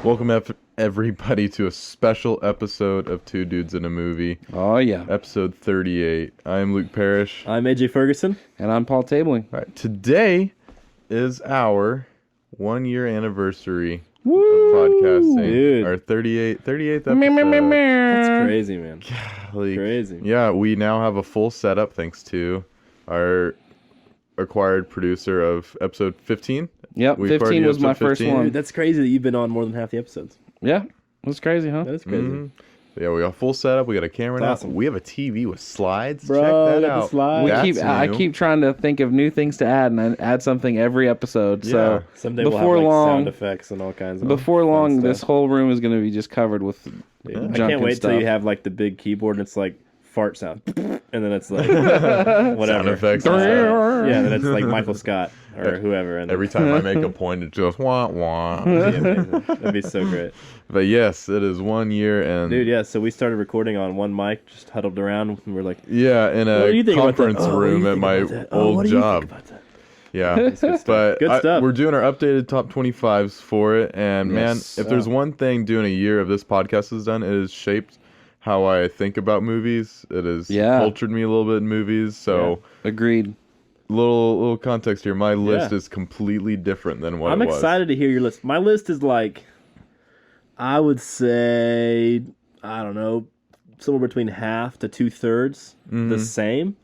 Welcome everybody to a special episode of Two Dudes in a Movie. Oh, yeah. Episode 38. I'm Luke Parrish. I'm AJ Ferguson. And I'm Paul Tabling. All right, today is our 1 year anniversary of podcasting. Dude. Our 38th episode. That's crazy, man. Like, Crazy. Yeah, we now have a full setup thanks to our acquired producer of episode 15. Yep, We've 15 already was my episode first 15. one. Dude, that's crazy that you've been on more than half the episodes. Yeah, that's crazy, huh? That is crazy. Mhm. Yeah, we got a full setup. We got a camera now. awesome. We have a TV with slides. Bro, Check that got the out. slides. I That's keep trying to think of new things to add, and I add something every episode. Yeah. So Someday before we'll have long, sound effects and all kinds of before fun long, stuff. this whole room is going to be just covered with Dude, junk I can't and wait till stuff. you have like the big keyboard and it's like fart sound, and then it's like whatever Sound effects. yeah, then it's like Michael Scott or whoever. And Every time I make a point, it just wah wah. that'd be amazing. That'd be so great, But yes, it is 1 year and dude. Yeah, so we started recording on one mic, just huddled around, and we're like, yeah, in "What do you a think about that? conference Oh, what do you room at think my about that? Oh, what old do you job. think about that?" Yeah, good stuff. but Good stuff. we're doing our updated top 25s for it, and man, Yes. if there's one thing doing a year of this podcast has done, it has shaped how I think about movies. It has cultured me a little bit in movies. So Agreed. little context here. My list Yeah. is completely different than what I'm it was. excited to hear your list. My list is like, I would say, I don't know, somewhere between half to 2/3 the same,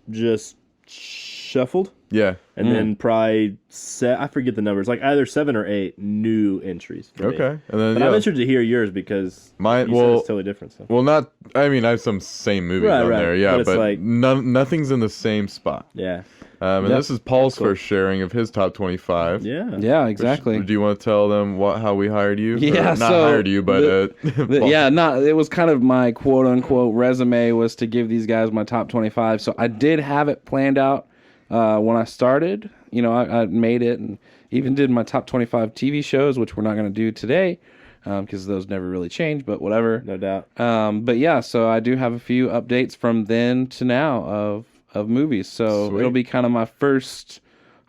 just shuffled, Yeah. and then probably I forget the numbers, like either 7 or 8 new entries. For me. Okay. And then But I'm interested to hear yours because Mine- you said well- it's totally different. So. Well, not. I mean, I have some same movies Right, on right. there, yeah, But it's but like- nothing's in the same spot. Yeah, And Yep. this is Paul's Cool. first sharing of his top 25. yeah, Yeah, exactly. Do you want to tell them how we hired you? Yeah, Or not so hired you, but it was kind of my quote unquote resume was to give these guys my top 25. So I did have it planned out when I started. You know, I made it and even did my top 25 TV shows, which we're not going to do today because those never really change, but whatever. no doubt. But yeah, so I do have a few updates from then to now of movies. So Sweet. it'll be kind of my first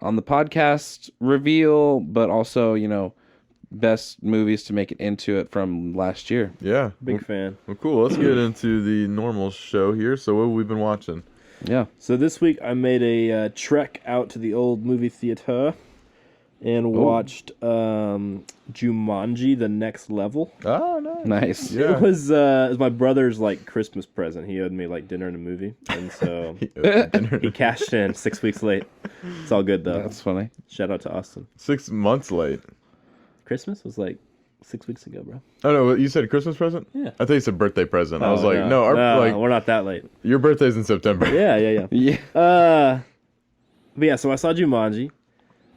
on the podcast reveal, but also, you know, best movies to make it into it from last year. Yeah. Big fan. Well, cool. Let's get into the normal show here. So what have we been watching? Yeah. So this week I made a trek out to the old movie theater and watched Jumanji: The Next Level. Oh, nice. Nice. Yeah. It was my brother's like Christmas present. He owed me like dinner and a movie, and so he cashed in 6 weeks late. It's all good though. That's funny. Shout out to Austin. 6 months late. Christmas was like 6 weeks ago, bro. Oh no, you said Christmas present? Yeah. I thought you said birthday present. I was Oh, like, no, we're not that late. your birthday's in September. Yeah. Yeah. But yeah, so I saw Jumanji.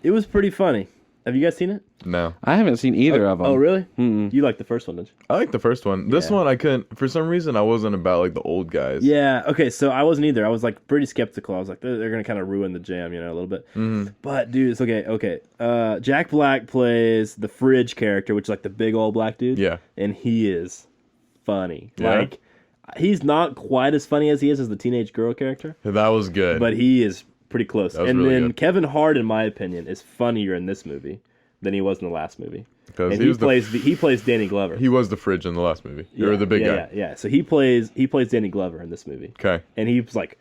It was pretty funny. Have you guys seen it? No. I haven't seen either of them. Oh, really? Mm-mm. You liked the first one, didn't you? I like the first one. This Yeah. one I couldn't. For some reason, I wasn't about like the old guys. Yeah. Okay. So I wasn't either. I was like pretty skeptical. I was like, they're gonna kind of ruin the jam, you know, a little bit. Mhm. But dude, it's okay. Okay. Jack Black plays the fridge character, which is like the big old black dude. Yeah. And he is funny. Yeah? Like, he's not quite as funny as he is as the teenage girl character, That was good. but he is pretty close. That was And really then good. Kevin Hart, in my opinion, is funnier in this movie than he was in the last movie. because And he plays Danny Glover. he was the fridge in the last movie. Or the big guy. Yeah. So he plays Danny Glover in this movie. Okay. And he was like,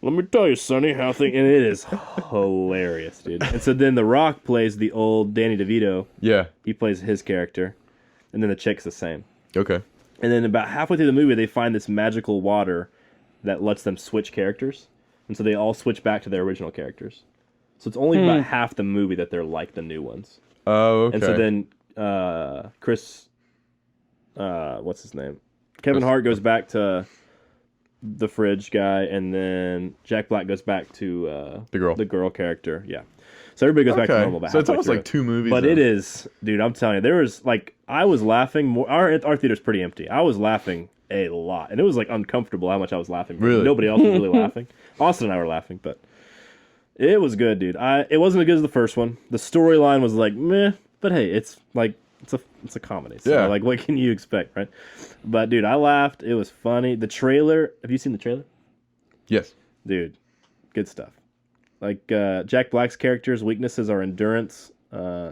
"Let me tell you, Sonny, how things," and it is hilarious, dude. And so then The Rock plays the old Danny DeVito. Yeah. He plays his character, and then the chick's the same. Okay. And then about halfway through the movie, they find this magical water that lets them switch characters, and so they all switch back to their original characters. So it's only about half the movie that they're like the new ones. Oh, okay. And so then Chris, what's his name? Kevin Hart goes back to the fridge guy, and then Jack Black goes back to The girl. character. Yeah. So everybody goes back to Okay. normal. About So it's halfway almost through. like two movies. But then. it is, dude. I'm telling you, there was like I was laughing more. Our theater's pretty empty. I was laughing a lot, and it was like uncomfortable how much I was laughing. Really? Nobody else was really laughing. Austin and I were laughing, but it was good, dude. It wasn't as good as the first one. The storyline was like meh, but hey, it's like it's a comedy. So Yeah. like what can you expect, right? But dude, I laughed. It was funny. The trailer. Have you seen the trailer? Yes. Dude, good stuff. Like Jack Black's character's weaknesses are endurance,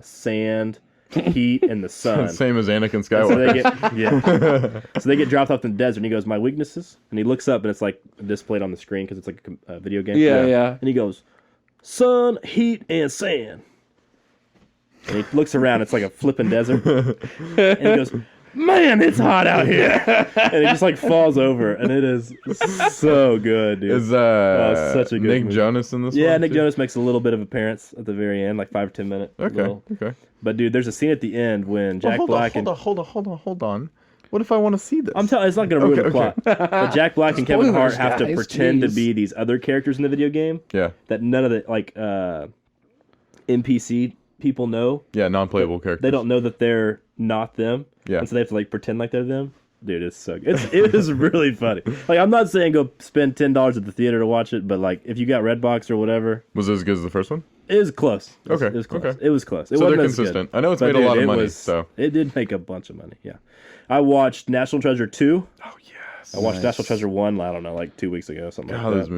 sand, heat and the sun. Same as Anakin And so Skywalker. so they get dropped off in the desert, and he goes, "My weaknesses," and he looks up, and it's like displayed on the screen because it's like a video game. Yeah. And he goes, "Sun, heat, and sand." And he looks around, it's like a flipping desert, and he goes, "Man, it's hot out here," and he just like falls over, and it is so good, dude. Is such a good Nick movie. Jonas in this one? Yeah, Nick too? Jonas makes a little bit of appearance at the very end, like 5 or 10 minute. Okay. But dude, there's a scene at the end when Jack Black hold on. What if I want to see this? I'm telling, it's not going to ruin the plot. But Jack Black and Kevin Hart Spoilers, have to guys, pretend to jeez. be these other characters in the video game Yeah. that none of the NPC people know. Yeah, non-playable characters. They don't know that they're not them. Yeah. And so they have to like pretend like they're them. Dude, it's so good. It is really funny. Like, I'm not saying go spend $10 at the theater to watch it, but like if you got Redbox or whatever, Was it as good as the first one? it was close. Okay, It was close. okay. It was close. It So wasn't they're as good. consistent. I know it's But made a lot of it money, was- so. it did make a bunch of money. Yeah. I watched National Treasure 2. Oh, yes. I watched National Treasure 1, I don't know, like 2 weeks ago, something God, like those that.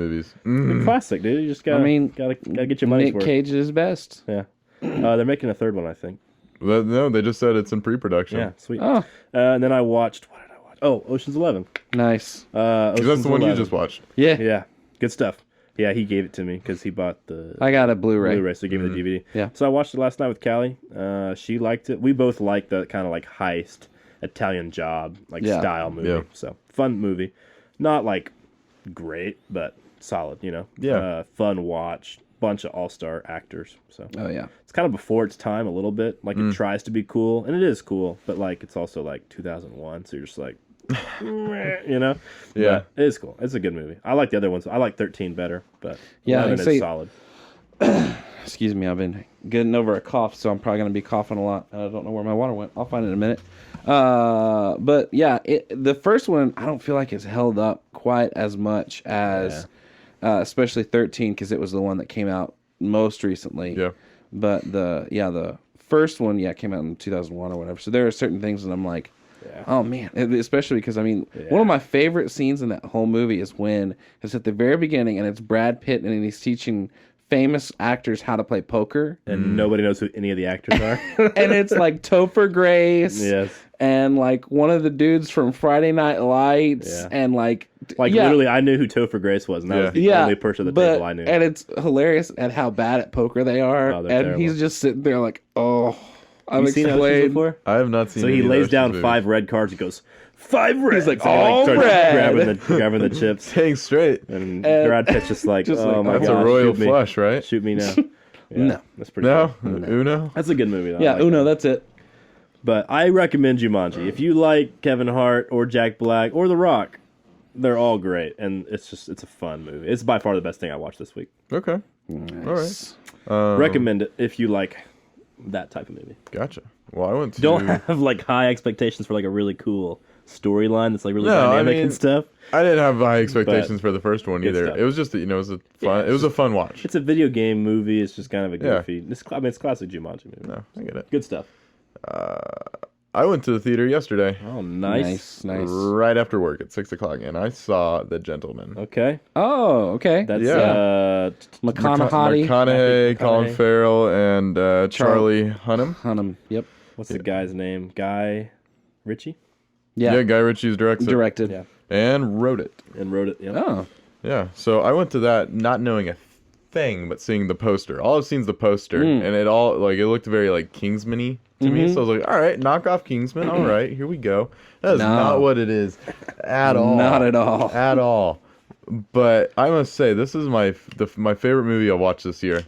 movies. Classic, dude. You just gotta, gotta get your money's Nick worth. Cage is best. Yeah. They're making a third one, I think. No, they just said it's in pre-production. Yeah, sweet. Oh, And then I watched, what did I watch? Oh, Ocean's 11. nice. That's Ocean's the one you 11. just watched. Yeah, Yeah, good stuff. Yeah, he gave it to me because he bought the I got a Blu-ray. Blu-ray, so he gave me the DVD. Yeah. So I watched it last night with Callie. She liked it. We both liked the kind of like heist, Italian job, like Yeah. style movie. Yeah. So fun movie. Not like great, but solid, you know? Yeah. Fun watch. Bunch of all-star actors. So Oh yeah. it's kind of before its time a little bit. Like it tries to be cool, and it is cool, but like it's also like 2001, so you're just like, meh, you know? Yeah. But it is cool. It's a good movie. I like the other ones. I like 13 better, but Yeah, 11 I'd say- is solid. Excuse me, I've been getting over a cough, so I'm probably gonna be coughing a lot. I don't know where my water went. I'll find it in a minute. But yeah, the first one I don't feel like it's held up quite as much as, especially 13, because it was the one that came out most recently. Yeah. But the first one came out in 2001 or whatever. So there are certain things that I'm like, oh man, especially because I mean, one of my favorite scenes in that whole movie is when it's at the very beginning and it's Brad Pitt and he's teaching famous actors how to play poker, And nobody knows who any of the actors are. and it's like Topher Grace, Yes. and like one of the dudes from Friday Night Lights, Yeah. and like Literally, I knew who Topher Grace was, and that was the only person at the table I knew. And it's hilarious at how bad at poker they are, Oh, and they're terrible. he's just sitting there like, oh, I've You seen Oceans explained. before? I have not seen So any he of lays Ocean's down movies. 5 red cards and goes, 5 red. He's like, so he, all starts red. grabbing the chips. Dang straight. And Brad Pitt's just like, just oh like, my That's god, a royal shoot me. flush, right? Shoot me now. Yeah, No. That's pretty No? cool. Uno? That's a good movie, though. I Yeah, like Uno, that. that's it. But I recommend Jumanji. If you like Kevin Hart or Jack Black or The Rock, they're all great. And it's a fun movie. It's by far the best thing I watched this week. Okay. Nice. All right. Recommend it if you like that type of movie. Gotcha. Well, I went to... Don't have like high expectations for like a really cool storyline that's like really No, I dynamic mean, and stuff. I didn't have high expectations for the first one good either. stuff. It was just, it was a fun. It was a fun watch. It's a video game movie. It's just kind of a Yeah. goofy. It's classic Jumanji movie. No, I get it. Good stuff. I went to the theater yesterday, Oh, nice. Nice. right after work at 6:00, and I saw The Gentleman. Okay. Oh, okay. That's Yeah. McConaughey. McConaughey, Colin McConaughey. Farrell, and Charlie Hunnam. Hunnam. Yep. what's the guy's name? Guy Ritchie? Yeah. Yeah, Guy Ritchie's directed Directed. Yeah. and wrote it. And wrote it. Yeah. Oh. Yeah, so I went to that not knowing a thing, but seeing the poster. All I've seen is the poster, and it all like it looked very like Kingsman-y to me. So I was like, all right, knock off Kingsman. All right, here we go. That is No. not what it is at all. Not at all. At all. But I must say, this is my favorite movie I'll watch this year.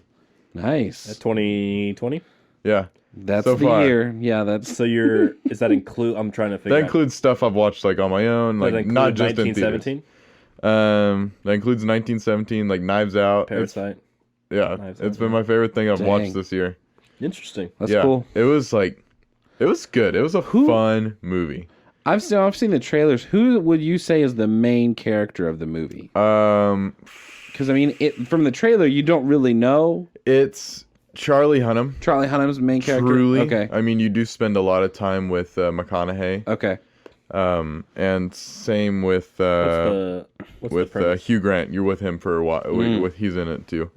Nice. 2020? Yeah, That's so the far. year. Yeah, that's So is that include, I'm trying to figure that out. includes stuff I've watched like on my own, Does that like include not just in theaters. 1917? That includes 1917, like Knives Out. Parasite. Yeah, Knives Out, it's been my favorite thing I've Dang. watched this year. Interesting. that's Yeah, cool. it was good. It was a fun movie. I've seen the trailers. Who would you say is the main character of the movie? Because I mean, from the trailer, you don't really know. It's Charlie Hunnam. Charlie Hunnam's the main character. Truly. Okay. I mean, you do spend a lot of time with McConaughey. Okay. And same with What's the premise? Hugh Grant. You're with him for a while. He's in it too.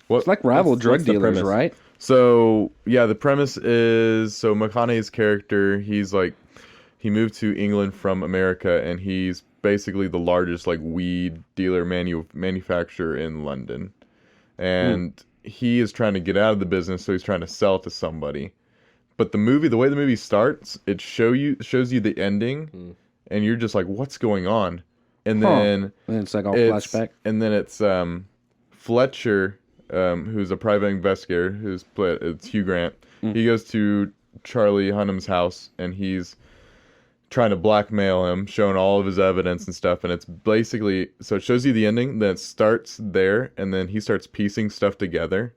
It's like rival drug what's the dealers, premise? right? So yeah, the premise is so McConaughey's character, he's like he moved to England from America, and he's basically the largest like weed dealer manufacturer in London, and he is trying to get out of the business, so he's trying to sell it to somebody. But the way the movie starts, it shows you the ending, and you're just like, what's going on? And then And it's like all flashback. and then it's Fletcher, who's a private investigator, it's Hugh Grant. He goes to Charlie Hunnam's house, and he's trying to blackmail him, showing all of his evidence and stuff. And it's basically, so it shows you the ending, then it starts there, and then he starts piecing stuff together,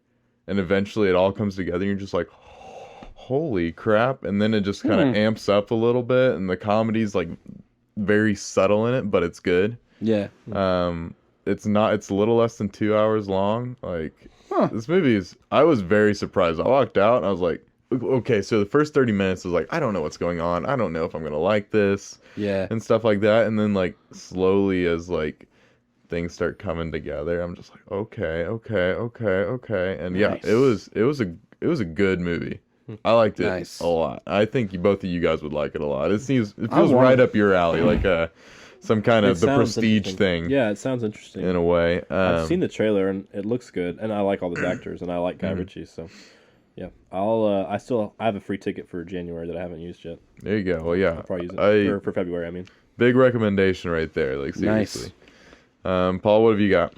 and eventually it all comes together, and you're just like, holy crap. And then it just kind of amps up a little bit, and the comedy's like very subtle in it, but it's good. Yeah. It's a little less than 2 hours long. Like, this movie I was very surprised. I walked out and I was like, okay, so the first 30 minutes was like, I don't know what's going on. I don't know if I'm going to like this. Yeah. And stuff like that. And then like slowly as like things start coming together, I'm just like, okay. And yeah, Nice. it was a good movie. I liked it Nice. a lot. I think both of you guys would like it a lot. It feels right up your alley, like some kind of It the sounds Prestige interesting. thing. Yeah, it sounds interesting. In a way. I've seen the trailer and it looks good, and I like all the actors, and I like Guy Ritchie, so yeah. I have a free ticket for January that I haven't used yet. There you go. Well, yeah. I'll probably use it for February. I mean, big recommendation right there. Like seriously. Nice. Paul, what have you got?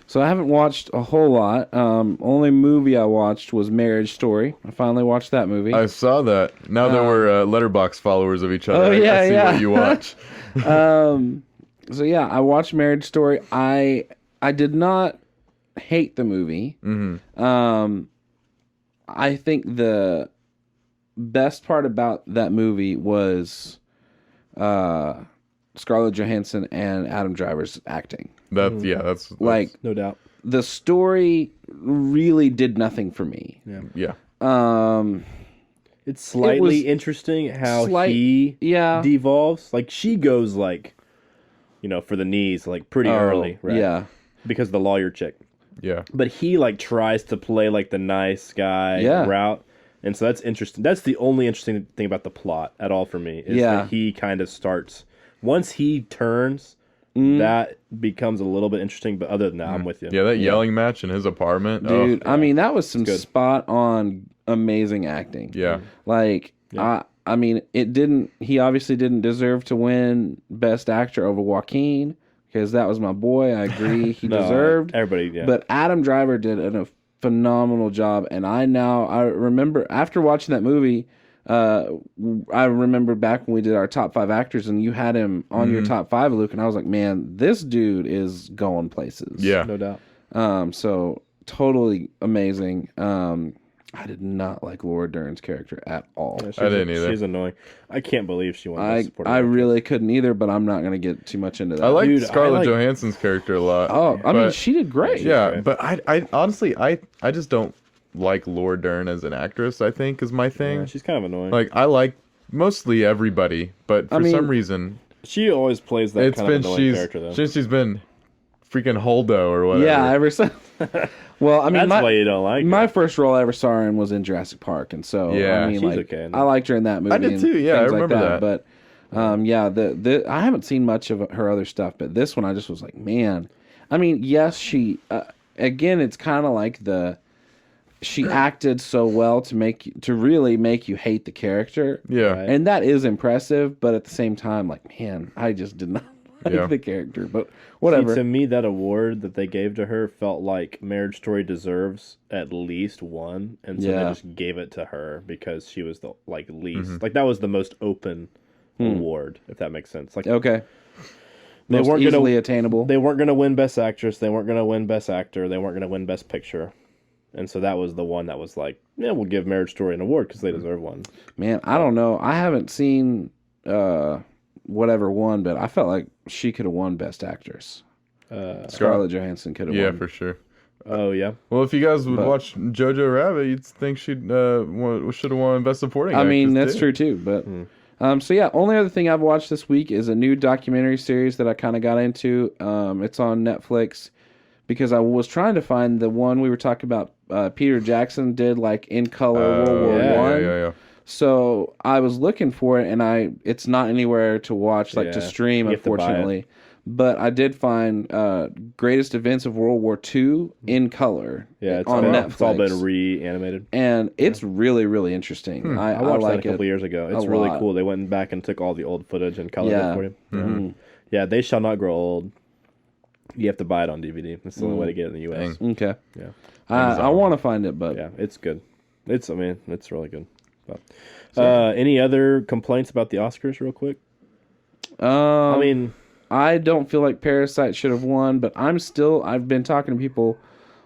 So I haven't watched a whole lot. Only movie I watched was Marriage Story. I finally watched that movie. I saw that. Now that we're Letterboxd followers of each other, Oh, yeah, I see yeah. what you watch. So yeah, I watched Marriage Story. I did not hate the movie. Mm-hmm. I think the best part about that movie was Scarlett Johansson and Adam Driver's acting. That's Like, no doubt. the story really did nothing for me. yeah. It's slightly was interesting how yeah. devolves. Like she goes like, for the knees like pretty early, right? Yeah. Because of the lawyer chick. Yeah. But he like tries to play like the nice guy route. And so that's interesting. That's the only interesting thing about the plot at all for me. Is that he kind of starts once he turns, that becomes a little bit interesting, but other than that, I'm with you. Yeah, that yelling match in his apartment. Dude, Oh, I mean, that was some spot on amazing acting. yeah. Like, I mean, he obviously didn't deserve to win Best Actor over Joaquin, because that was my boy. I agree. He deserved. Everybody, yeah. But Adam Driver did a phenomenal job. And I remember after watching that movie, I remember back when we did our top 5 actors and you had him on your top 5, Luke, and I was like, man, this dude is going places. Yeah. No doubt. So totally amazing. I did not like Laura Dern's character at all. Yeah, I didn't either. She's annoying. I can't believe she won Best Supporting I Actress. really couldn't either, but I'm not going to get too much into that. I like Dude, Scarlett I like- Johansson's character a lot. Oh, I mean, but- she did great. Yeah, great. but I honestly, I just don't like Laura Dern as an actress, I think, is my thing. Yeah, she's kind of annoying. Like, I like mostly everybody, but for mean, some reason, she always plays that it's kind been, of annoying character, though. she's been freaking Holdo or whatever. Yeah, ever since. Well, I mean, That's why you don't like her. my first role I ever saw her in was in Jurassic Park, and so Yeah. I mean, She's like, okay. I liked her in that movie. I did and too, yeah, I things like remember that. But yeah, the I haven't seen much of her other stuff, but this one I just was like, man. I mean, yes, she again, it's kind of like she acted so well to really make you hate the character. Yeah. Right. And that is impressive, but at the same time, like, man, I just did not like the character. But whatever. See, to me, that award that they gave to her felt like Marriage Story deserves at least one, and so they just gave it to her because she was the least like that was the most open award, if that makes sense. Like, Okay. they Most weren't easily gonna attainable. they weren't gonna win Best Actress, they weren't gonna win Best Actor, they weren't gonna win Best Picture, and so that was the one that was like, yeah, we'll give Marriage Story an award because they deserve one. Man, I don't know. I haven't seen whatever won, but I felt like she could have won Best Actress. Scarlett Johansson could have Yeah, won. for sure. Oh yeah, Well, if you guys would watch Jojo Rabbit, you'd think she'd should have won Best Supporting I mean, Actress, that's too. true too. But so yeah, only other thing I've watched this week is a new documentary series that I kind of got into. It's on Netflix. because I was trying to find the one we were talking about. Peter Jackson did like in color World War One. Yeah. So I was looking for it, and it's not anywhere to watch, like to stream, You have to buy it. unfortunately. But I did find Greatest Events of World War II in color. Yeah, on Netflix. it's all been reanimated. And it's really, really interesting. I watched like that a couple years ago. It's really cool. They went back and took all the old footage and colored it for you. Mm-hmm. Yeah, They Shall Not Grow Old. You have to buy it on DVD. That's the only way to get it in the U.S. Okay. Yeah. I want to find it, but Yeah, it's good. It's really good. But, any other complaints about the Oscars, real quick? I don't feel like Parasite should have won, but I've been talking to people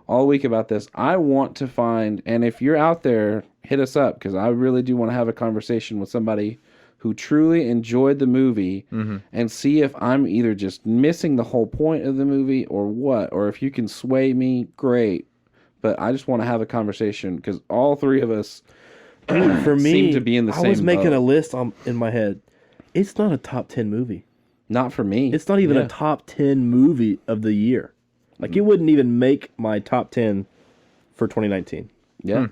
all week about this. I want to find, and if you're out there, hit us up, because I really do want to have a conversation with somebody who truly enjoyed the movie and see if I'm either just missing the whole point of the movie or what, or if you can sway me, great. But I just want to have a conversation, because all three of us for me, seem to be in the same I was making boat. a list in my head. It's not a top 10 movie. Not for me. It's not even a top 10 movie of the year. Like, it wouldn't even make my top 10 for 2019. Yeah.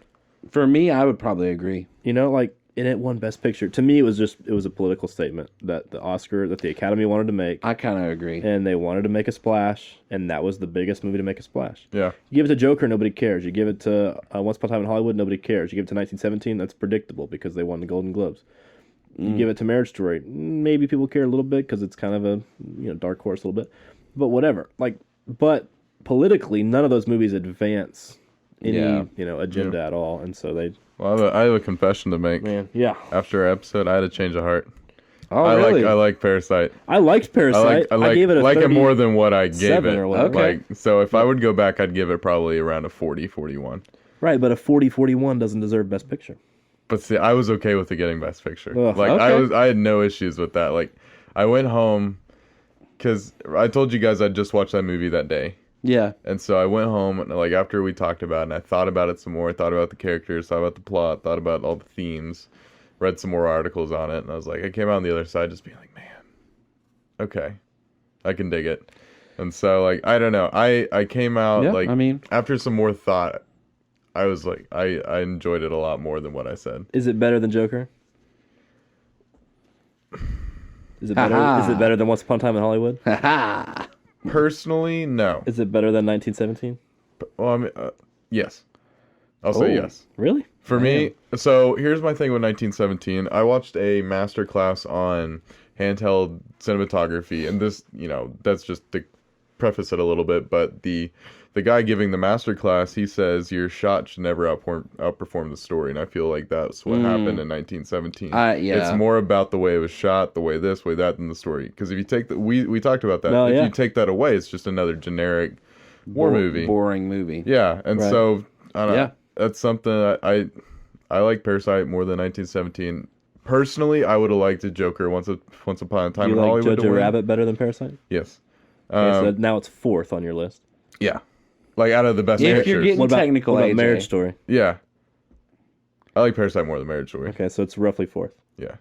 For me, I would probably agree. You know, like, and it won Best Picture. To me, it was a political statement that the Academy wanted to make. I kind of agree. And they wanted to make a splash, and that was the biggest movie to make a splash. Yeah. You give it to Joker, nobody cares. You give it to Once Upon a Time in Hollywood, nobody cares. You give it to 1917, that's predictable because they won the Golden Globes. You give it to Marriage Story, maybe people care a little bit because it's kind of a dark horse a little bit, but whatever. But politically, none of those movies advance any agenda at all, and so they. Well, I have a confession to make. Man, yeah. After our episode, I had a change of heart. Oh, really? I like Parasite. I liked Parasite. I gave it a 30, it more than what I gave it. or whatever. Okay. So if I would go back, I'd give it probably around a 40, 41. Right, but a 40-41 doesn't deserve Best Picture. But see, I was okay with it getting Best Picture. Ugh. Okay. I had no issues with that. Like, I went home because I told you guys I'd just watched that movie that day. Yeah. And so I went home, and like after we talked about it, and I thought about it some more. I thought about the characters, thought about the plot, thought about all the themes, read some more articles on it, and I was like, I came out on the other side just being like, man, okay, I can dig it. And so like, I don't know, I came out after some more thought, I was like, I enjoyed it a lot more than what I said. Is it better than Joker? Is it better? Is it better than Once Upon a Time in Hollywood? Personally, no. Is it better than 1917? Well, I mean, yes. I'll say yes. Really? For me, so here's my thing with 1917. I watched a master class on handheld cinematography, and this, that's just to preface it a little bit, but the guy giving the master class, he says your shot should never outperform the story, and I feel like that's what happened in 1917. Yeah. It's more about the way it was shot, the way this, way that, than the story. Because if you take we talked about that. If you take that away, it's just another generic war movie, boring movie. Yeah, and so I don't know. Yeah. That's something that I like Parasite more than 1917. Personally, I would have liked a Joker Once Upon a Time in Hollywood. You like Jojo Rabbit better than Parasite? Yes. So now it's fourth on your list. Yeah. Like out of the best If pictures. you're getting technical, what about AJ? Marriage Story? Yeah. I like Parasite more than Marriage Story. Okay, so it's roughly fourth. Yeah.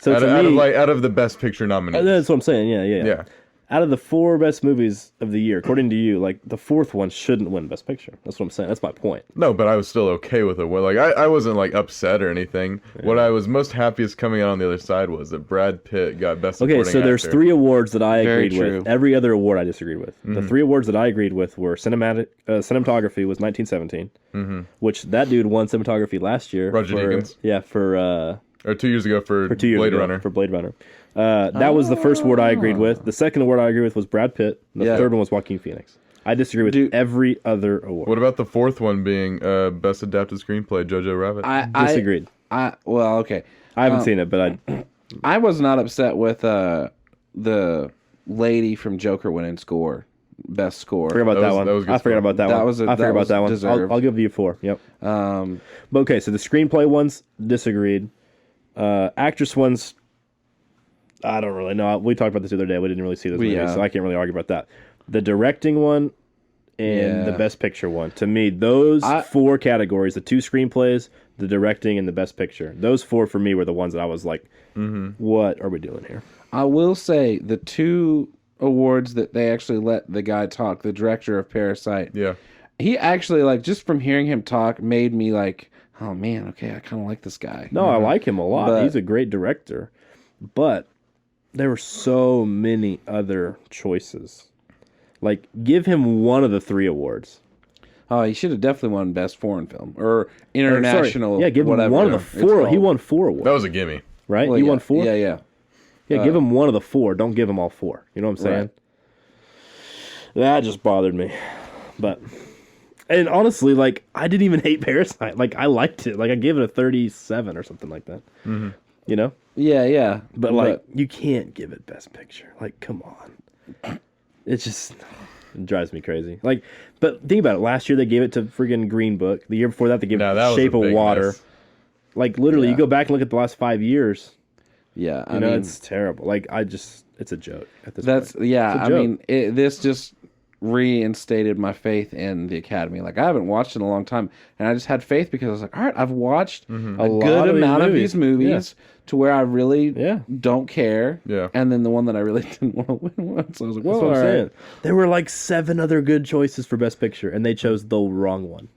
So out of the best picture nominees. That's what I'm saying. Yeah. Out of the 4 best movies of the year, according to you, like the 4th one shouldn't win Best Picture. That's what I'm saying. That's my point. No, but I was still okay with it. Like I wasn't like upset or anything. Yeah. What I was most happiest coming out on the other side was that Brad Pitt got Best Supporting Actor. Okay, so there's 3 awards that I agreed true. with. Every other award I disagreed with. The 3 awards that I agreed with were cinematography was 1917, which that dude won cinematography last year. Roger Deakins. Yeah, or 2 years ago for Blade Runner. For Blade Runner. That was the first award I agreed with. The second award I agreed with was Brad Pitt. The third one was Joaquin Phoenix. I disagree with every other award. What about the 4th one being Best Adapted Screenplay, Jojo Rabbit? I disagreed. Okay. I haven't seen it, but I was not upset with the lady from Joker winning score. Best score. Forget about that one. I forgot about that one. I forgot about that one. I'll give you 4. Yep. But okay, so the screenplay ones disagreed. Actress ones, I don't really know. We talked about this the other day. We didn't really see those movies, so I can't really argue about that. The directing one and the best picture one. To me, those 4 categories, the 2 screenplays, the directing, and the best picture, those 4 for me were the ones that I was like, what are we doing here? I will say the 2 awards that they actually let the guy talk, the director of Parasite. Yeah. He actually, like, just from hearing him talk made me like, oh man, okay, I kind of like this guy. No, I like him a lot. But- He's a great director. But there were so many other choices. Like, give him one of the 3 awards. Oh, he should have definitely won Best Foreign Film or International. Yeah, give him whatever one of the it's 4. He called. won 4 awards. That was a gimme. right? Well, He yeah. won 4? Yeah. Yeah, give him one of the 4. Don't give him all 4. You know what I'm saying? Right. That just bothered me. But, and honestly, like, I didn't even hate Parasite. Like, I liked it. Like, I gave it a 37 or something like that. Mm-hmm. You know? Yeah. But, like, you can't give it Best Picture. Like, come on. It just it drives me crazy. Like, but think about it. Last year they gave it to friggin' Green Book. The year before that they gave No, it that to was a Shape of big Water. mess. Like, literally, Yeah. you go back and look at the last 5 years. yeah. You know, it's terrible. Like, it's a joke at this That's point. yeah. It's a I joke. mean, this just reinstated my faith in the Academy. Like, I haven't watched in a long time, and I just had faith because I was like, all right, I've watched A a lot good of these amount of movies. these movies to where I really Yeah. don't care. Yeah. And then the one that I really didn't want to win won. So I was like, well, That's what I'm all right. saying. There were like 7 other good choices for Best Picture, and they chose the wrong one.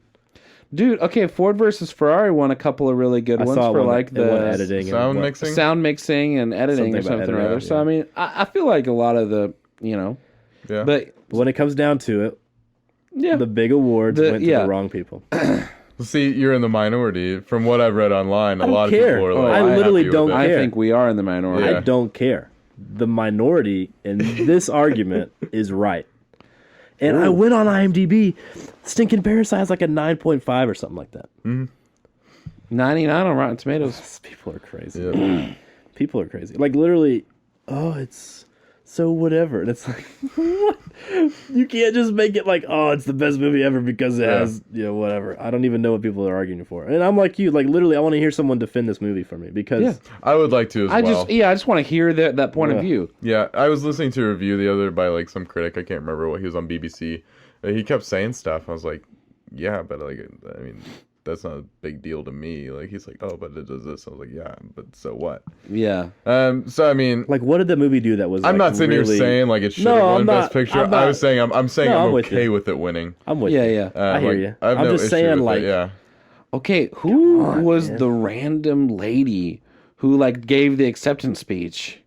Dude, okay, Ford versus Ferrari won a couple of really good I ones saw for one like that won the editing, and Sound what- mixing? sound mixing and editing Something or about something or editing, other. So yeah. I mean, I feel like a lot of the, Yeah. but But when it comes down to it, yeah, the big awards went to the wrong people. See, you're in the minority. From what I've read online, a don't lot care. of people are Oh, like, I literally happy with don't it. I care. think we are in the minority. Yeah. I don't care. The minority in this argument is right. And I went on IMDb. Stinking Parasite has like a 9.5 or something like that. 99 on Rotten Tomatoes. People are crazy. Yeah. People are crazy. Like, literally, oh, it's so whatever. And it's like, what? You can't just make it like, oh, it's the best movie ever because it has, whatever. I don't even know what people are arguing for. And I'm like you. Like, literally, I want to hear someone defend this movie for me because Yeah. I would like to as I well. just want to hear that point of view. Yeah, I was listening to a review the other by like some critic. I can't remember what he was on BBC. He kept saying stuff. I was like, yeah, but like, I mean, that's not a big deal to me. Like, he's like, oh, but it does this. I was like, yeah, but so what? Yeah. So I mean, like, what did the movie do that was? I'm like, not sitting really... here saying like it should No, have won I'm Best not- Picture. I'm not- I was saying I'm saying No, I'm I'm with okay you. with it winning. I'm with Yeah, you. yeah. I hear like, you. I have I'm no just issue saying, with like, it, yeah. Okay, who on, was man. the random lady who like gave the acceptance speech?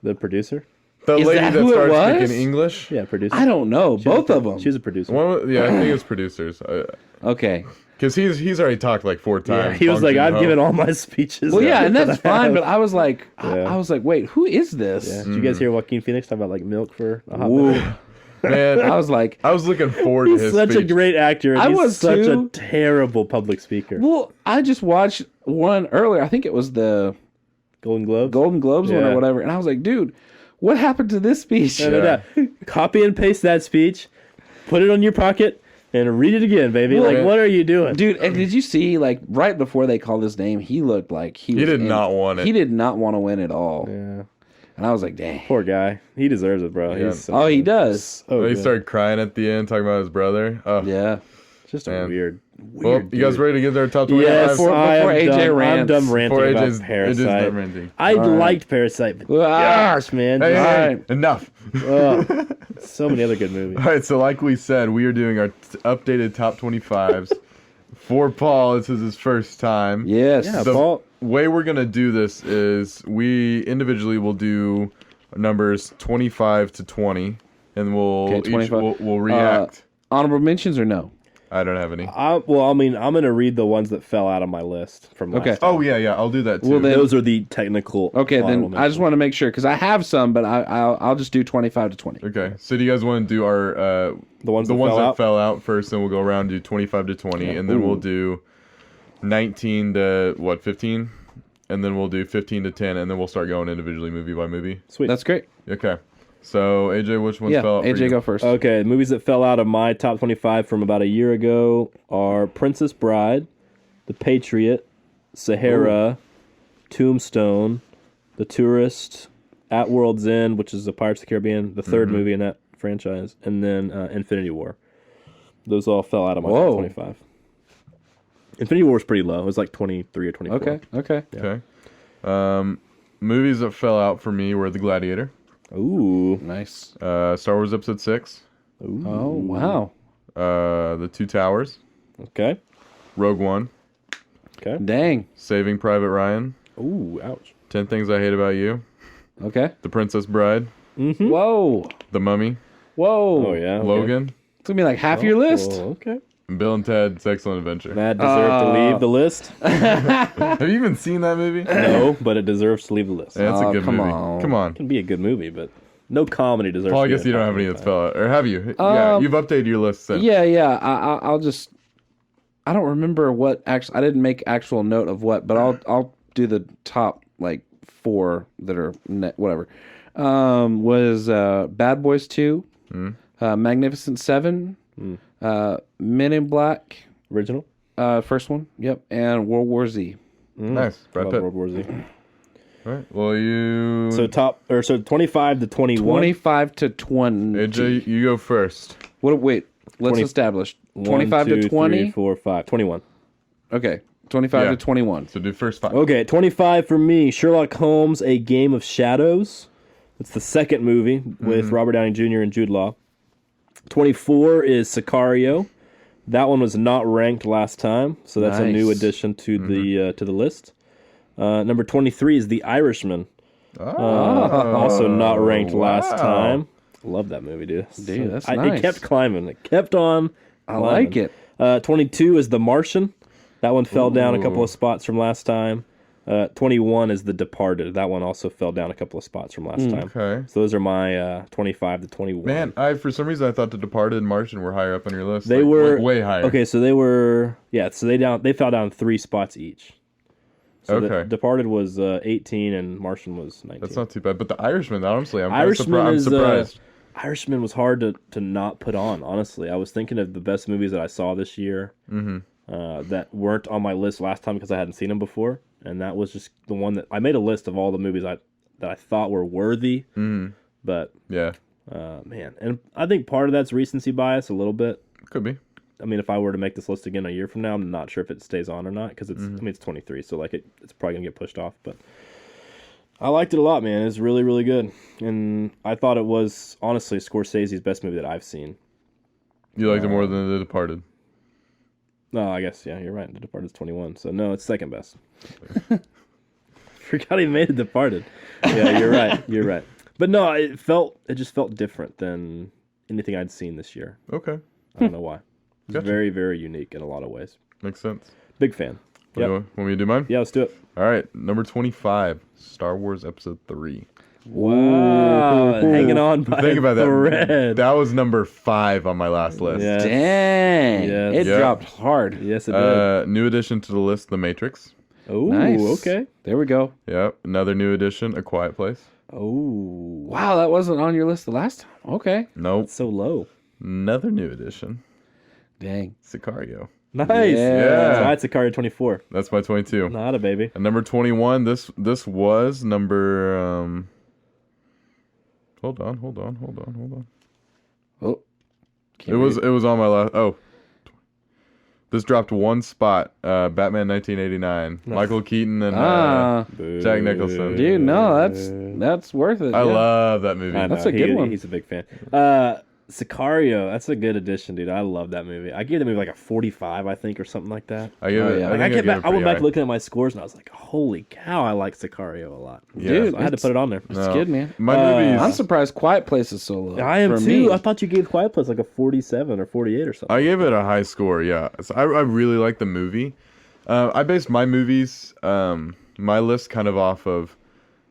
the producer. The Is lady that that who it started was? speaking English. Yeah, producer. I don't know. Both of them. She was a producer. Yeah, I think it's producers. Okay. Because he's already talked like 4 Yeah, times. he was like, Bumped I've home. given all my speeches. Well, yeah, and that that's I fine. have. But I was like, Yeah. I was like, wait, who is this? Yeah. Did you guys hear Joaquin Phoenix talk about like milk for a hot Ooh. minute? Man, I was like, I was looking forward to He's his such speech. a great actor. And I he's was such too. a terrible public speaker. well, I just watched one earlier. I think it was the Golden Globes. Golden Globes one Yeah. or whatever. And I was like, dude, what happened to this speech? No. Copy and paste that speech, put it on your pocket, and read it again, baby. Well, like, what are you doing? Dude, and did you see, like, right before they called his name, he looked like he did not want it. He did not want to win at all. Yeah. And I was like, dang. Poor guy. He deserves it, bro. Yeah. He's so Oh, he good. does. So He good. started crying at the end, talking about his brother. Oh. Yeah. Just a Man. weird. Well, you guys dude. ready to get their top 25? Yes, Before I am AJ done. I'm rants. done ranting Before about AJ's Parasite. done ranting. I All right. liked Parasite, but Well, gosh, man. Hey, just- hey, Alright. enough. so many other good movies. All right, so like we said, we are doing our updated top 25s. For Paul, this is his first time. yes. Yeah, The Paul. way we're going to do this is we individually will do numbers 25 to 20, and we'll Okay, 25. we'll react. Honorable mentions or no? I don't have any. I'm going to read the ones that fell out of my list from last Okay. time. Oh, yeah, I'll do that too. Well, then- Those are the technical. Okay, honorable then I just want to make sure, because I have some, but I'll just do 25 to 20. Okay, so do you guys want to do our The ones the that ones fell that out? fell out first, and we'll go around do 25 to 20, and then we'll do 19 to 15, and then we'll do 15 to 10, and then we'll start going individually movie by movie. Sweet. That's great. Okay, so AJ, which ones Yeah, fell out? for AJ, you? go first. Okay, movies that fell out of my top 25 from about a year ago are Princess Bride, The Patriot, Sahara, Tombstone, The Tourist, At World's End, which is the Pirates of the Caribbean, the third movie in that franchise, and then Infinity War. Those all fell out of my Whoa. top 25. Infinity War was pretty low. It was like 23 or 24. Okay. Okay. Movies that fell out for me were The Gladiator. Ooh. Nice. Star Wars Episode 6. Ooh. Oh, wow. The Two Towers. Okay. Rogue One. Okay. Dang. Saving Private Ryan. Ooh, ouch. 10 Things I Hate About You. Okay. The Princess Bride. Whoa. The Mummy. Whoa. Oh, yeah. Okay. Logan. It's going to be like half your list. Oh, okay. And Bill and Ted's Excellent Adventure. That deserved to leave the list. Have you even seen that movie? No, but it deserves to leave the list. Yeah, it's Oh, a good come movie. on. Come on. It can be a good movie, but no comedy deserves Paul, I to be guess in you don't top have any 25. that's fell out. Or have you? Yeah, you've updated your list since. Yeah, yeah. I'll just. I don't remember what actually. I didn't make actual note of what, but I'll do the top like 4 that are whatever. Was Bad Boys 2, Magnificent 7, Men in Black, Original? first one. Yep, and World War Z. Nice. Brad Love Pitt. World War Z. All right. Well, you. So 25 to 21. 25 to 20. AJ, you go first. What? Wait. Let's 20 establish. 1, 25 2, to 20. 3, 4, 5. 21. Okay. 25 Yeah. to 21. So do first 5. Okay, 25 for me. Sherlock Holmes: A Game of Shadows. It's the second movie with Robert Downey Jr. and Jude Law. 24 is Sicario. That one was not ranked last time, so that's a new Nice. addition to the list. Number 23 is The Irishman. Also not ranked last wow. time. Love that movie, dude. Dude, that's It nice. kept climbing. It kept on. I like it. 22 is The Martian. That one fell down a couple of spots from last time. 21 is The Departed. That one also fell down a couple of spots from last time. Okay. So those are my 25 to 21. Man, for some reason I thought The Departed and Martian were higher up on your list. They like, were like way higher. Okay, so they were so they fell down 3 spots each. So The Okay. Departed was 18 and Martian was 19. That's not too bad. But The Irishman, honestly, I'm Irishman surprised. Irishman was hard to not put on, honestly. I was thinking of the best movies that I saw this year that weren't on my list last time because I hadn't seen them before. And that was just the one that I made a list of all the movies that I thought were worthy. But Yeah, man, and I think part of that's recency bias a little bit. could be. I mean, if I were to make this list again a year from now, I'm not sure if it stays on or not because it's. I mean, it's 23, so like it's probably gonna get pushed off. But I liked it a lot, man. It's really, really good, and I thought it was honestly Scorsese's best movie that I've seen. You liked it more than The Departed. No, I guess you're right. The Departed's 21, so no, it's second best. Forgot he made The Departed. Yeah, you're right. You're right. But no, it just felt different than anything I'd seen this year. Okay, I don't know why. It's Gotcha. very, very unique in a lot of ways. makes sense. Big fan. Want me to do mine? Yeah, let's do it. All right, number 25, Star Wars Episode 3. Wow, hanging on by Think about a that. thread. That was number 5 on my last list. Yeah. Dang. Yes. It Yeah. dropped hard. Yes, it did. New addition to the list, The Matrix. Oh, Nice. okay. There we go. Yep. Another new addition, A Quiet Place. Oh, Wow, that wasn't on your list the last time. Okay. Nope. so low. Another new addition, Dang. Sicario. Nice. Yeah. So that's Sicario 24. That's my 22. Not a baby. And number 21, this was number Hold on. Oh. It was on my last. Oh, this dropped 1 spot. Batman 1989. Michael Keaton and Jack Nicholson. Dude, no, that's worth it. I yeah. love that movie. I know, That's a good one. He's a big fan. Sicario, that's a good addition, dude. I love that movie. I gave the movie like a 45, I think, or something like that. I give it. yeah. I, Like, think I went pretty back high. looking at my scores and I was like, holy cow, I like Sicario a lot. Yeah. Dude, So I had to it's- put it on there. It's No. good, man. My I'm movies. surprised Quiet Place is so low. I am for too. me. I thought you gave Quiet Place like a 47 or 48 or something. I gave it a high score. Yeah, so I really like the movie. I based my movies, my list, kind of off of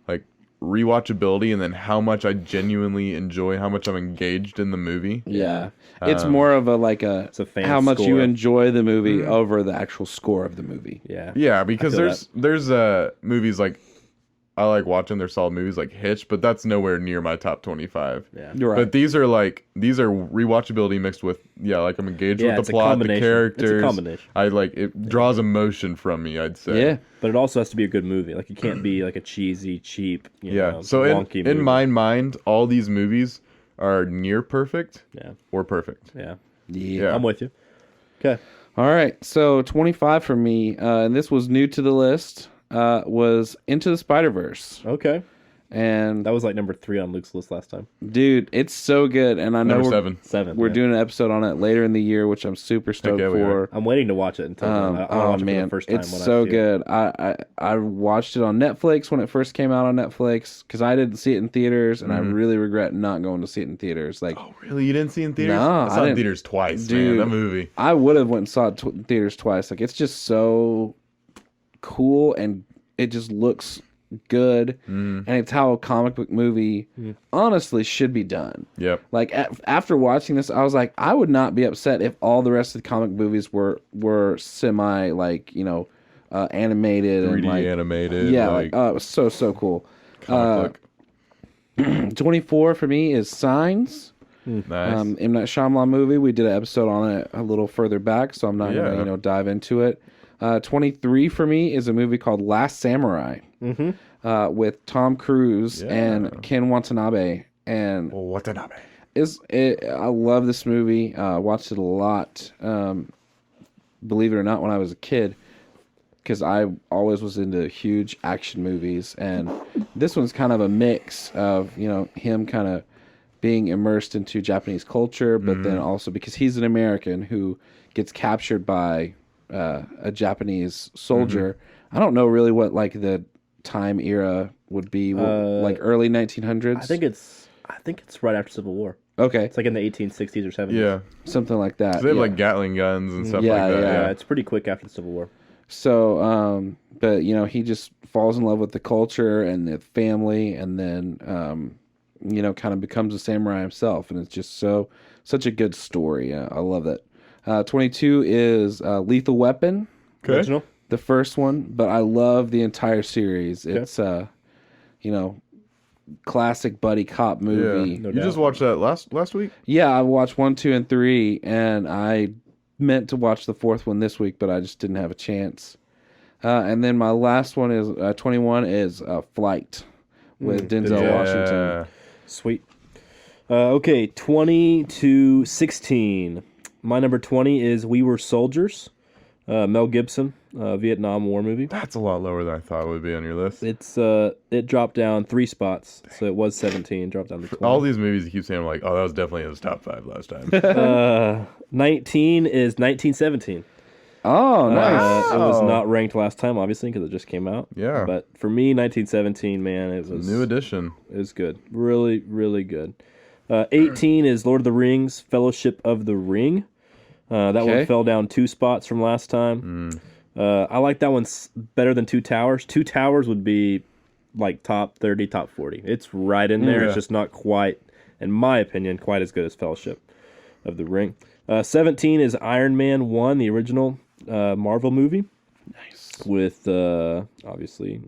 like rewatchability and then how much I genuinely enjoy, how much I'm engaged in the movie. Yeah. It's more of a a fan how much you score. enjoy the movie over the actual score of the movie. Yeah. Yeah, because feel there's movies like I like watching. They're solid movies like Hitch, but that's nowhere near my top 25. Yeah. You're right. But these are rewatchability mixed with like I'm engaged Yeah, with it's the a plot, the combination. characters. It's a combination. I like it draws emotion from me. I'd say. yeah. But it also has to be a good movie. Like, it can't be like a cheesy, cheap, Yeah. So wonky movie. in my mind, all these movies are near perfect Yeah. or perfect. Yeah. Yeah. I'm with you. Okay. All right. So 25 for me, and this was new to the list, was Into the Spider-Verse. Okay. And That was like number 3 on Luke's list last time. dude, it's so good. And I know Number we're, 7. 7. we're yeah. doing an episode on it later in the year, which I'm super stoked yeah, we are. for. I'm waiting to watch it until then. I want to watch it for the first time. it's when so I see good. I watched it on Netflix when it first came out on Netflix because I didn't see it in theaters, and I really regret not going to see it in theaters. Like, Oh, really? You didn't see it in theaters? No, I saw I it in didn't. theaters twice, Dude. man. That movie. I would have went and saw it in theaters twice. Like, it's just so cool, and it just looks good, and it's how a comic book movie honestly should be done. Yep. Like after watching this, I was like, I would not be upset if all the rest of the comic movies were semi like animated 3D and like animated. yeah, like, it was so cool. comic book. 24 for me is Signs. Nice. M. Night Shyamalan movie. We did an episode on it a little further back, so I'm not Yeah. gonna dive into it. 23 for me is a movie called Last Samurai with Tom Cruise Yeah. and Ken Watanabe. And Watanabe. I love this movie. Watched it a lot. Believe it or not, when I was a kid, because I always was into huge action movies, and this one's kind of a mix of him kind of being immersed into Japanese culture, but then also because he's an American who gets captured by a Japanese soldier. I don't know really what like the time era would be, like early 1900s. I think it's right after Civil War. Okay, It's like in the 1860s or 70s. Yeah. something like that. They have yeah. like Gatling guns and stuff Yeah, like that. yeah. Yeah, it's pretty quick after the Civil War. So, but he just falls in love with the culture and the family, and then kind of becomes a samurai himself, and it's just such a good story. I love that. 22 is Lethal Weapon, Okay. Original? the first one, but I love the entire series. It's classic buddy cop Yeah. movie. You doubt. just watched that last week? Yeah, I watched 1, 2, and 3, and I meant to watch the 4th one this week, but I just didn't have a chance. And then my last one is 21 is Flight with Denzel Yeah. Washington. Sweet. Okay, 20 to 16. My number 20 is We Were Soldiers. Mel Gibson, Vietnam War movie. That's a lot lower than I thought it would be on your list. It dropped down 3 spots, so it was 17, dropped down to 20. All these movies you keep saying, I'm like, oh, that was definitely in his top 5 last time. 19 is 1917. Oh, nice. It was not ranked last time, obviously, because it just came out. Yeah. But for me, 1917, man, it was New edition. It was good. Really, really good. 18 is Lord of the Rings, Fellowship of the Ring. That Okay. one fell down 2 spots from last time. I like that one better than Two Towers. Two Towers would be like top 30, top 40. It's right in there. Yeah. It's just not quite, in my opinion, quite as good as Fellowship of the Ring. 17 is Iron Man 1, the original Marvel movie. Nice. With, obviously,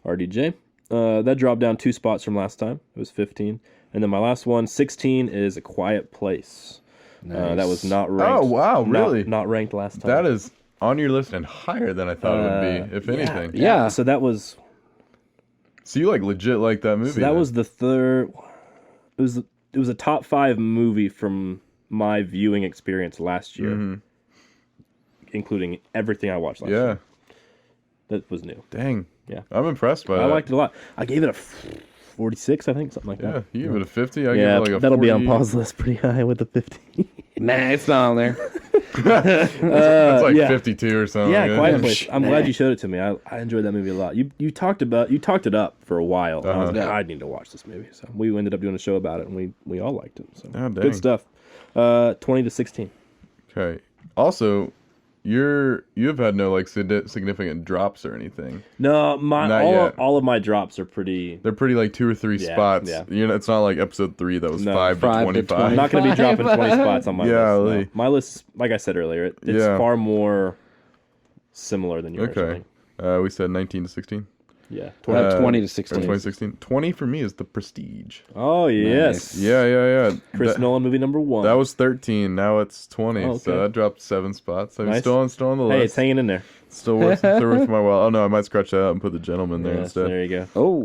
RDJ. That dropped down 2 spots from last time. It was 15. And then my last one, 16, is A Quiet Place. That was not ranked. Oh, wow, really? Not ranked last time. That is on your list and higher than I thought it would be, if anything. Yeah. So that was So you like legit like that movie? that then? was the third. It was a top 5 movie from my viewing experience last year, including everything I watched last year. That was new. Dang. Yeah. I'm impressed by that. I liked it a lot. I gave it a 46, I think, something like Yeah, that. you give it a 50. I Yeah, give it like a that'll 40. be on pause list pretty high with the 50. Nah, it's not on there. That's like yeah. 52 or something. Yeah, Quiet Yeah. Place. I'm glad you showed it to me. I enjoyed that movie a lot. You talked it up for a while. I was like, I need to watch this movie. So we ended up doing a show about it, and we all liked it. So Oh, dang. good stuff. 20 to 16. Okay. Also, you've had no like significant drops or anything. No, Not yet. all of my drops are pretty. They're pretty like 2 or 3 Yeah, spots. yeah. It's not like episode 3 that was No, 5 to 5 to 25. I'm not going to be dropping 20 spots on my Yeah, list. No. really. My list, like I said earlier, it's Yeah. far more similar than yours. I Okay. think. We said 19 to 16. Yeah. 20 to Or 16. 2016. 20 for me is The Prestige. Oh yes. Yeah. Chris That- Nolan movie number 1. That was 13. Now it's 20. Oh, So okay. that dropped 7 spots. So Nice. still on the list. Hey, it's hanging in there. Still working through with my well. Oh no, I might scratch that out and put The Gentleman there Yes, instead. there you go. Oh,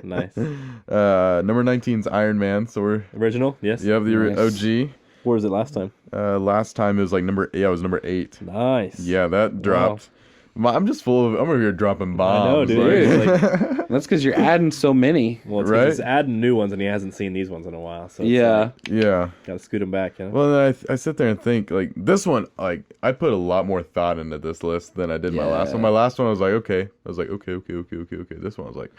Nice. Number 19's Iron Man. So we're Original? Yes. you have the Nice. OG. Where was it last time? Last time it was like it was number 8. Nice. Yeah, that dropped. I'm just full of. I'm over here dropping bombs. I know, dude. like- That's because you're adding so many. Well, it's 'cause Right? he's adding new ones, and he hasn't seen these ones in a while. So it's Yeah. yeah. gotta scoot him back. You know? Well, then I sit there and think like this one. Like I put a lot more thought into this list than I did my last one. My last one I was like, okay. Okay. This one I was like,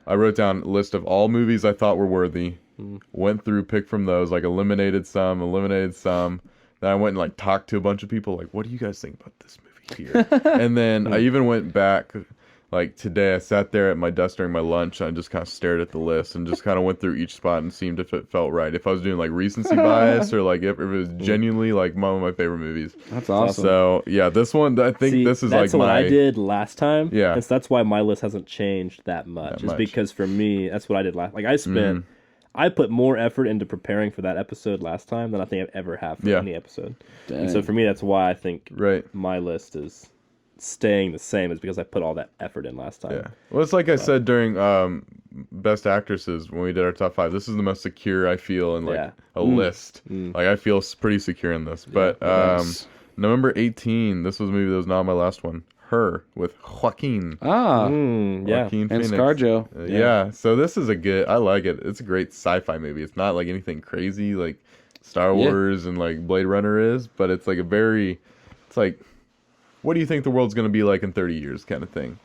I wrote down a list of all movies I thought were worthy. Went through, picked from those, like eliminated some. Then I went and like talked to a bunch of people, like, what do you guys think about this movie here? And then I even went back, like today, I sat there at my desk during my lunch. And I just kind of stared at the list and just kind of went through each spot and seemed if it felt right. If I was doing like recency bias or like if it was genuinely like one of my favorite movies. That's awesome. So yeah, this one, I think this is like that's what I did last time. Yeah. And so that's why my list hasn't changed that much. Because for me, that's what I did last. Like I put more effort into preparing for that episode last time than I think I've ever had for any episode. Dang. And so for me, that's why I think Right. my list is staying the same, is because I put all that effort in last time. Yeah. Well, it's like I said during Best Actresses when we did our top 5. This is the most secure I feel in like a list. Like I feel pretty secure in this. But nice. November 18, this was a movie that was not my last one. Her with Joaquin. Ah, Yeah. Joaquin and Phoenix. ScarJo. Yeah. So this is I like it. It's a great sci-fi movie. It's not like anything crazy like Star Wars and like Blade Runner is, but it's like it's like, what do you think the world's going to be like in 30 years kind of thing.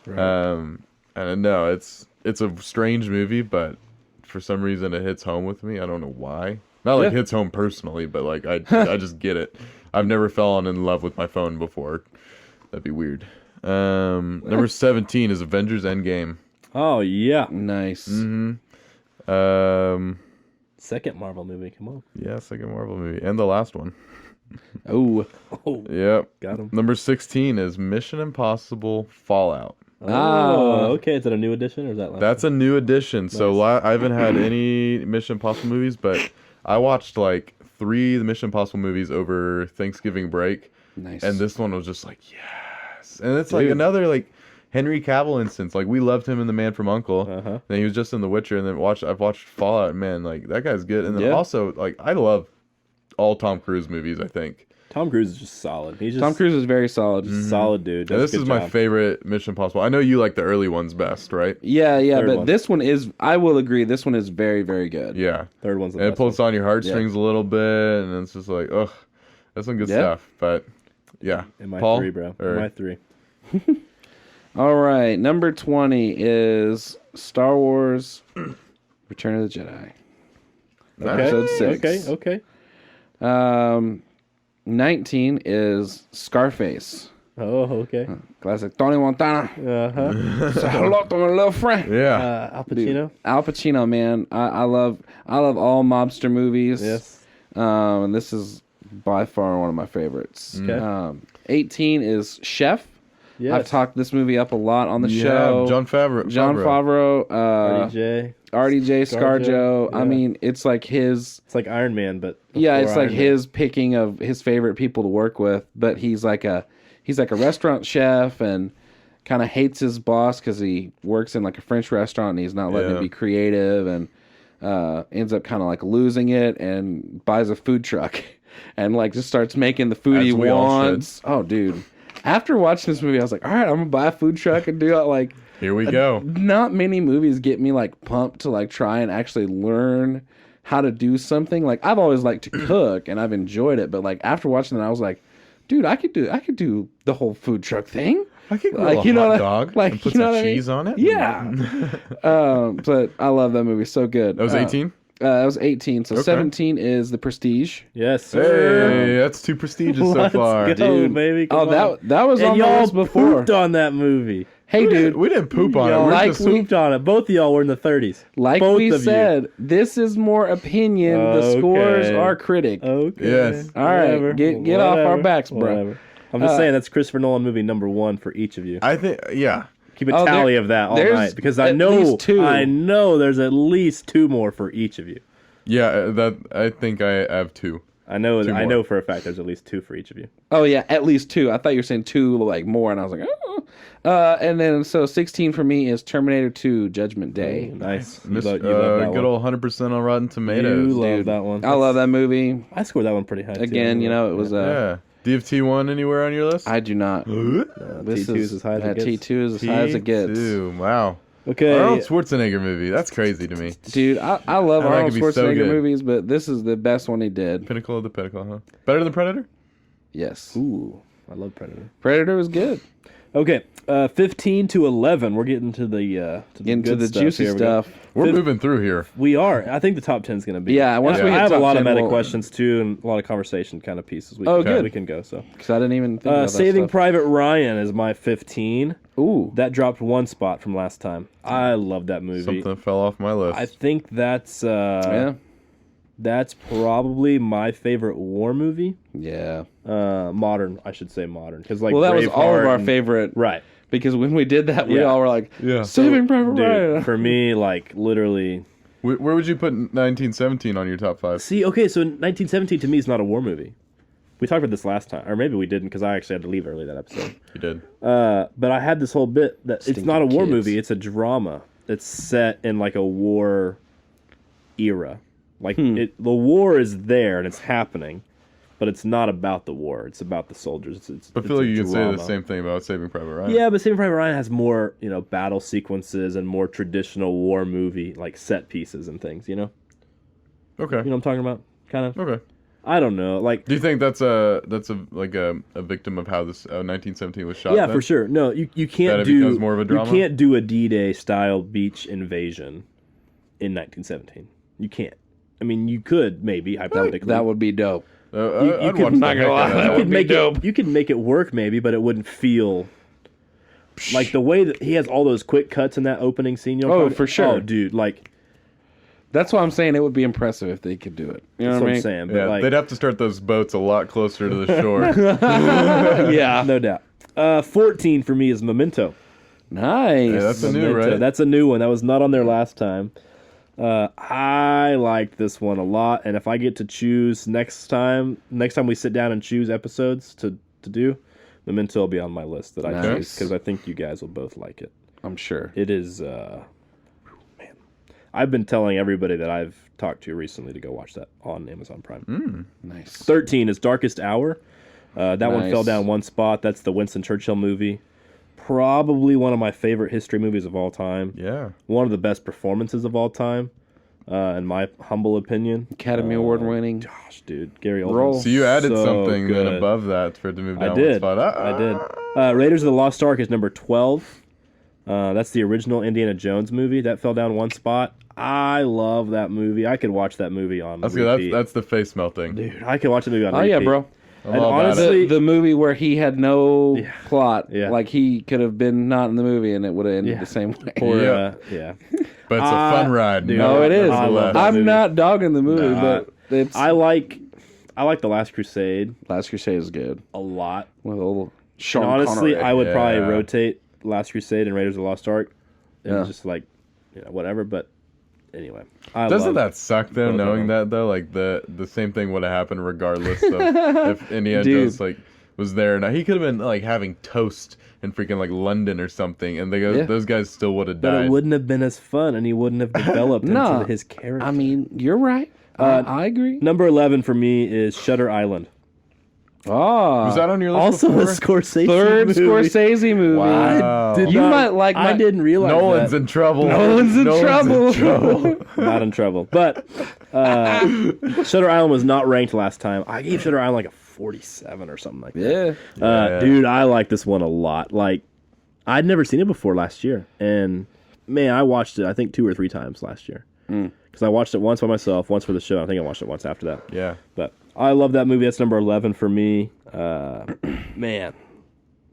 Right. And no, it's a strange movie, but for some reason it hits home with me. I don't know why. Not like hits home personally, but like I just get it. I've never fallen in love with my phone before. That'd be weird. Number 17 is Avengers Endgame. Oh yeah. Nice. Second Marvel movie. Come on. Yeah, second Marvel movie. And the last one. Oh. Yep. Got him. Number 16 is Mission Impossible Fallout. Oh, okay. Is that a new edition or is that last? That's a new addition. So I haven't had any Mission Impossible movies, but I watched like 3 of the Mission Impossible movies over Thanksgiving break. Nice. And this one was just like, yes. And it's like another like Henry Cavill instance. Like we loved him in The Man from U.N.C.L.E. And he was just in The Witcher. And then I've watched Fallout. Man, like that guy's good. And then also like I love all Tom Cruise movies. I think Tom Cruise is just solid. He's just Tom Cruise is very solid. solid dude. and Does this a is good my job. favorite Mission Impossible. I know you like the early ones best, right? Yeah, Third but one. this one is. I will agree. This one is very, very good. Yeah. Third one's the And it best pulls one. on your heartstrings a little bit, and it's just like, ugh, that's some good stuff. But yeah, In my Paul, 3, bro. or- In my 3. All right, number 20 is Star Wars: Return of the Jedi. Episode 6. Okay. 19 is Scarface. Oh, okay. Classic Tony Montana. Say hello to my little friend. yeah, Al Pacino. Al Pacino, man. I love all mobster movies. Yes. And this is by far one of my favorites. Okay. 18 is Chef. Yes. I've talked this movie up a lot on the show. John Favreau. RDJ, ScarJo. I mean, it's like his. It's like Iron Man, but Yeah, it's before like Iron Man. his picking of his favorite people to work with. But he's like a restaurant chef and kind of hates his boss because he works in like a French restaurant and he's not letting him be creative and ends up kind of like losing it and buys a food truck and like just starts making the food As he we all should. wants. Oh, dude. After watching this movie, I was like, all right, I'm going to buy a food truck and do it. Like, Here we go. not many movies get me like pumped to like try and actually learn how to do something. Like, I've always liked to cook and I've enjoyed it. But like after watching that, I was like, dude, I could do the whole food truck thing. I could grill Like, a you know hot what- dog like, and put you know some what I mean? cheese on it. Yeah. But I love that movie. So good. That was 18? That was 18. So 17 is The Prestige. Yes, sir. Hey, that's 2 prestigious so Let's far. go, Dude. baby. Come Oh, on. that was And on the y'all list before. pooped on that movie. Hey, dude. We didn't poop on it. Y'all We're like just pooped on it. Both of y'all were in the 30s. Like Both we of you. said, this is more opinion. The Okay. scores are critic. Okay. Yes. All right, Whatever. get off our backs, bro. Whatever. I'm just saying that's Christopher Nolan movie number 1 for each of you. I think, yeah. Keep a Oh, tally of that all there's night because I at know least 2. I know there's at least 2 more for each of you. Yeah, I think I have 2. I know more. I know for a fact there's at least 2 for each of you. Oh yeah, at least 2. I thought you were saying 2 like more, and I was like, oh. And then so 16 for me is Terminator 2: Judgment Day. Nice. You Miss, love that good one. old 100% on Rotten Tomatoes. You love Dude, that one. I love that movie. I scored that one pretty high too. Again, you know, it was Yeah. Do you have T1 anywhere on your list? I do not. T2 is as high as it gets. T2 is as high as it gets. T2, wow. Okay. Arnold Schwarzenegger movie. That's crazy to me. Dude, I love That Arnold could be so Schwarzenegger good. movies, but this is the best one he did. Pinnacle of the Pinnacle, huh? Better than Predator? Yes. Ooh, I love Predator. Predator was good. Okay, 15 to 11. We're getting to the Into good the stuff juicy here. We go. stuff. We're moving through here. We are. I think the top 10 is going to be. Yeah, once And we I hit have a top lot of 10, meta we'll- questions too, and a lot of conversation kind of pieces. Oh, good. We can go. So, Because I didn't even think about that Saving stuff. Private Ryan is my 15. Ooh. That dropped one spot from last time. I love that movie. Something fell off my list. I think that's Yeah. that's probably my favorite war movie. Yeah. Modern, I should say modern, because like Well, that was all of Braveheart our and- favorite. Right. Because when we did that, we Yeah. all were like, Yeah. Saving Private Dude, Ryan. for me, like literally. Where would you put 1917 on your top 5? See, okay, so 1917 to me is not a war movie. We talked about this last time, or maybe we didn't because I actually had to leave early that episode. You did. But I had this whole bit that it's Stinking not a war kids. movie; it's a drama. It's set in like a war era. Like the war is there and it's happening, but it's not about the war. It's about the soldiers. I feel a like you could say the drama. same thing about Saving Private Ryan. Yeah, but Saving Private Ryan has more, battle sequences and more traditional war movie like set pieces and things. You know Okay. what I'm talking about? Kind of. Okay. I don't know. Like, Do you think that's a victim of how this 1917 was shot? yeah, then? for sure. No, you That can't it do. becomes more of a drama? You can't do a D-Day style beach invasion in 1917. You can't. I mean, you could maybe hypothetically. That would be dope. You I'd could- watch not the gonna lie, heck out of that you that. could be make dope. it. You could make it work maybe, but it wouldn't feel like the way that he has all those quick cuts in that opening scene. Oh, for sure. Oh, dude, like That's why I'm saying it would be impressive if they could do it. You know that's what what I I'm mean? saying. But Yeah, like, they'd have to start those boats a lot closer to the shore. Yeah. no doubt. 14 for me is Memento. Nice. Yeah, that's a new, Memento. right? That's a new one. That was not on there last time. I liked this one a lot, and if I get to choose next time we sit down and choose episodes to do, Memento will be on my list that I Nice. choose because I think you guys will both like it. I'm sure. It is, man. I've been telling everybody that I've talked to recently to go watch that on Amazon Prime. Nice. 13 is Darkest Hour. That one Nice. fell down one spot. That's the Winston Churchill movie. Probably one of my favorite history movies of all time. Yeah. One of the best performances of all time, in my humble opinion. Academy Award winning. Gosh, dude, Gary Oldman. Role. So you added So something then good. above that for it to move down I did. one spot. I did. Raiders of the Lost Ark is number 12. That's the original Indiana Jones movie. That fell down one spot. I love that movie. I could watch that movie on repeat. That's the face melting. Dude, I could watch the movie on Oh, repeat. yeah, bro. I'm And all about honestly- it. The movie where he had no plot. Yeah. Like he could have been not in the movie and it would have ended Yeah. the same way. Or, Yeah. yeah. But it's a fun ride. dude, No, it is. I love that I'm movie. not dogging the movie, Nah. but it's I like The Last Crusade Last Crusade is good. a lot. With a little Sean And honestly, Connery. I would probably Yeah. rotate Last Crusade and Raiders of the Lost Ark. And Yeah. just like, whatever. But anyway, I Doesn't love that suck though? both of Knowing them. that though, like the same thing would have happened regardless of if Indiana Dude. Jones like was there. Now he could have been like having toast in freaking like London or something, and Yeah. those guys still would have But died. it wouldn't have been as fun, and he wouldn't have developed No. into his character. I mean, you're right. I agree. Number 11 for me is Shutter Island. Oh, Was that on your list Also before? a Scorsese third movie. Scorsese movie. Wow. Did You not- might like I my- didn't realize Nolan's that. in trouble. Nolan's in trouble. trouble. Not in trouble. But Shutter Island was not ranked last time. I gave Shutter Island like a 47 or something like that. Yeah. Yeah. Dude, I like this one a lot. Like, I'd never seen it before last year. And, man, I watched it, I think, 2 or 3 times last year. Because I watched it once by myself, once for the show. I think I watched it once after that. Yeah. But I love that movie. That's number 11 for me. Man,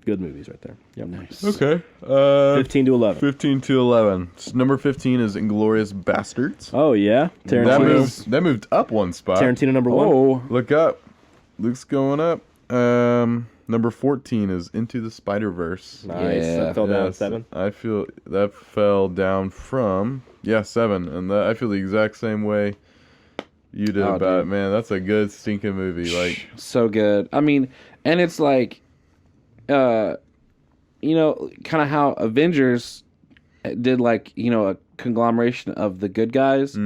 good movies right there. Yep. Nice. Okay. 15 to 11. 15 to 11. Number 15 is Inglourious Bastards. Oh, yeah? That Tarantino. moved up one spot. Tarantino number 1. Oh, Look up. Luke's going up. Number 14 is Into the Spider-Verse. Nice. Yeah. That fell down Yes, 7. I feel that fell down from 7, and I feel the exact same way you did Oh, about it, dude. man. That's a good stinking movie. Like, so good. I mean, and it's like, kind of how Avengers did, like, a conglomeration of the good guys.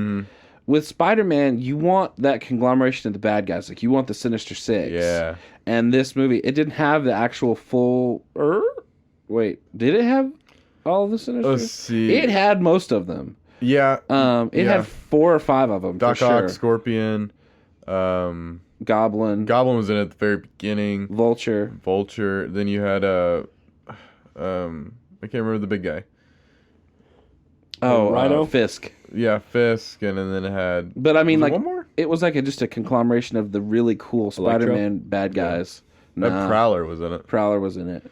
with Spider-Man, you want that conglomeration of the bad guys. Like, you want the Sinister Six. Yeah. And this movie, it didn't have the actual full... Wait, did it have all of the Sinister? Let's see. It had most of them. Yeah. It had 4 or 5 of them, Doc for Ock, sure. Scorpion, Goblin. Goblin was in it at the very beginning. Vulture. Then you had I can't remember the big guy. Oh, Rhino? Fisk. Yeah, Fisk, and then it had. But I mean, was like, there one more? it was like just a conglomeration of the really cool Spider-Man bad guys. That Prowler was in it. Prowler was in it.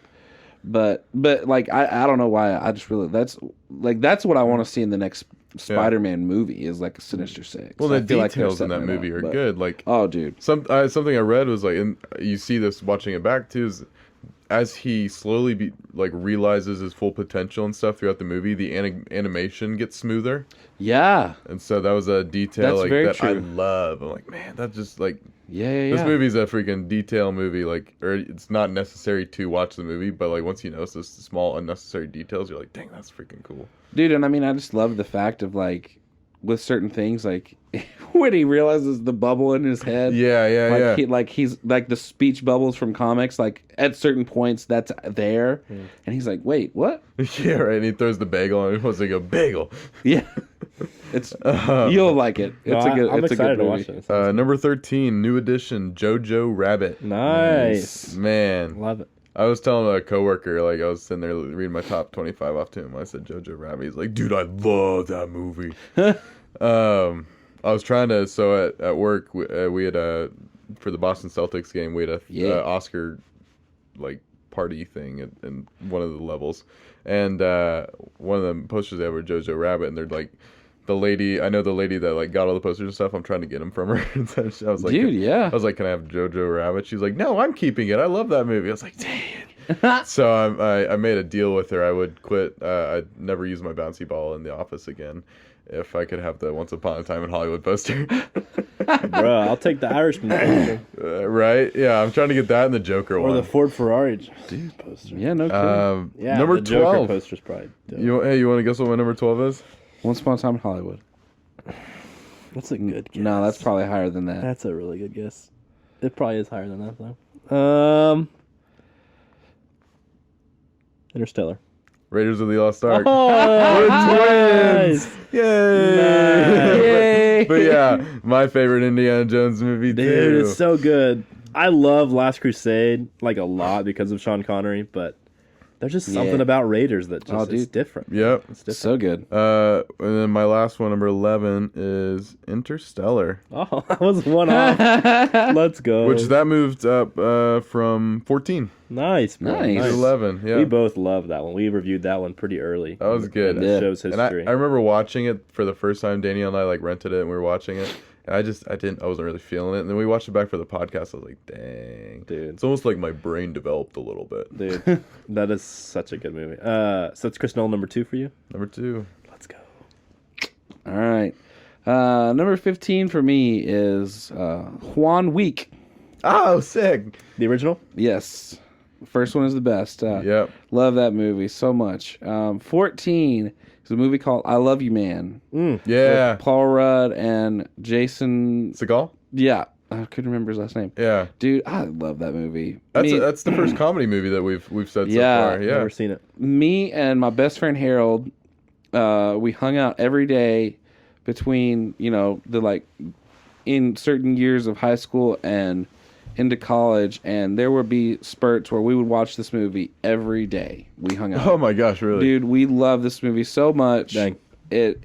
But like, I don't know why. I just really that's what I want to see in the next Spider-Man movie is like a Sinister Six. Well, the I feel like they're details in that setting it movie up, are but- good. Like, Oh, dude. something I read was like, and you see this watching it back too, is as he slowly realizes his full potential and stuff throughout the movie, the animation gets smoother, Yeah. and so that was a detail That's like very that I true. love. I'm like, man, that just like Yeah. this movie's a freaking detail movie. Like, or it's not necessary to watch the movie, but like once you notice those small unnecessary details, you're like, dang, that's freaking cool. Dude, and I mean, I just love the fact of like, with certain things, like when he realizes the bubble in his head. Yeah. He's like the speech bubbles from comics. Like at certain points, that's there, and he's like, "Wait, what?" Yeah, right. And he throws the bagel and he wants to go bagel. Yeah, it's you'll like it. It's a good. I'm it's excited a good to movie. watch it. Number 13, new edition, Jojo Rabbit. Nice. Man, Love it. I was telling a coworker, like I was sitting there reading my top 25 off to him. I said Jojo Rabbit. He's like, dude, I love that movie. I was trying to. So at work, we had for the Boston Celtics game, we had a Oscar like party thing in one of the levels, and one of the posters they have were Jojo Rabbit, and they're like. I know the lady that like got all the posters and stuff. I'm trying to get them from her. And so I was like, Dude, yeah. I was like, can I have Jojo Rabbit? She's like, no, I'm keeping it. I love that movie. I was like, dang. So I made a deal with her. I would quit. I'd never use my bouncy ball in the office again if I could have the Once Upon a Time in Hollywood poster. Bro, I'll take the Irishman poster. Right? Yeah, I'm trying to get that and the Joker Or one. the Ford Ferrari poster. Yeah, no kidding. Yeah, number the Joker 12. poster's probably dope. You want to guess what my number 12 is? Once Upon a Time in Hollywood. That's a good guess. No, that's probably higher than that. That's a really good guess. It probably is higher than that, though. Interstellar. Raiders of the Lost Ark. Oh, We're twins! Yay! Yay! But yeah, my favorite Indiana Jones movie Dude, too. it's so good. I love Last Crusade like a lot because of Sean Connery, but there's just something about Raiders that just is different. Yep. It's different. So good. And then my last one, number 11, is Interstellar. Oh, I was one off. Let's go. Which that moved up from 14 Nice, bro. Nice. to 11. Yeah. We both loved that one. We reviewed that one pretty early. That was good. In the Yeah. show's And history. I remember watching it for the first time. Danielle and I like rented it and we were watching it. And I wasn't really feeling it. And then we watched it back for the podcast. I was like, dang. Dude. It's almost like my brain developed a little bit. Dude, that is such a good movie. So it's Chris Nolan number 2 for you? Number 2. Let's go. All right. Number 15 for me is Juan Week. Oh, sick. The original? Yes. First one is the best. Yep. Love that movie so much. 14 is a movie called I Love You Man. Yeah. With Paul Rudd and Jason. Seagal? Yeah. I couldn't remember his last name. Yeah. Dude, I love that movie. That's the first comedy movie that we've said so far. Yeah. Never seen it. Me and my best friend Harold, we hung out every day between, in certain years of high school and into college, and there would be spurts where we would watch this movie every day. We hung out. Oh my gosh, really? Dude, we love this movie so much. Dang. It's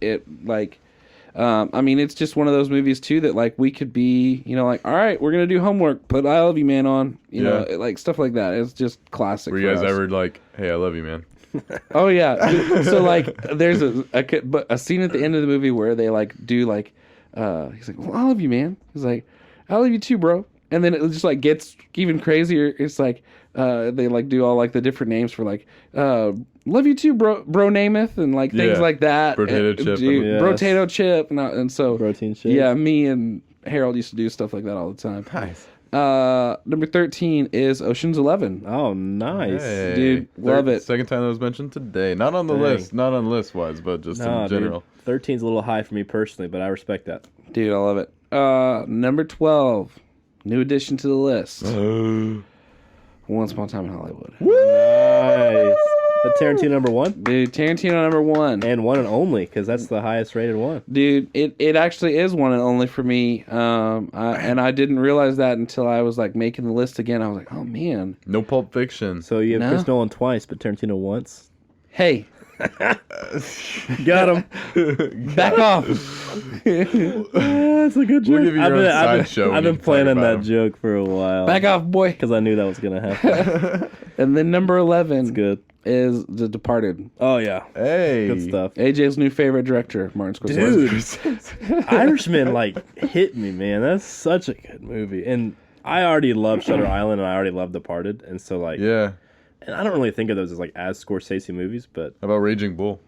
just one of those movies too that like we could be, all right, we're gonna do homework, put I Love You Man on, like stuff like that. It's just classic. Were you for guys us. ever like, hey, I love you, man? Oh yeah. Dude, so like, there's a scene at the end of the movie where they like do like, he's like, well, I love you, man. He's like, I love you too, bro. And then it just like gets even crazier. It's like they like do all like the different names for like love you too, bro Namath, and like things like that. Potato chip. Dude, Yes. Brotato chip, and so Protein shake. Yeah, me and Harold used to do stuff like that all the time. Nice. Number 13 is Ocean's 11. Oh, nice. Hey. Dude, love it. Second time that was mentioned today. Not on the Dang. list. Not on list wise, but just No, in general. dude. 13's a little high for me personally, but I respect that. Dude, I love it. Number 12, new addition to the list. Once Upon a Time in Hollywood. Nice. The Tarantino number 1? Dude, Tarantino number 1. And one and only, because that's the highest rated one. Dude, it actually is one and only for me. And I didn't realize that until I was like making the list again. I was like, oh man. No Pulp Fiction. So you have No. Chris Nolan twice, but Tarantino once. Hey, Got him. back off. That's a good joke. We'll give you your own sideshow when I've you been can planning talk about that joke for a while. Back off, boy. Because I knew that was going to happen. And then number 11 Good. is The Departed. Oh, yeah. Hey. Good stuff. AJ's new favorite director, Martin Scorsese. Dude, Irishman, hit me, man. That's such a good movie. And I already love Shutter Island, and I already love Departed. And so, Yeah. and I don't really think of those as Scorsese movies, but How about Raging Bull?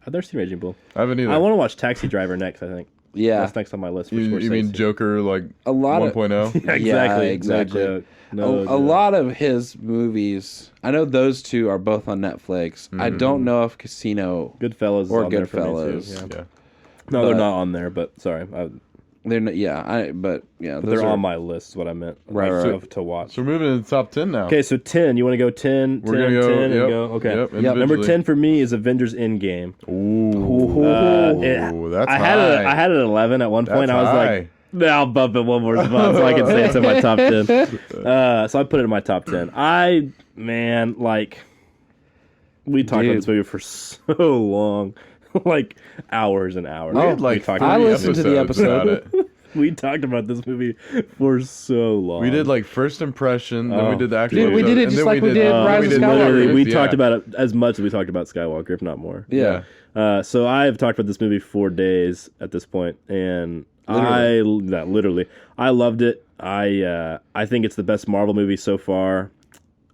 I've never seen Raging Bull. I haven't either. I want to watch Taxi Driver next, I think. Yeah. That's next on my list for you, Scorsese. you mean Joker like A lot of 1.0? Exactly. Yeah, exactly. No joke. No a joke. lot of his movies, I know those two are both on Netflix. I don't know if Casino Goodfellas is or on there for me, too. Goodfellas. Yeah. Yeah. No, they're But- not on there, but sorry. They're not, but those They're are on my list, is what I meant. Right, right. To watch. So we're moving to the top 10 now. Okay, so 10. You want to go 10, We're 10, gonna go, 10, and yep, go? Okay. yep, Number individually. 10 for me is Avengers Endgame. Ooh. That's I had it at 11 at one point. That's I was high. like, "Nah, I'll bump it one more spot so I can say it's in my top 10. So I put it in my top 10. We talked about Dude. this movie for so long. Hours and hours. We had We like talked I about listened to the episodes about it. We talked about this movie for so long. We did like first impression, then we did the actual. Dude, we episode, did it and just then like we did Rise of Skywalker. literally, we Yeah. talked about it as much as we talked about Skywalker, if not more. Yeah. So I have talked about this movie for days at this point, and I loved it. I think it's the best Marvel movie so far.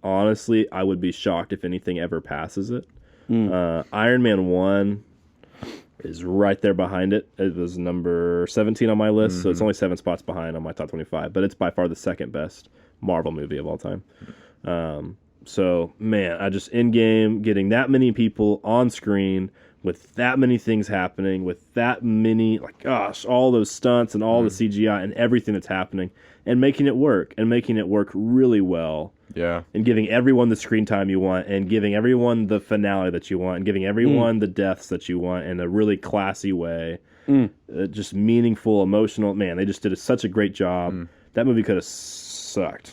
Honestly, I would be shocked if anything ever passes it. Iron Man 1 is right there behind it. It was number 17 on my list, so it's only 7 spots behind on my top 25, but it's by far the second best Marvel movie of all time. So, man, Endgame, getting that many people on screen with that many things happening, with that many, all those stunts and all the CGI and everything that's happening, and making it work really well. Yeah. And giving everyone the screen time you want, and giving everyone the finale that you want, and giving everyone the deaths that you want in a really classy way. Just meaningful, emotional. Man, they just did such a great job. That movie could have sucked.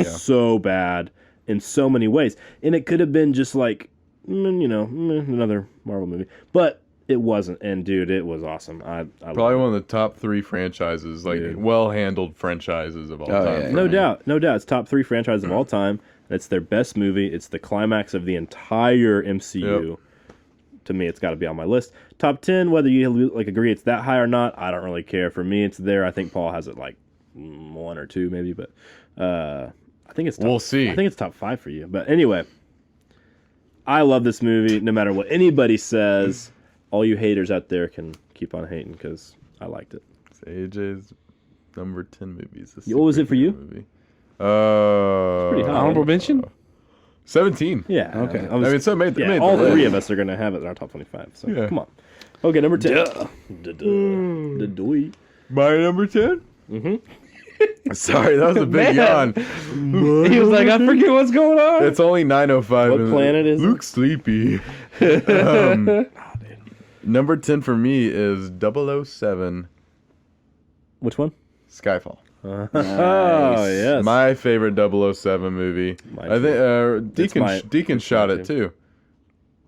So bad in so many ways. And it could have been just another Marvel movie. But it wasn't. And, dude, it was awesome. I Probably one of the top 3 franchises, well-handled franchises of all time. yeah, for No me. doubt. It's top 3 franchises of all time. It's their best movie. It's the climax of the entire MCU. Yep. To me, it's got to be on my list. Top 10, whether you agree it's that high or not, I don't really care. For me, it's there. I think Paul has it 1 or 2 maybe, but I think it's top, We'll see. I think it's top 5 for you. But anyway, I love this movie no matter what anybody says. All you haters out there can keep on hating because I liked it. It's AJ's number 10 movies. What was it for you? Movie. pretty high. Honorable mention? 17. Yeah. Okay. I mean, so it made, it made all the 3 list. of us are going to have it in our top 25. So Yeah. come on. Okay, number 10. Duh. My number 10? Mm-hmm. Sorry, that was a big Man. yawn. He was like, I forget what's going on. It's only 9:05. What and planet is it? Luke's sleepy. Number 10 for me is 007 Which one? Skyfall. Oh, yes. My favorite 007 movie. My I think Deacon shot mine it too. too.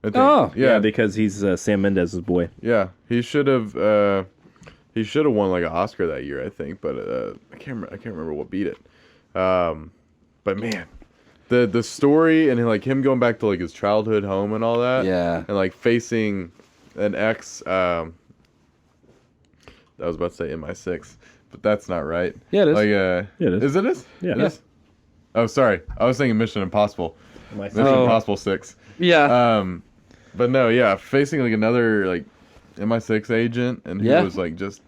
I think. Oh. Yeah, because he's Sam Mendes' boy. Yeah, he should have won an Oscar that year, I think, but I can't remember what beat it. But man, the story and him going back to his childhood home and all that. Yeah. And facing an ex. I was about to say MI6, but that's not right. Yeah, it is. Yeah, it is. Is it? Yeah. It is? Oh, sorry. I was thinking Mission Impossible. Mission Oh. Impossible 6. Yeah. But no, yeah, facing another MI6 agent, and he Yeah. was just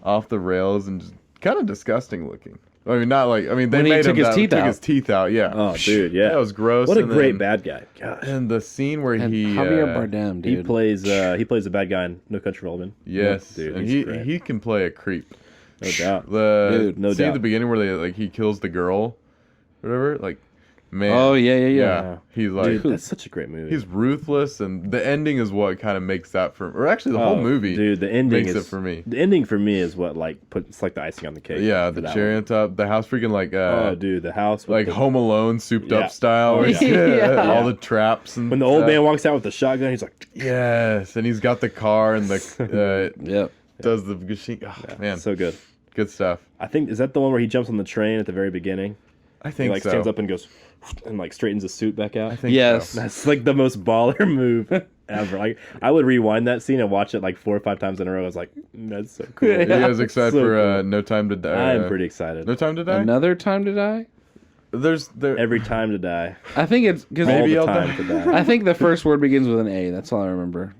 off the rails and just kind of disgusting looking. I mean, not like, I mean, they When he made took him his teeth took out. his teeth out, yeah. Oh, dude, yeah. That was gross. What a and great then- bad guy. Gosh. And the scene where And he Javier Bardem, He dude. plays a bad guy in No Country for Old Men. yes, Dude, and he's great. he can play a creep. No doubt. The no scene at doubt. the beginning where they like he kills the girl, whatever. Like, man. Oh, yeah. He's like Dude, that's such a great movie. he's ruthless, and the ending is what kind of makes that for, or actually the whole movie. Dude, the ending makes is it for me. The ending for me is what like puts like the icing on the cake. Yeah, for the that cherry one. on top, the house freaking like Oh, dude, the house. With like the, Home Alone souped Yeah. up style. Oh, where yeah. it's- Yeah. all the traps and when the old stuff. man walks out with the shotgun, he's like, Yes, and he's got the car and the Yep. does the machine. Oh, man, so good. good stuff. I think is that the one where he jumps on the train at the very beginning? I He think like so. stands up and goes and like straightens his suit back out. I think Yes. so. That's like the most baller move ever. Like I would rewind that scene and watch it like 4 or 5 times in a row. I was like, that's so cool. Are you guys excited So for cool. No Time to Die? I'm pretty excited. No Time to Die. Another Time to Die? There. Every time to die. I think it's because All Maybe the I'll time die. to die. I think the first word begins with an A. That's all I remember.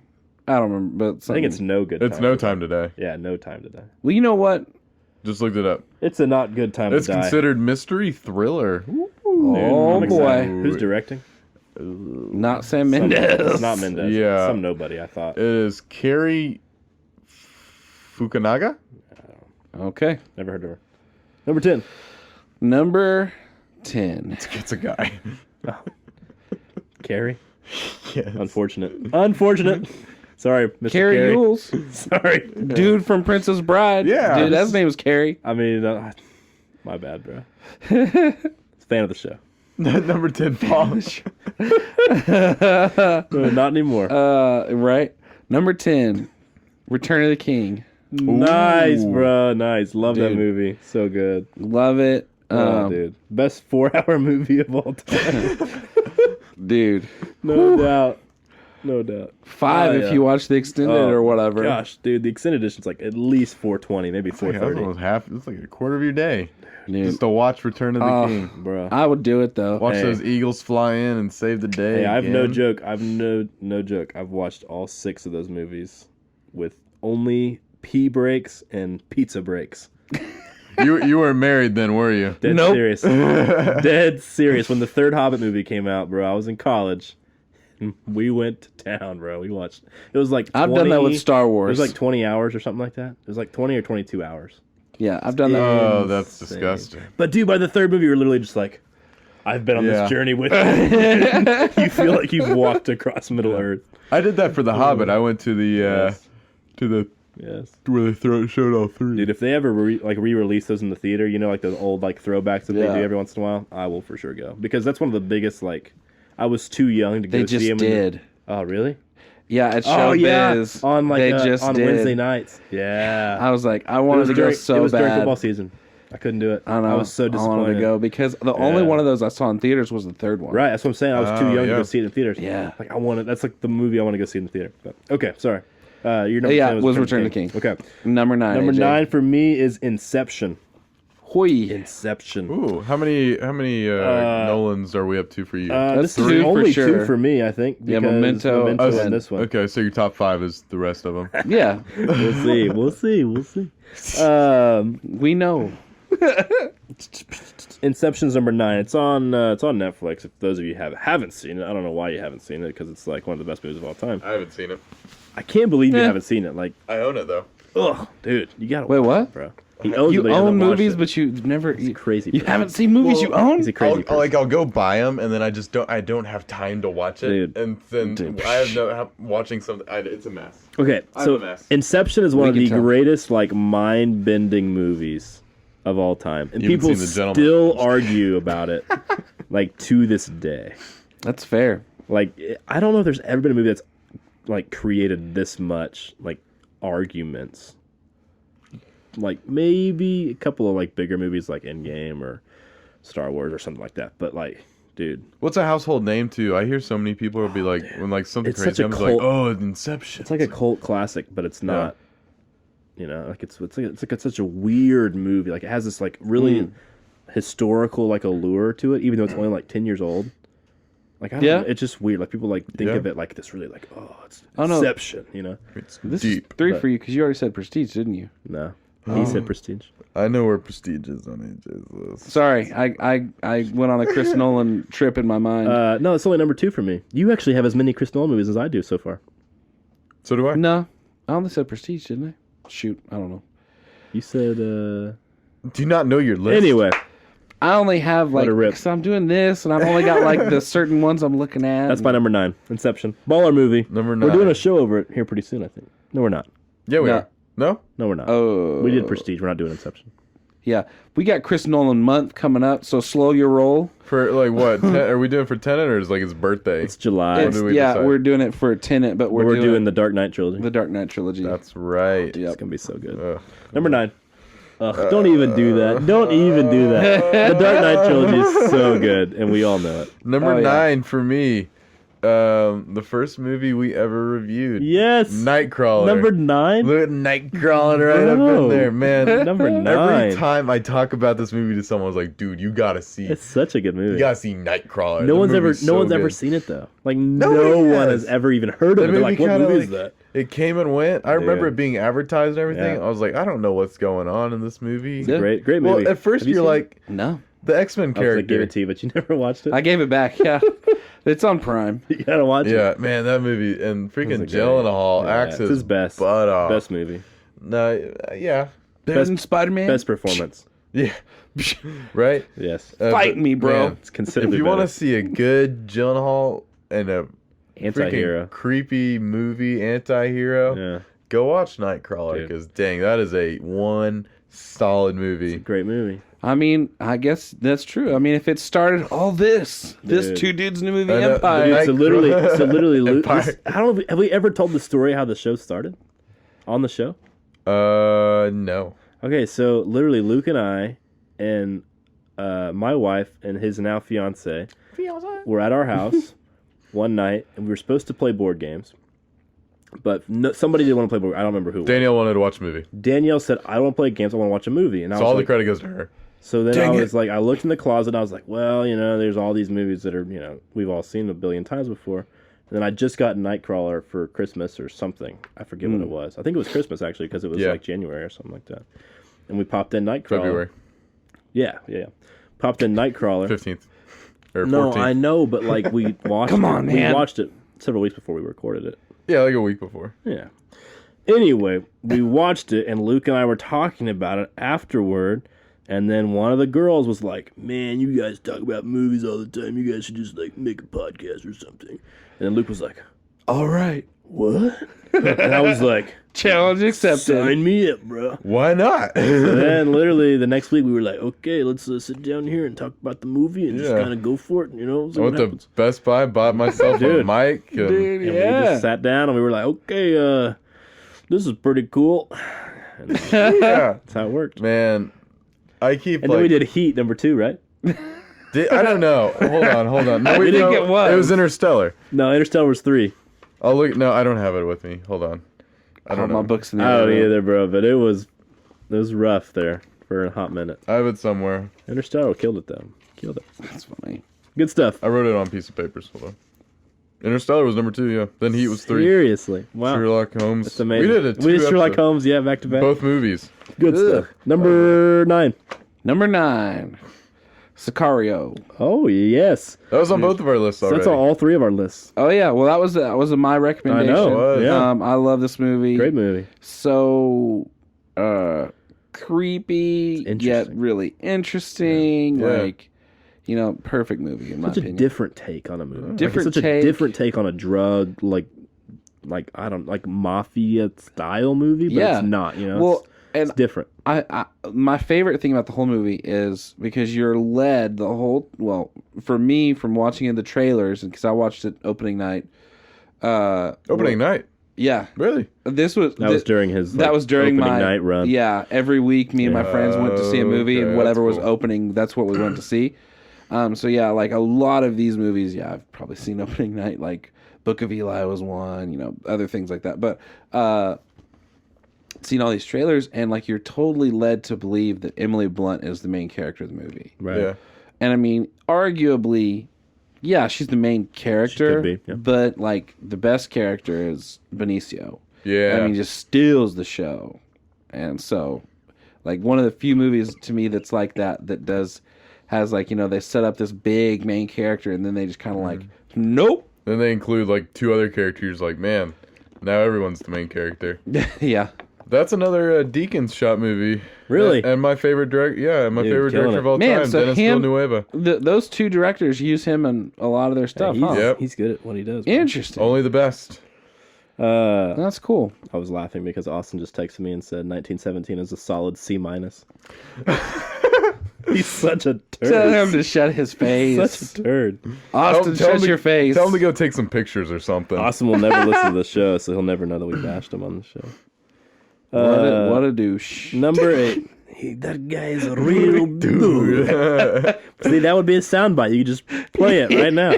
I don't remember, but I think it's no good. It's time No to die. Time to Die. Yeah, no time to die. Well, you know what? Just looked it up. It's a not good time It's to die. considered mystery thriller. Oh I'm boy, excited. Who's directing? not Sam Mendes. It's not Mendes. Yeah. Some nobody. I thought. It is Carrie Fukunaga. Okay, Never heard of her. Number 10. number 10. It's a guy. Carrie. Yes. Unfortunate. Sorry, Mr. Carrie Carrie. Yules, Sorry. dude from Princess Bride. Yeah. dude, his name was Carrie. I mean, my bad, bro. Fan of the show. Number 10, Paul. No, not anymore. Right. Number 10, Return of the King. Nice, bro. Nice. Love that Dude. movie. So good. Love it. Oh, dude. Best 4-hour movie of all time. Dude. No doubt. No doubt. 5 Oh, if yeah. you watch the extended Oh, or whatever. Gosh, dude, the extended edition's like at least 420, maybe It's like 430. almost half. It's like a quarter of your day Dude. just to watch Return of the King. Bro. I would do it though. Watch Hey. those Eagles fly in and save the day. Hey, I've no again. joke. I've no joke. I've watched all 6 of those movies with only pee breaks and pizza breaks. You were married then, were you? Dead Nope. serious. Dead serious. When the third Hobbit movie came out, bro, I was in college. We went to town, bro. We watched. It was like 20, I've done that with Star It Wars. was like 20 hours or something like that. It was like 20 or 22 hours. Yeah, I've done that. Oh, that's Insane. disgusting. But dude, by the third movie, you're literally just like, I've been on Yeah. this journey with you. You feel like you've walked across Middle Earth. I did that for The Hobbit. I went to the Yes. to the Yes. where they showed all 3. Dude, if they ever re-release those in the theater, you know, like those old like throwbacks that Yeah. they do every once in a while, I will for sure go because that's one of the biggest. Like, I was too young to go They see just them. did. Oh, really? Yeah, at Oh, yeah. Showbiz. On like they just on did. Wednesday nights. Yeah. I was like, I It wanted was to go during, so it was during bad. football season. I couldn't do it. I know. I was so I wanted disappointed. to go because the only Yeah. one of those I saw in theaters was the third one. Right, that's what I'm saying. I was too Oh, young to yeah. go see it in theaters. Yeah. Like I wanted. That's like the movie I want to go see in the theater. But okay, sorry. Your number Yeah, 10 was Return of the King. Okay. Number 9. Number AJ. 9 for me is Inception. Hoi. Inception. Ooh, how many Nolans are we up to for you? This is 3 for only sure. 2 for me, I think. Yeah, because Memento and and- this one. Okay, so your top 5 is the rest of them. Yeah, We'll see. We'll see. We'll see. we know. Inception's number 9. It's on Netflix. If those of you haven't seen it, I don't know why you haven't seen it because it's like one of the best movies of all time. I haven't seen it. I can't believe you Eh. haven't seen it. Like, I own it though. ugh, dude, you gotta Wait, watch what? it, bro. He owns it, You but he hasn't own watched movies, it. but you've never. He's a crazy. You person. haven't seen movies you own? He's a crazy. person. I'll go buy them and then I don't have time to watch it. Dude. And then Dude. I have no watching something. It's a mess. Okay, I'm so a mess. Inception is one of We the can tell. greatest like mind-bending movies of all time, and You haven't people seen The Gentleman. still argue about it, like to this day. That's fair. Like, I don't know if there's ever been a movie that's like created this much like arguments. Like maybe a couple of like bigger movies like Endgame or Star Wars or something like that, but like, dude, What's a household name too? I hear so many people will be like, when like something It's crazy such a comes, like, cult- oh, Inception. it's like a cult classic, but it's not. You know, like it's such a weird movie. Like it has this like really historical like allure to it, even though it's only like 10 years old. Like I don't Yeah. know, it's just weird. Like people like think Yeah. of it like this really like it's Oh, no. Inception. You know, It's This deep. is 3 but- for you because you already said Prestige, didn't you? no. He said Prestige. I know where Prestige is on AJ's list. Sorry, I went on a Chris Nolan trip in my mind. No, it's only number 2 for me. You actually have as many Chris Nolan movies as I do so far. So do I. No, I only said Prestige, didn't I? Shoot, I don't know. You said. Do you not know your list? Anyway, I only have like, because I'm doing this, and I've only got like the certain ones I'm looking at. that's my number 9. Inception. Baller movie. Number 9. We're doing a show over it here pretty soon, I think. No, we're not. Yeah, we No. are. No? No, we're not. Oh, We did Prestige. We're not doing Inception. Yeah, we got Chris Nolan month coming up, so slow your roll. For like what? Are we doing it for Tenet or is like his birthday? It's July. It's- do we decide? We're doing it for Tenet, but we're doing the Dark Knight trilogy. the Dark Knight trilogy. That's right. It's Yep. gonna be so good. Ugh. Number 9. Ugh, don't even do that. Don't even do that. The Dark Knight trilogy is so good, and we all know it. Number Oh, yeah. 9 for me. The first movie we ever reviewed. Yes. Nightcrawler. Number 9. Look at Nightcrawler right up Bro. in there, man. Number 9. Every time I talk about this movie to someone, I was like, dude, you gotta see. It's such a good movie. You gotta see Nightcrawler. No The one's ever movie's so ever good. seen it though. Like Nobody no one has. has ever even heard of That it. They're movie like, what kinda movie like- is that? It came and went. I remember Dude. it being advertised and everything. Yeah. I was like, I don't know what's going on in this movie. Yeah. Great Well, movie. at first Have you you're seen like, No, the X-Men it? I was like, give character. it to you, but you never watched it. I gave it back. Yeah, it's on Prime. You gotta watch it. Yeah, man, that movie and freaking It was a great- Gyllenhaal yeah, acts it's his best. butt off. Best movie. No, yeah, Better Best- than Spider-Man. Best performance. yeah, right. Yes. Fight but, me, bro. man, It's considerably if you want better. to see a good Gyllenhaal and a Anti-hero. freaking creepy movie anti-hero, Yeah. go watch Nightcrawler Dude. because dang, that is a one solid movie. Great movie. I mean, I guess that's true. I mean, if it started all this Dude. 2 dudes in the movie I know, Empire. the So literally, Luke. Empire. I don't know. Have we ever told the story how the show started? On the show? No. Okay, so literally, Luke and I, and my wife and his now fiance, were at our house one night, and we were supposed to play board games. But somebody didn't want to play board. I don't remember who. It was. Danielle wanted to watch a movie, Danielle said, "I don't want to play games. I want to watch a movie." And I so was all like, the credit goes to her. So then Dang I it. was like, I looked in the closet and I was like, well, there's all these movies that are, we've all seen a billion times before. And then I just got Nightcrawler for Christmas or something. I forget what it was. I think it was Christmas actually because it was Yeah. like January or something like that. And we popped in Nightcrawler. February Yeah. Popped in Nightcrawler. 15th or 14th. No, I know, but like we watched. Come on, We man. watched it several weeks before we recorded it. Yeah, like a week before. Yeah. Anyway, we watched it, and Luke and I were talking about it afterward. And then one of the girls was like, "Man, you guys talk about movies all the time. You guys should just like make a podcast or something." And then Luke was like, All right, "What?" And I was like, challenge accepted. "Sign me up, bro." Why not? And then literally the next week we were like, "Okay, let's sit down here and talk about the movie and just Yeah. kind of go for it." See I what went to happens. Best Buy, bought myself a Dude. mic. And Dude, And we yeah. just sat down and we were like, "Okay, this is pretty cool." And yeah, that's how it worked. man, I keep And like. then we did Heat number 2, right? I don't know. Hold on. No, We didn't no, get one. It was Interstellar. No, Interstellar was 3. I'll look. No, I don't have it with me. Hold on. I don't know. My books in the I don't other room. either, bro. But it was rough there for a hot minute. I have it somewhere. Interstellar killed it though. Killed it. That's funny. Good stuff. I wrote it on a piece of papers. Hold on. Interstellar was number 2. Yeah. Then Heat was 3. Seriously, wow, Sherlock Holmes. that's amazing. We did it. We did Sherlock Holmes, yeah, back to back. Both movies. Good Ugh. stuff. Number 9. Number 9, Sicario. Oh yes, That was on both of our lists so already. that's on all 3 of our lists. Oh yeah, well that was my recommendation. I know. was. Yeah, I love this movie. great movie. So creepy It's yet interesting. really interesting. Yeah. Like, perfect movie in my Such a opinion. different take on a movie. Like, Different it's such take. a different take on a drug, like I don't like mafia style movie, but Yeah. it's not. Well, it's and different. I my favorite thing about the whole movie is because you're led the whole, well, for me, from watching in the trailers, and because I watched it opening night. Opening night. Yeah, Really? this was That was during his. that was during opening my night run. Yeah, every week me and my friends went to see a movie, Okay, and whatever that's was cool. opening, that's what we went to see. So yeah, like a lot of these movies, yeah, I've probably seen opening night. Like Book of Eli was one, other things like that. But seen all these trailers, and like you're totally led to believe that Emily Blunt is the main character of the movie. Right. Yeah. And I mean, arguably, yeah, she's the main character, be, yeah. but like the best character is Benicio. Yeah. I mean, just steals the show. And so, Like one of the few movies to me that's like that has like, they set up this big main character and then they just kind of like, nope. Then they include like 2 other characters. Like, man, now everyone's the main character. Yeah. That's another Deakins shot movie. Really? And my favorite director, my favorite killing director it. of all Man, time, so Dennis Villeneuve. those 2 directors use him in a lot of their stuff. He's, Huh? Yep. he's good at what he does. Man. Interesting. Only the best. That's cool. I was laughing because Austin just texted me and said 1917 is a solid C-. He's such a turd. Tell him to shut his face. Such a turd. Austin, Tell him shut to- your face. Tell him to go take some pictures or something. Austin will never listen to the show, so he'll never know that we bashed him on the show. What a douche. Number 8. That guy is a real dude. See, that would be a soundbite. You could just play it right now.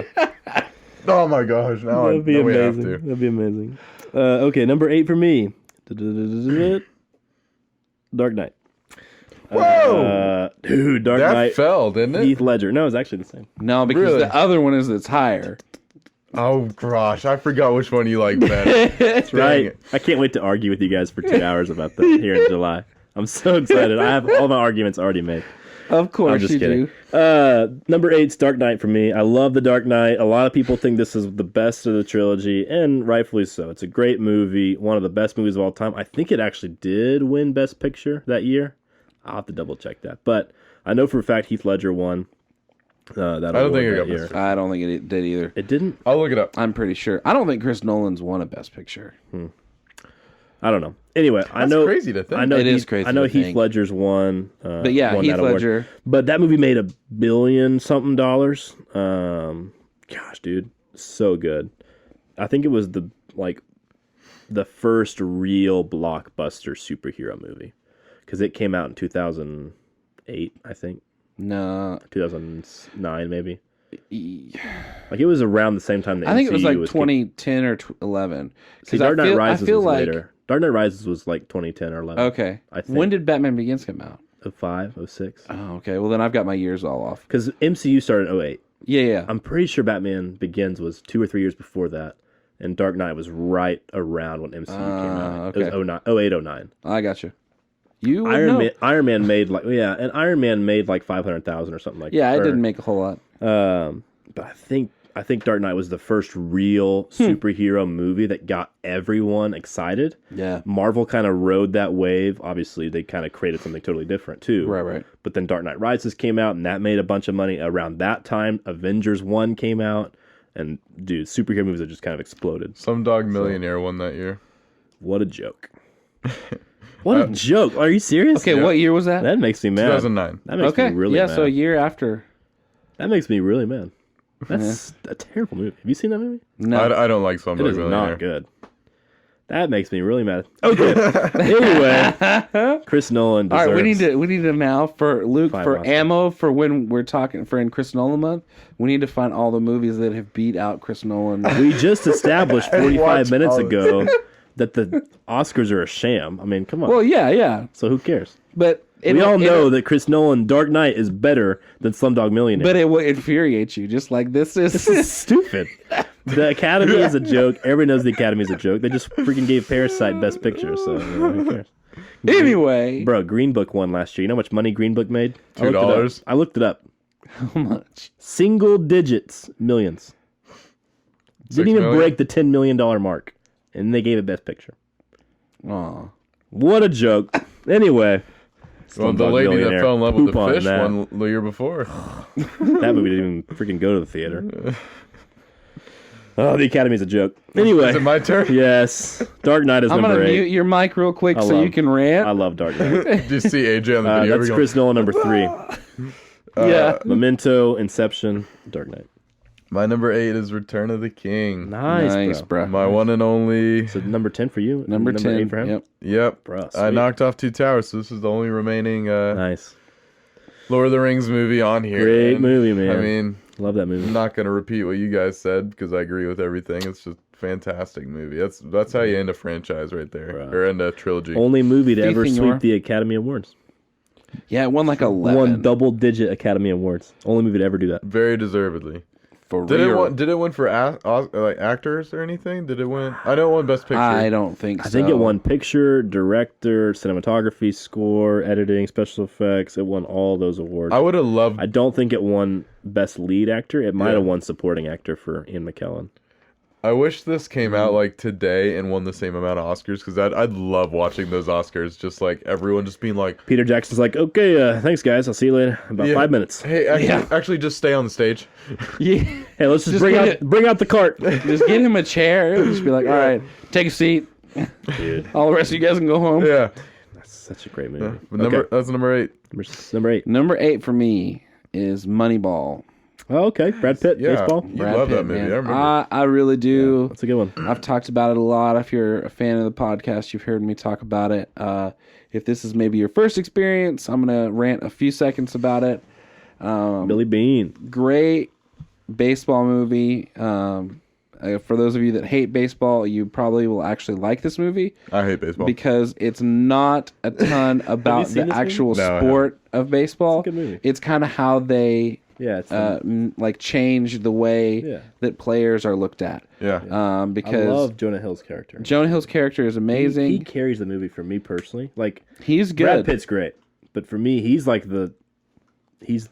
Oh my gosh! Now That'd be now we have amazing. to. That'd be amazing. Okay, number 8 for me. Dark Knight. Whoa! Dude, Dark That Knight. fell, didn't it? Heath Ledger. No, it's actually the same. No, because Really? the other one is that's higher. Oh gosh, I forgot which one you like better. That's Right. I can't wait to argue with you guys for 2 hours about that here in July. I'm so excited. I have all my arguments already made. Of course I'm just you kidding. do. Number 8's Dark Knight for me. I love The Dark Knight. A lot of people think this is the best of the trilogy, and rightfully so. It's a great movie, one of the best movies of all time. I think it actually did win Best Picture that year. I'll have to double check that. But I know for a fact Heath Ledger won. That I don't think it got year. Best I don't think it did either. It didn't? I'll look it up. I'm pretty sure. I don't think Chris Nolan's won a Best Picture. I don't know. Anyway, I That's know crazy to think. I know It Heath, is crazy I know to Heath think. Ledger's won. But yeah, won Heath that award. Ledger. But that movie made $1 billion something. Gosh, dude, so good. I think it was the first real blockbuster superhero movie because it came out in 2008, I think, No. 2009 maybe. Like it was around the same time that I think it was MCU like 2010 or 11. See, Dark Knight Rises I feel was like, later. Dark Knight Rises was like 2010 or 11. Okay. I think. When did Batman Begins come out? 05, 06. Oh, okay. Well, then I've got my years all off. Because MCU started in 08. Yeah. I'm pretty sure Batman Begins was 2 or 3 years before that. And Dark Knight was right around when MCU came out. okay. It was 08, 09. I got you. You would know. Iron Man made like, and Iron Man made like 500,000 or something like that. Yeah, it didn't make a whole lot. But I think Dark Knight was the first real superhero movie that got everyone excited. Yeah. Marvel kind of rode that wave. Obviously, they kind of created something totally different too. Right. But then Dark Knight Rises came out, and that made a bunch of money. Around that time, Avengers 1 came out, and dude, superhero movies have just kind of exploded. Some Dog Millionaire won that year. What a joke! What a joke! Are you serious? Okay, what year was that? That makes me mad. 2009. That makes Okay. me really yeah, mad. so a year after. That makes me really mad. That's a terrible movie. Have you seen that movie? No. I don't like Some It Dog is Millionaire. not good. That makes me really mad. Okay. Anyway, Chris Nolan All deserves. right, we need to now for Luke 5 for Oscars. ammo for when we're talking for in Chris Nolan month. We need to find all the movies that have beat out Chris Nolan. We just established 45 watch minutes all this. ago that the Oscars are a sham. I mean, come on. Well, yeah, So who cares? but We all know that Chris Nolan Dark Knight is better than Slumdog Millionaire. but it will infuriate you. Just like this This is. is stupid. The Academy is a joke. Everybody knows the Academy is a joke. They just freaking gave Parasite Best Picture, so who cares? Anyway, Bro, Green Book won last year. You know how much money Green Book made? $2? I looked it up. how much? Single digits, millions. Didn't even million? break the $10 million mark. And they gave it Best Picture. Aw. What a joke. Anyway. Well, the Slumdog lady that Millionaire. fell in love with Poop the on fish that. won the year before. That movie didn't even freaking go to the theater. Oh, the Academy's a joke. Anyway. Is it my turn? Yes. Dark Knight is I'm number gonna 8. mute your mic real quick so love- you can rant. I love Dark Knight. Did you see AJ on the video? That's Chris Nolan number 3. Yeah. Memento, Inception, Dark Knight. My number 8 is Return of the King. Nice, bro. My one and only. So number 10 for you? Number 10. 8 for him? Yep. Yep. Bro, I sweet. knocked off 2 Towers, so this is the only remaining Nice. Lord of the Rings movie on here. Great And, movie, man. I mean, Love that movie. I'm not going to repeat what you guys said because I agree with everything. It's just a fantastic movie. That's how you end a franchise right there. Right. Or end a trilogy. Only movie to Fee ever Senor. sweep the Academy Awards. Yeah, it won like 11. Won double-digit Academy Awards. Only movie to ever do that. Very deservedly. For Did real. it win for like actors or anything? Did it win? I know it won Best Picture. I don't think so. I think it won picture, director, cinematography, score, editing, special effects. It won all those awards. I would have loved. I don't think it won best lead actor. It might Yeah. have won supporting actor for Ian McKellen. I wish this came out like today and won the same amount of Oscars because I'd love watching those Oscars. Just like everyone just being like, Peter Jackson's like, okay, thanks guys. I'll see you later. About yeah. 5 minutes. Hey, actually, just stay on the stage. Yeah. Hey, let's just Just bring out the cart. Just get him a chair. It'll just be like, all right, take a seat. Dude, All the rest of you guys can go home. Yeah. that's such a great movie. That's number 8. Number 8. Number 8 for me is Moneyball. Oh, okay. Brad Pitt, Yeah. baseball. You love that movie. Man. I remember. I really do. That's a good one. I've talked about it a lot. If you're a fan of the podcast, you've heard me talk about it. If this is maybe your first experience, I'm going to rant a few seconds about it. Billy Bean. Great baseball movie. For those of you that hate baseball, you probably will actually like this movie I hate baseball. because it's not a ton about seen the this actual movie? No, I sport of baseball. It's a good movie. It's kind of how they Yeah, it's like change the way Yeah. that players are looked at. Yeah. I Because love Jonah Hill's character. Jonah Hill's character is amazing. He carries the movie for me personally. Like, He's Brad good. Pitt's great, but for me, he's the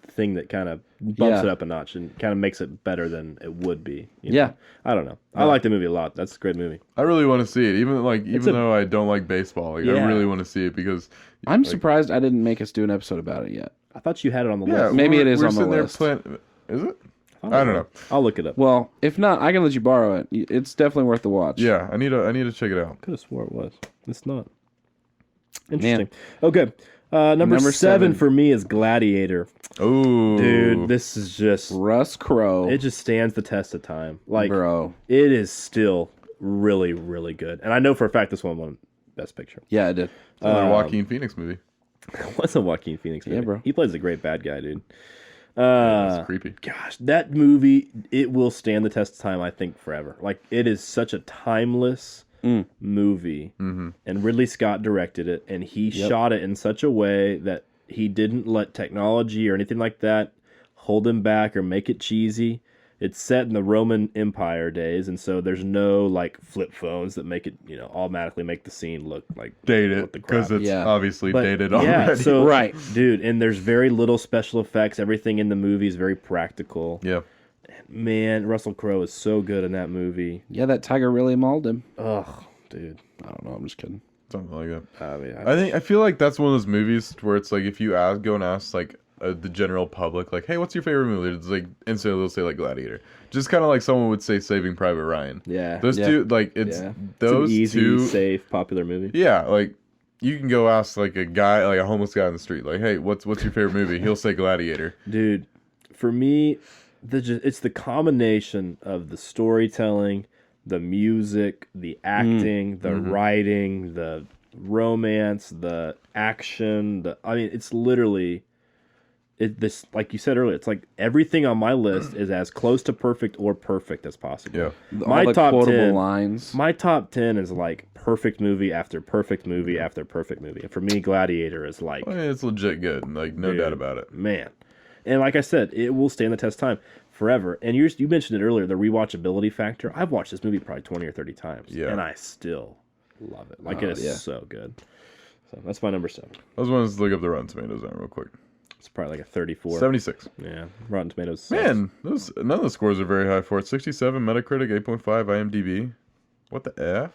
thing that kind of bumps Yeah. it up a notch and kind of makes it better than it would be. you Yeah. know? I don't know. I like the movie a lot. That's a great movie. I really want to see it. Even though I don't like baseball, like, I Yeah. really want to see it because I'm surprised I didn't make us do an episode about it yet. I thought you had it on the yeah, list. Maybe we're- it is we're on the sitting there list. Is it? I don't know. I'll look it up. Well, if not, I can let you borrow it. It's definitely worth the watch. Yeah, I need to check it out. Could have swore it was. It's not. Interesting. Okay. Number Number 7 7. for me is Gladiator. Oh, Dude, this is just... Russ Crowe. It just stands the test of time. Like, Bro. it is still really, really good. And I know for a fact this one won Best Picture. Yeah, I did. it's another Joaquin Phoenix movie. What's a Joaquin Phoenix movie? Yeah, bro. He plays a great bad guy, dude. It's creepy. Gosh, that movie, it will stand the test of time, I think, forever. Like, it is such a timeless movie. Mm-hmm. And Ridley Scott directed it, and he shot it in such a way that he didn't let technology or anything like that hold him back or make it cheesy. It's set in the Roman Empire days, and so there's no, like, flip phones that make it, automatically make the scene look like... Dated the crap. because it's Yeah. obviously But, dated already. yeah, so, Right. dude, and there's very little special effects. Everything in the movie is very practical. yeah. Man, Russell Crowe is so good in that movie. Yeah, that tiger really mauled him. Ugh, dude. I don't know. I'm just kidding. Something like that. I mean, I feel like that's one of those movies where it's like if you go and ask like the general public, like, hey, what's your favorite movie? It's like instantly they'll say like Gladiator. Just kind of like someone would say Saving Private Ryan. yeah. Those Yeah. two, like it's Yeah. those it's an easy, two. safe, popular movie. Yeah, like you can go ask like a guy, like a homeless guy on the street, like, hey, what's your favorite movie? He'll say Gladiator. Dude, for me, it's the combination of the storytelling, the music, the acting, the writing, the romance, the action. I mean, it's literally this. Like you said earlier, it's like everything on my list is as close to perfect or perfect as possible. Yeah. All the quotable lines. My top 10 is like perfect movie after perfect movie after perfect movie. And for me, Gladiator is like, I mean, it's legit good, like no Dude. doubt about it. man. And like I said, it will stand the test of time forever. And you mentioned it earlier, the rewatchability factor. I've watched this movie probably 20 or 30 times. Yeah. And I still love it. Like, it is yeah. so good. So that's my number 7. I was wanting to look up the Rotten Tomatoes on real quick. It's probably like a 34. 76. Yeah. Rotten Tomatoes. Sucks. Man, none of the scores are very high for it. 67 Metacritic, 8.5 IMDb. What the F?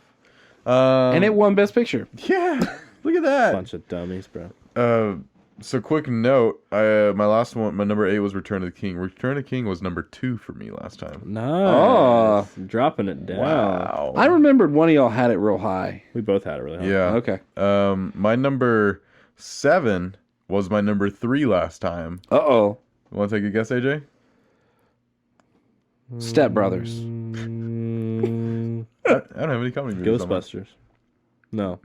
And it won Best Picture. Yeah, look at that. Bunch of dummies, bro. So quick note, my last one, my number 8 was Return of the King. Return of the King was number 2 for me last time. Nice. Dropping it down. Wow. I remembered one of y'all had it real high. We both had it really high. Yeah. Okay. My number 7 was my number 3 last time. Uh-oh. Want to take a guess, AJ? Step Brothers. I don't have any comedy movies on mine. Ghostbusters. No.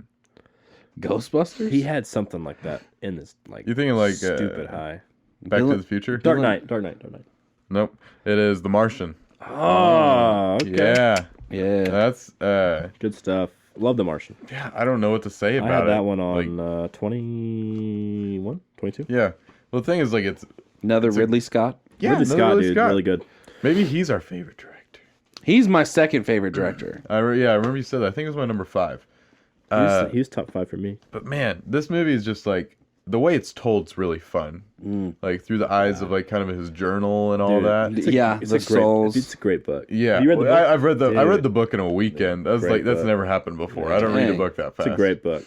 Ghostbusters? He had something like that in this, like, You're thinking like stupid high. Back to the Future? Dark Knight. Nope. It is The Martian. Oh, okay. Yeah. Yeah. That's Good stuff. Love The Martian. yeah, I don't know what to say I about had it. that one Like, on 21, 22. yeah. Well, the thing is, like, it's Another Ridley Scott. Ridley another Scott, Ridley dude, Scott. really good. Maybe he's our favorite director. He's my second favorite director. I remember you said that. I think it was my number 5. He was top 5 for me. But man, this movie is just like the way it's told's really fun. Like through the eyes of like kind of his journal and all that. It's a great book. Yeah, Have you read the book? I read the book in a weekend. That's never happened before. I don't read a book that fast. It's a great book.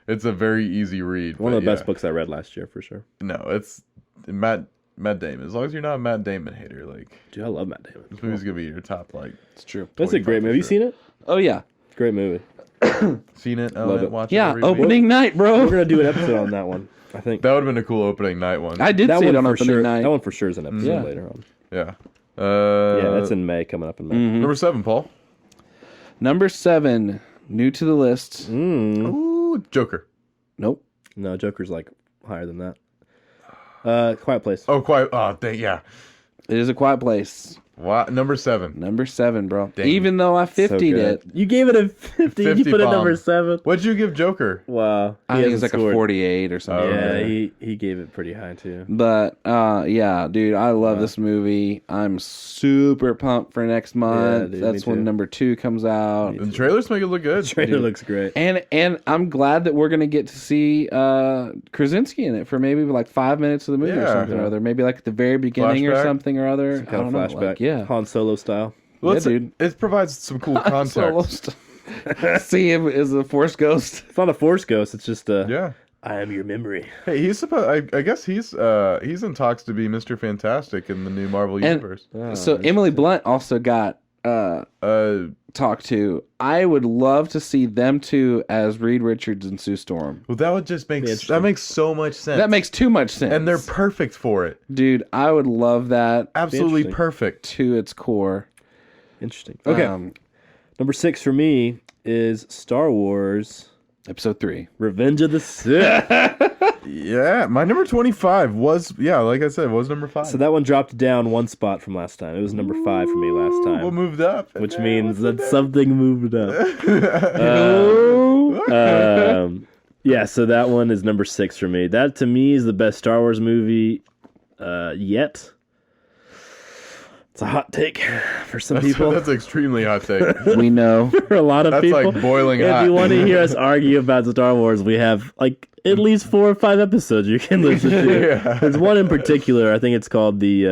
It's a very easy read. One of the best books I read last year for sure. No, it's Matt Damon. As long as you're not a Matt Damon hater, like dude, I love Matt Damon. This movie's gonna be your top like. It's true. That's a great movie. Have you seen it? Oh yeah, great movie. Seen it? Love it. Watch yeah. it every Opening week. night, bro. We're gonna do an episode on that one. I think that would have been a cool opening night one. I did see it on opening night. That one for sure is an episode later on. Yeah. Yeah, that's in May. Coming up in May. Number 7, Paul. Number 7, new to the list. Ooh, Joker. Nope. No, Joker's like higher than that. Quiet Place. Oh, Quiet. Oh, yeah. It is A Quiet Place. Wow. Number 7. Number 7, bro. Dang. Even though I 50'd it. You gave it a 50. You put it number 7. What'd you give Joker? Wow. I think it's like a 48 or something. Yeah, he gave it pretty high too. But yeah, dude, I love this movie. I'm super pumped for next month. dude, That's when number 2 comes out. The trailers make it look good. The trailer looks great. And I'm glad that we're gonna get to see Krasinski in it for maybe like 5 minutes of the movie or something or other. Maybe like at the very beginning or something or other. Some kind of flashback. Like, yeah. Han Solo style. Well, dude. It provides some cool context. See him as a Force ghost. It's not a Force ghost. It's just yeah. I am your memory. Hey, he's supposed. I guess he's in talks to be Mr. Fantastic in the new Marvel universe. So Emily Blunt also got talked to. I would love to see them two as Reed Richards and Sue Storm. Well, that would just make that makes so much sense. That makes too much sense, and they're perfect for it, dude. I would love that. Absolutely perfect to its core. Interesting. Okay, number 6 for me is Star Wars Episode 3, Revenge of the Sith. Yeah, my number 25 was like I said, was number 5. So that one dropped down 1 spot from last time. It was number 5 for me last time. What moved up? Which means that something moved up. Yeah, so that one is number 6 for me. That to me is the best Star Wars movie yet. It's a hot take for some people. That's an extremely hot take. We know. For a lot of people. That's like boiling hot. If you want to hear us argue about Star Wars, we have like at least 4 or 5 episodes you can listen to. Yeah. There's one in particular. I think it's called the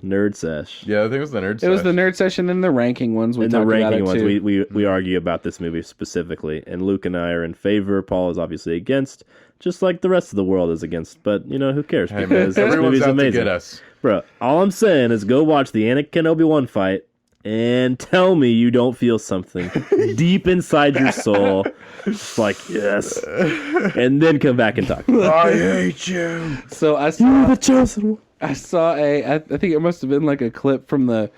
Nerd Sesh. Yeah, I think it was the Nerd Sesh. It was the Nerd Session and the ranking ones. In the ranking ones, we argue about this movie specifically. And Luke and I are in favor. Paul is obviously against, just like the rest of the world is against. But, who cares? Hey, because this everyone's movie's out amazing. to get us. Bro, all I'm saying is go watch the Anakin Obi-Wan fight and tell me you don't feel something deep inside your soul. It's like, yes. And then come back and talk. I hate you. So I saw, You're the chosen one. I saw I think it must have been like a clip from the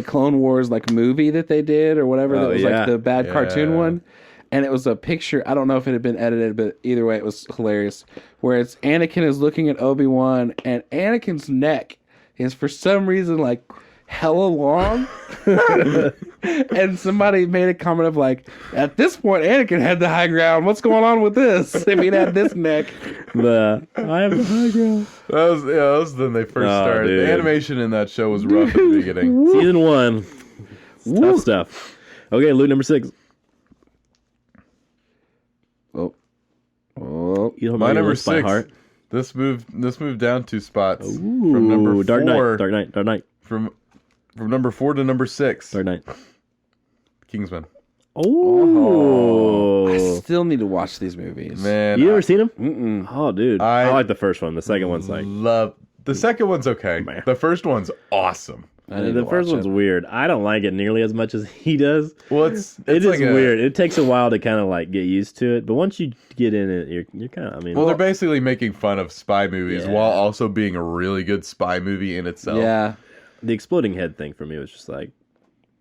Clone Wars like movie that they did or whatever. That was like the bad cartoon one. And it was a picture. I don't know if it had been edited, but either way, it was hilarious. Where it's Anakin is looking at Obi-Wan, and Anakin's neck is for some reason like hella long. And somebody made a comment of like, at this point, Anakin had the high ground. What's going on with this? If he had this neck. I have the high ground. That was when they first started. Dude. The animation in that show was rough at the beginning. Season 1. Tough stuff. Okay, Luke number 6. Oh, You don't My know your number list by 6. heart. This moved down 2 spots from number 4. Dark Knight. From number 4 to number 6. Dark Knight. Kingsman. Oh. I still need to watch these movies. Man, You ever seen them? Mm-mm. Oh, dude. I like the first one. The second one's like... love the second one's okay. Man. The first one's awesome. The first one's weird. I don't like it nearly as much as he does. Well, it's like weird. It takes a while to kind of like get used to it, but once you get in it, you're kind of. Well, they're basically making fun of spy movies while also being a really good spy movie in itself. Yeah. The exploding head thing for me was just like,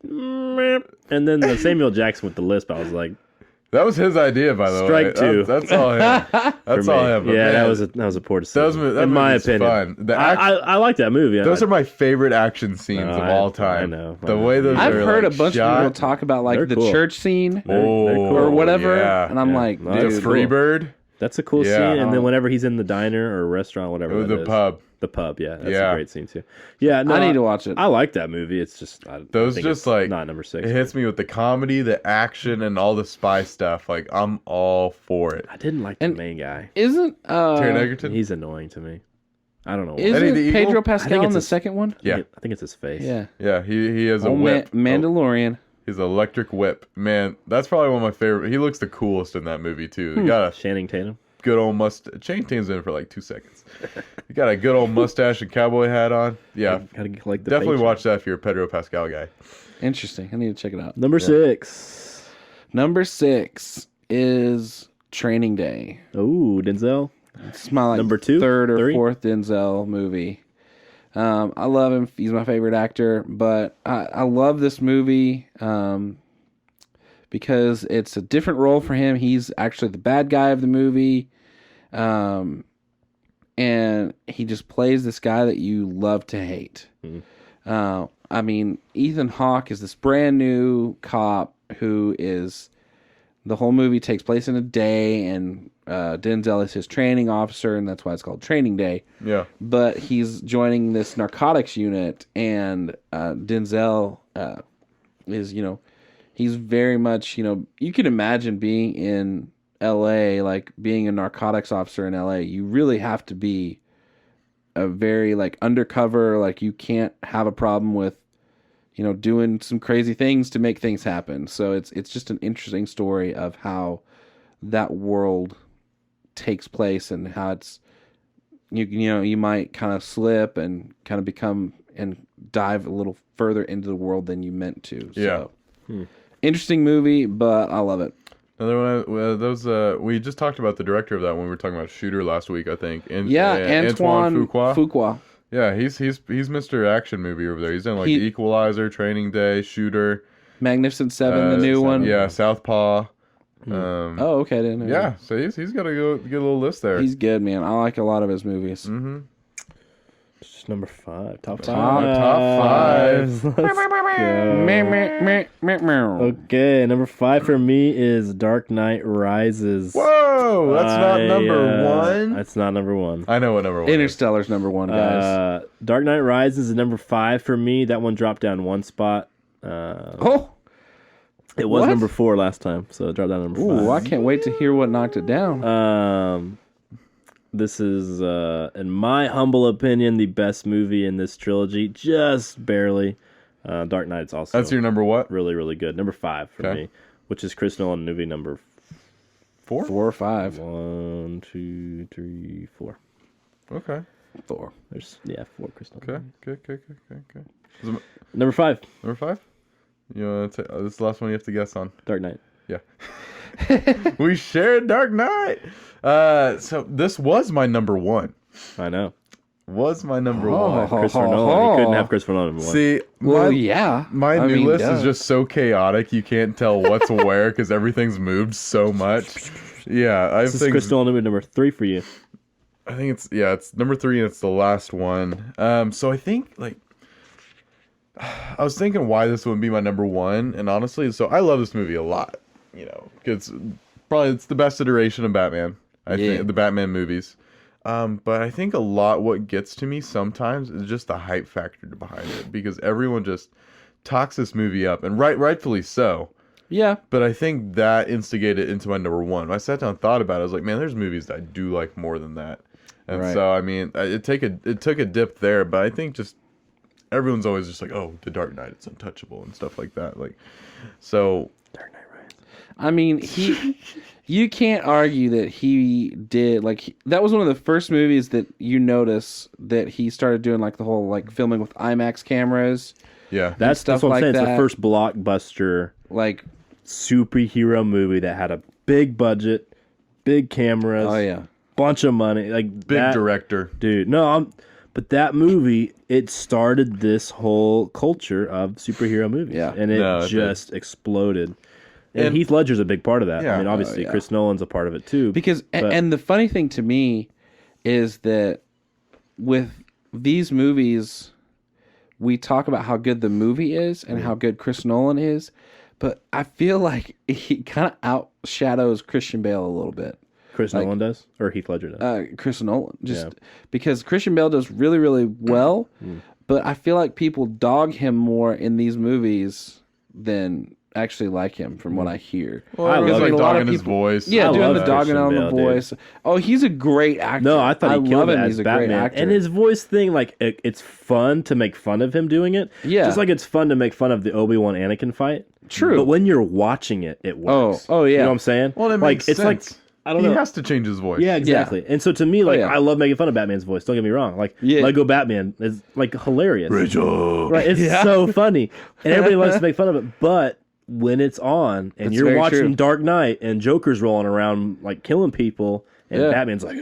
and then the Samuel Jackson with the lisp. I was like, that was his idea, by the Strike way. 2. That's all him. That's all him. But yeah, man, that was a poor decision. that in my movie's opinion. fun. I like that movie. Those are my favorite action scenes of all time. I know. The way those I've are heard like a bunch shot. of people talk about like They're the cool. church scene They're cool. or whatever, Yeah. and I'm like, No, dude, that's The Freebird. That's a cool Yeah. scene. And then whenever he's in the diner or restaurant, whatever Or that the is. pub. The pub, yeah, that's Yeah. a great scene too. Yeah, no, I need to watch it. I like that movie. It's just Those I think just it's like not number 6. It hits me with the comedy, the action, and all the spy stuff. Like I'm all for it. I didn't like the main guy. Isn't Taron Egerton. He's annoying to me. I don't know why. isn't Eddie the Eagle? Pedro I think Pascal in it's the his- second one? Yeah. I think it's his face. Yeah. Yeah, he has a Oh, whip. Mandalorian. He's an electric whip. Man, that's probably one of my favorite. He looks the coolest in that movie too. He got a Channing Tatum. good old mustache. Channing Tatum's in it for like 2 seconds. He got a good old mustache and cowboy hat on. Yeah, Gotta collect the definitely paycheck. watch that if you're a Pedro Pascal guy. Interesting. I need to check it out. Number 6. Number 6 is Training Day. Oh, Denzel. It's my Number 2? third or 3? fourth Denzel movie. I love him. He's my favorite actor, but I love this movie because it's a different role for him. He's actually the bad guy of the movie, and he just plays this guy that you love to hate. I mean, Ethan Hawke is this brand new cop who is... The whole movie takes place in a day, and Denzel is his training officer, and that's why it's called Training Day. Yeah, But he's joining this narcotics unit, and Denzel is, he's very much, you can imagine being in L.A., like being a narcotics officer in L.A., you really have to be a very, like, undercover, like, you can't have a problem with, doing some crazy things to make things happen. So it's just an interesting story of how that world takes place and how it's, you might kind of slip and kind of become and dive a little further into the world than you meant to. So, interesting movie, but I love it. another one. We just talked about the director of that when we were talking about Shooter last week, I think. Antoine Fuqua. Yeah, he's Mr. Action Movie over there. He's done like Equalizer, Training Day, Shooter, Magnificent Seven, the new one. Yeah, Southpaw. Oh, okay, I didn't know. Yeah, so he's got a good little list there. He's good, man. I like a lot of his movies. Mm-hmm. Just number 5. Top five. Let's go. Okay, number 5 for me is Dark Knight Rises. Whoa, that's not number 1. That's not number 1. I know what number 1 is. Interstellar's number 1, guys. Dark Knight Rises is number 5 for me. That one dropped down 1 spot. It was What? number 4 last time, so it dropped down to number 5. Ooh, I can't wait to hear what knocked it down. This is, in my humble opinion, the best movie in this trilogy, just barely. Dark Knight's also That's your number what? really, really good. Number 5 for Okay. me, which is Chris Nolan movie number 4? 4 or 5. 1, 2, 3, 4. Okay. 4. There's 4 Chris Nolan. Okay. Number 5, Number 5? You want to this is the last one you have to guess on. Dark Knight. Yeah. We shared Dark Knight. So this was my number 1. I know. Was my number 1. Christopher Nolan. You couldn't have Christopher Nolan number 1. See, Well, yeah. my I new mean, list duh. is just so chaotic. You can't tell what's where because everything's moved so much. Yeah, I This is think Chris Nolan movie number 3 for you. I think it's number 3 and it's the last one. So I think I was thinking why this wouldn't be my number 1, and honestly, so I love this movie a lot. Because it's the best iteration of Batman. I think the Batman movies. But I think a lot what gets to me sometimes is just the hype factor behind it because everyone just talks this movie up, and rightfully so. Yeah. But I think that instigated into my number 1. When I sat down and thought about it, I was like, man, there's movies that I do like more than that. And Right. so, I mean, it took a dip there, but I think just everyone's always just like, oh, The Dark Knight, it's untouchable and stuff like that. Like, so Dark Knight Rises. I mean, you can't argue that he did, that was one of the first movies that you notice that he started doing, the whole, filming with IMAX cameras. yeah, That's stuff what I'm like saying. It's that. the first blockbuster superhero movie that had a big budget, big cameras, Oh, yeah. bunch of money, big director. dude. But that movie, it started this whole culture of superhero movies, Yeah. and it just exploded. And Heath Ledger's a big part of that. Yeah. I mean, obviously, yeah. Chris Nolan's a part of it too. Because, and the funny thing to me is that with these movies, we talk about how good the movie is and how good Chris Nolan is, but I feel like he kind of outshadows Christian Bale a little bit. Chris Nolan does, or Heath Ledger does. Chris Nolan, because Christian Bale does really, really well, but I feel like people dog him more in these movies than actually like him, from what I hear. Well, I love like dogging his voice. Yeah, I doing love the dogging Christian on the Bale, voice. dude. Oh, he's a great actor. No, I thought he killed love it him. as He's a Batman. great actor. And his voice thing, like, it's fun to make fun of him doing it. Yeah. Just like it's fun to make fun of the Obi-Wan Anakin fight. True. But when you're watching it, it works. Oh, yeah. You know what I'm saying? Well, it like, makes it's sense. like, I don't He know. has to change his voice. Yeah, exactly. And so to me, like, yeah. I love making fun of Batman's voice. Don't get me wrong. Like, Lego Batman is, like, hilarious. Rachel. Right? It's so funny. And everybody loves to make fun of it. But when it's on and That's you're very watching true. Dark Knight and Joker's rolling around, like, killing people, and Batman's like,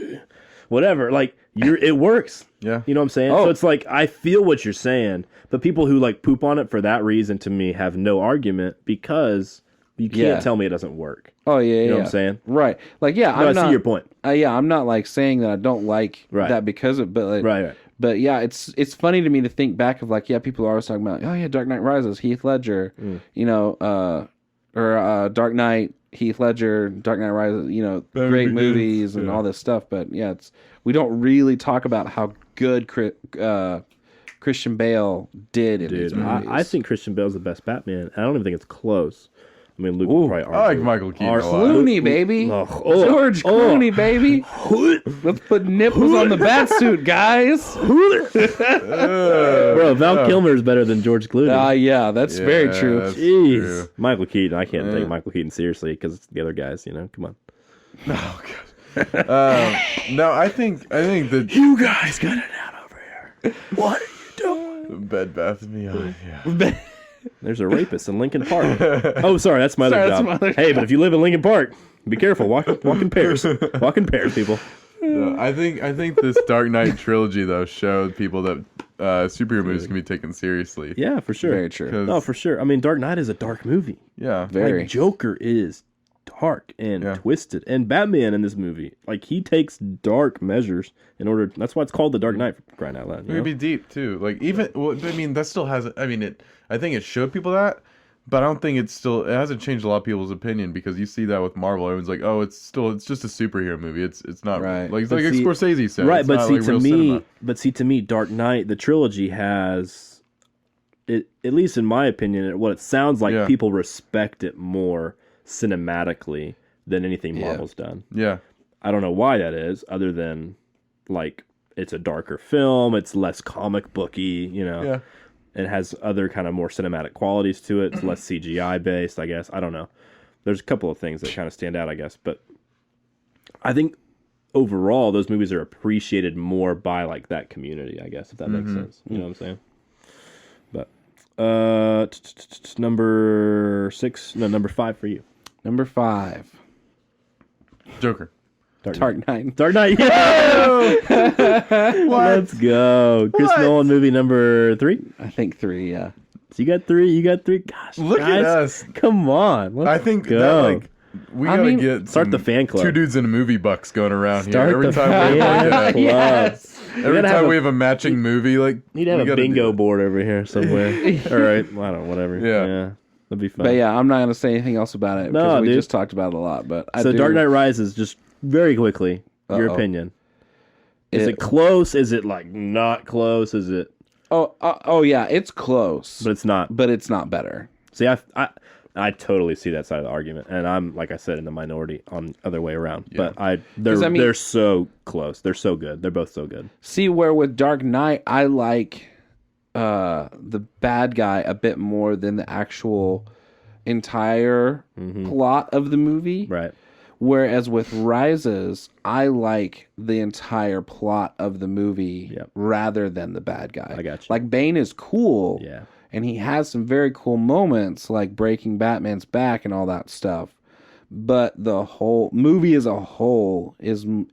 whatever, like, it works. Yeah. You know what I'm saying? Oh. So it's like, I feel what you're saying, but people who, like, poop on it for that reason, to me, have no argument, because you can't tell me it doesn't work. Oh yeah, You know what I'm saying? Right. Like But I see your point. I'm not like saying that I don't like that because of, but like, Right. But yeah, it's funny to me to think back of, like, people are always talking about, oh yeah, Dark Knight Rises, Heath Ledger, you know, or Dark Knight, Heath Ledger, Dark Knight Rises, you know, Batman great Begins, movies and all this stuff. But yeah, we don't really talk about how good Christian Bale did in these movies. I think Christian Bale's the best Batman. I don't even think it's close. I mean, Luke probably I like Michael Keaton a lot. Clooney, baby. George Clooney, baby. Let's put nipples on the bat suit, guys. Bro, Val Kilmer is better than George Clooney. Yeah, that's very true. That's Jeez. true. Michael Keaton. I can't take Michael Keaton seriously because the other guys, you know, come on. Oh god. No, I think that You guys got it out over here. What are you doing? Bed Bath and Beyond. Yeah. There's a rapist in Lincoln Park. Oh, sorry, that's my other Sorry, that's job. my other Hey, but if you live in Lincoln Park, be careful. Walk in pairs. Walk in pairs, people. No, I think this Dark Knight trilogy though showed people that superhero movies can be taken seriously. Yeah, for sure. Very true. No, for sure. I mean, Dark Knight is a dark movie. Yeah. Very. Like, Joker is dark and twisted, and Batman in this movie, like, he takes dark measures in order. That's why it's called the Dark Knight, for crying out loud. It You could know? be deep too. Like even I mean that still has. I mean it. I think it showed people that, but I don't think it hasn't changed a lot of people's opinion, because you see that with Marvel. Everyone's like, oh, it's just a superhero movie. It's not Right. like But see- Scorsese said. right? It's But not see, like real to me, Dark Knight, the trilogy has, it, at least in my opinion, what it sounds like, people respect it more cinematically than anything Marvel's done. Yeah. I don't know why that is, other than, like, it's a darker film, it's less comic booky, you know. Yeah. It has other kind of more cinematic qualities to it. It's less CGI based, I guess. I don't know. There's a couple of things that kind of stand out, I guess. But I think overall, those movies are appreciated more by, like, that community, I guess, if that makes sense. You know what I'm saying? But number 5 for you. Number 5. Joker. Dark Knight. Dark Knight. Yeah! Let's go. Chris Nolan movie number 3. I think 3, yeah. So you got 3. Gosh, Look guys, at us. Come on. Let's I think go. that like we gotta get start the some fan club. 2 dudes in a movie bucks going around Start here. Every the time fan we club. Yes. every time we have a matching movie, like Need to have we a gotta do bingo that. board over here somewhere. All right. Well, I don't know, whatever. Yeah. That'd be fun. But yeah, I'm not going to say anything else about it because No, we dude. just talked about it a lot. But So Dark Knight Rises, just very quickly, your opinion. Is it close? Is it, like, not close? Is it... Oh yeah, it's close. But it's not. But it's not better. See, I totally see that side of the argument, and I'm, like I said, in the minority on the other way around. Yeah. But they're so close. They're so good. They're both so good. See, where with Dark Knight, I like the bad guy a bit more than the actual entire plot of the movie. Right. Whereas with Rises, I like the entire plot of the movie rather than the bad guy. I got you. Like, Bane is cool. Yeah. And he has some very cool moments, like breaking Batman's back and all that stuff. But the whole movie as a whole is you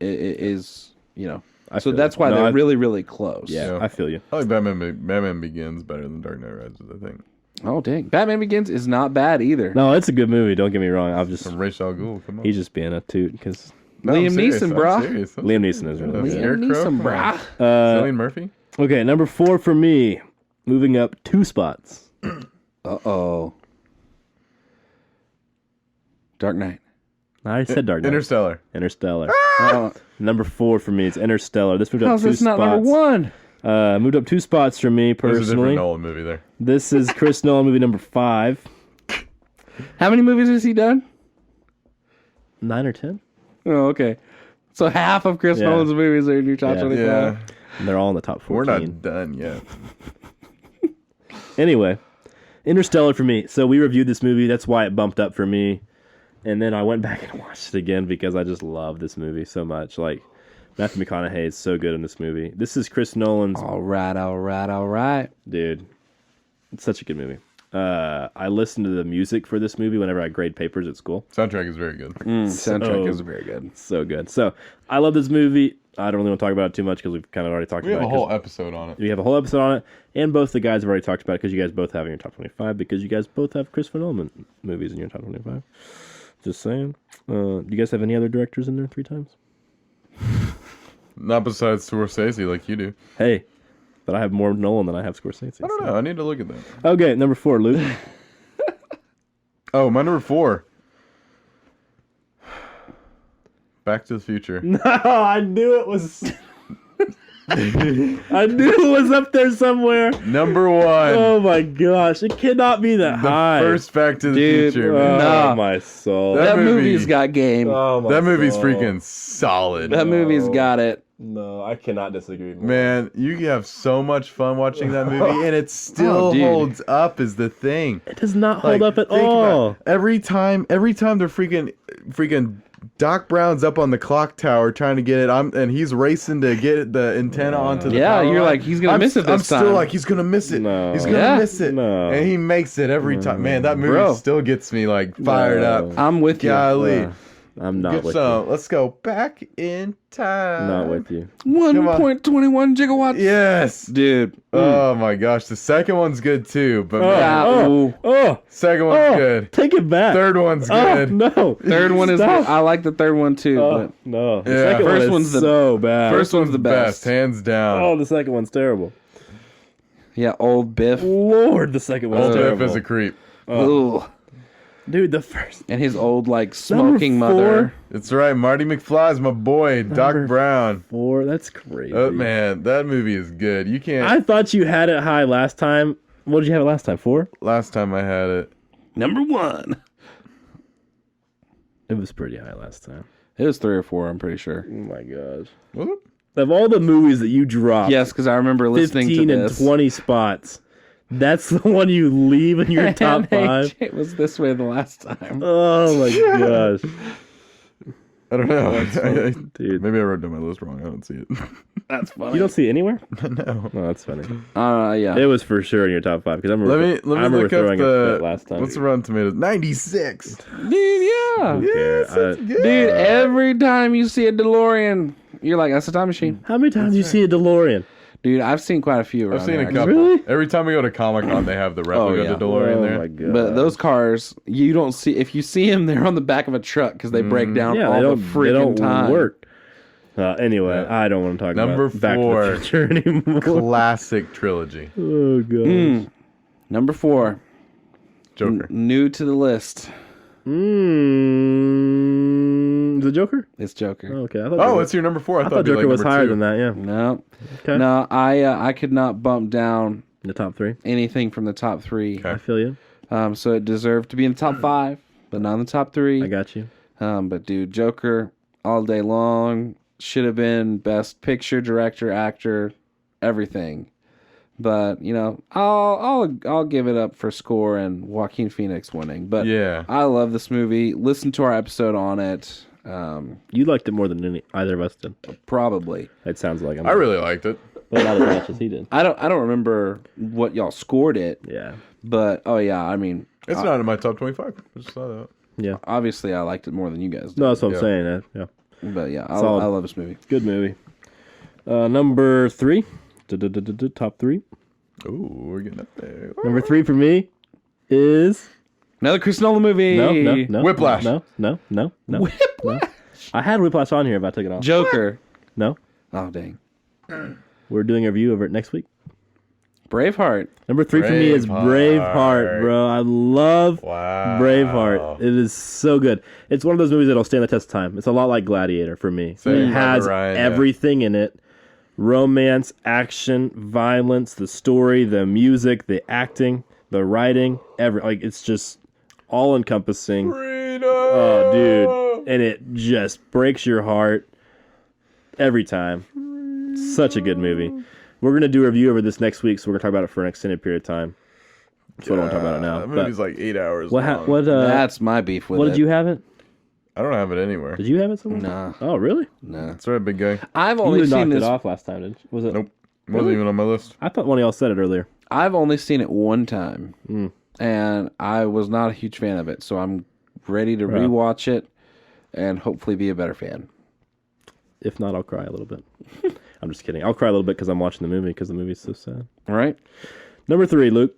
know. So that's why they're really, really close. Yeah, I feel you. I like Batman Begins better than Dark Knight Rises, I think. Oh, dang. Batman Begins is not bad either. No, it's a good movie. Don't get me wrong. From Ra's al Ghul, come on. He's just being a toot because No, I'm Liam serious, Neeson, I'm brah. serious. Liam Neeson is really good. Liam Scarecrow? Neeson, Come on. brah. Cillian Murphy? Okay, number 4 for me. Moving up 2 spots. Uh-oh. Dark Knight. I already said Dark Knight. Interstellar. Number 4 for me is Interstellar. This moved up How's 2 this spots. not number 1? Moved up 2 spots for me There's a different personally. Nolan movie there. This is Chris Nolan movie number 5. How many movies has he done? 9 or 10? Oh, okay. So half of Chris Yeah. Nolan's movies are in your top Yeah. 25. Yeah. And they're all in the top 14. We're not done yet. Anyway, Interstellar for me. So we reviewed this movie. That's why it bumped up for me. And then I went back and watched it again because I just love this movie so much. Like, Matthew McConaughey is so good in this movie. This is Chris Nolan's... All right. Dude, it's such a good movie. I listen to the music for this movie whenever I grade papers at school. Soundtrack is very good. Soundtrack is very good. So good. So I love this movie. I don't really want to talk about it too much because we've kind of already talked We have about a it. whole episode on it. We have a whole episode on it, and both the guys have already talked about it because you guys both have in your top 25 because you guys both have Christopher Nolan movies in your top 25. Just saying. Do you guys have any other directors in there 3 times? Not besides Scorsese like you do. Hey, but I have more Nolan than I have Scorsese. I don't know. I need to look at that. Okay, number 4, Luke. Oh, my number 4. Back to the Future. No, I knew it was... I knew it was up there somewhere. Number 1. Oh my gosh, it cannot be that The high. first Back to the Dude, Future. Oh Man. Nah. my soul. That That movie- movie's got game. Oh my That movie's soul. freaking solid. That movie's got it. No, I cannot disagree more. Man, you have so much fun watching that movie, and it still Oh, dude. holds up. Is the thing. It does not hold up at think all. about it. Every time they're freaking Doc Brown's up on the clock tower trying to get it. And he's racing to get the antenna onto the Yeah, power you're line. like, he's gonna miss it this I'm still time. like, he's gonna miss it. No. He's gonna Yeah. miss it. No. And he makes it every time. Man, that movie Bro. still gets me like fired No. up. I'm with you. Golly. I'm not Get with some. Let's go back in you. time. Not with you. 1.21 gigawatts. Yes. Dude. Oh my gosh, the second one's good too, but man, Yeah, ooh. second one's good. Take it back. Third one's Oh, good. no. Third one is. Stop. I like the third one too. Oh, no. The Yeah. second First one is one's the- so bad. First one's the best. hands down. Oh, the second one's terrible. Yeah, old Biff. Lord, the second one's Old Biff terrible. is a creep. Ooh. Dude, the first. And his old like smoking Number mother. It's right. Marty McFly's my boy, Doc Number Brown. 4, that's crazy. Oh man, that movie is good. You can't. I thought you had it high last time. What did you have it last time? 4? Last time I had it, Number 1. It was pretty high last time. It was 3 or 4. I'm pretty sure. Oh my gosh. was it? Of all the movies that you dropped, Yes, because I remember listening 15 to and this. 20 spots, that's the one you leave in your top 5? It was this way the last time. Oh my gosh. I don't know. Dude. Maybe I wrote down my list wrong. I don't see it. That's funny. You don't see it anywhere? No. Oh, that's funny. Yeah. It was for sure in your top 5 because I remember, Let me I remember look up throwing a fit last time. what's the Rotten Tomatoes? 96. Dude, yeah. care. Yes, that's good. Dude, every time you see a DeLorean, you're like, that's a time machine. How many times do you see a DeLorean? Dude, I've seen quite a few around I've seen a there, couple. Really? Every time we go to Comic-Con, they have the replica yeah. of the DeLorean Oh there. my god. But those cars, you don't see. If you see them, they're on the back of a truck because they break down yeah, all they don't, the freaking they don't time. work. Anyway, Yeah. I don't want to talk Number about Back to 4. the Future anymore. Classic trilogy. Oh gosh. Number 4, Joker. new to the list. The Joker? It's Joker. Okay. I thought Oh, Joker, it's your number 4. I, I thought it'd be Joker like was number higher 2. than that. Yeah. No, Okay. no, I could not bump down In the top 3. anything from the top 3. Okay. I feel you. So it deserved to be in the top 5, but not in the top 3. I got you. But dude, Joker all day long should have been best picture, director, actor, everything. But you know, I'll give it up for score and Joaquin Phoenix winning. But Yeah. I love this movie. Listen to our episode on it. You liked it more than either of us did. Probably. It sounds like I really liked it. but not as much as he did. I don't remember what y'all scored it, Yeah. but oh yeah, I mean, It's not in my top 25. I just saw that. Yeah. obviously I liked it more than you guys did. No, that's what I'm Yeah. saying. Yeah. But yeah, I Solid. love this movie. Good movie. Number 3. Top 3. Ooh, we're getting up there. Number 3 for me is Another Chris Nolan movie. no. Whiplash. No. Whiplash. No. I had Whiplash on here, but I took it off. Joker. No. Oh dang. We're doing a review of it next week. Braveheart. Number 3 for me is Braveheart, bro. I love Braveheart. It is so good. It's one of those movies that'll stand the test of time. It's a lot like Gladiator for me. It has everything in it. Romance, action, violence, the story, the music, the acting, the writing, it's just all encompassing. Freedom! Oh, dude. And it just breaks your heart every time. Such a good movie. We're going to do a review over this next week, so we're going to talk about it for an extended period of time. So I don't want to talk about it now. That movie's like 8 hours long. That's my beef with it. What did you have it? I don't have it anywhere. Did you have it somewhere? Nah. Oh, really? Nah. That's right, big guy. I've only You seen knocked this. it off last time, didn't you? Was it? Nope. Wasn't even on my list. I thought one of y'all said it earlier. I've only seen it one time, and I was not a huge fan of it. So I'm ready to rewatch it and hopefully be a better fan. If not, I'll cry a little bit. I'm just kidding. I'll cry a little bit because I'm watching the movie because the movie's so sad. All right. Number 3, Luke.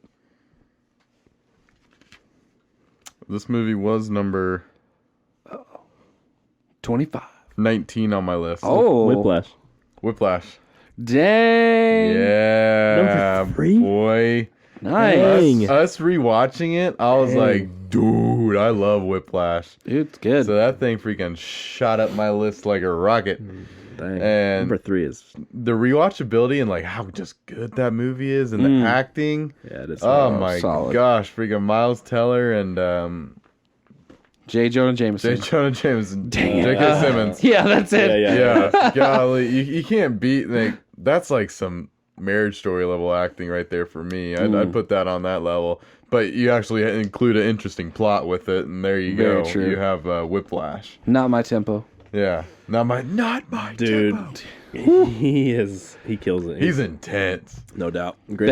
This movie was number 25. 19 on my list. Oh. Whiplash. Dang. Yeah. Number 3? Boy. Nice. Dang. Us rewatching it, I was like, dude, I love Whiplash. It's good. So that thing freaking shot up my list like a rocket. Dang. And Number 3 is... the rewatchability and like how just good that movie is and the acting. Yeah, it is. Oh my solid. gosh, freaking Miles Teller and J. Jonah Jameson. J. Jonah Jameson, Dang. J.K. Simmons. Yeah, that's it. Yeah, golly, you can't beat that's like some Marriage Story level acting right there for me. I'd put that on that level. But you actually include an interesting plot with it, and there you Very go. true. You have Whiplash. Not my tempo. Yeah, not my Dude. tempo. He kills it. He's intense. no doubt. Great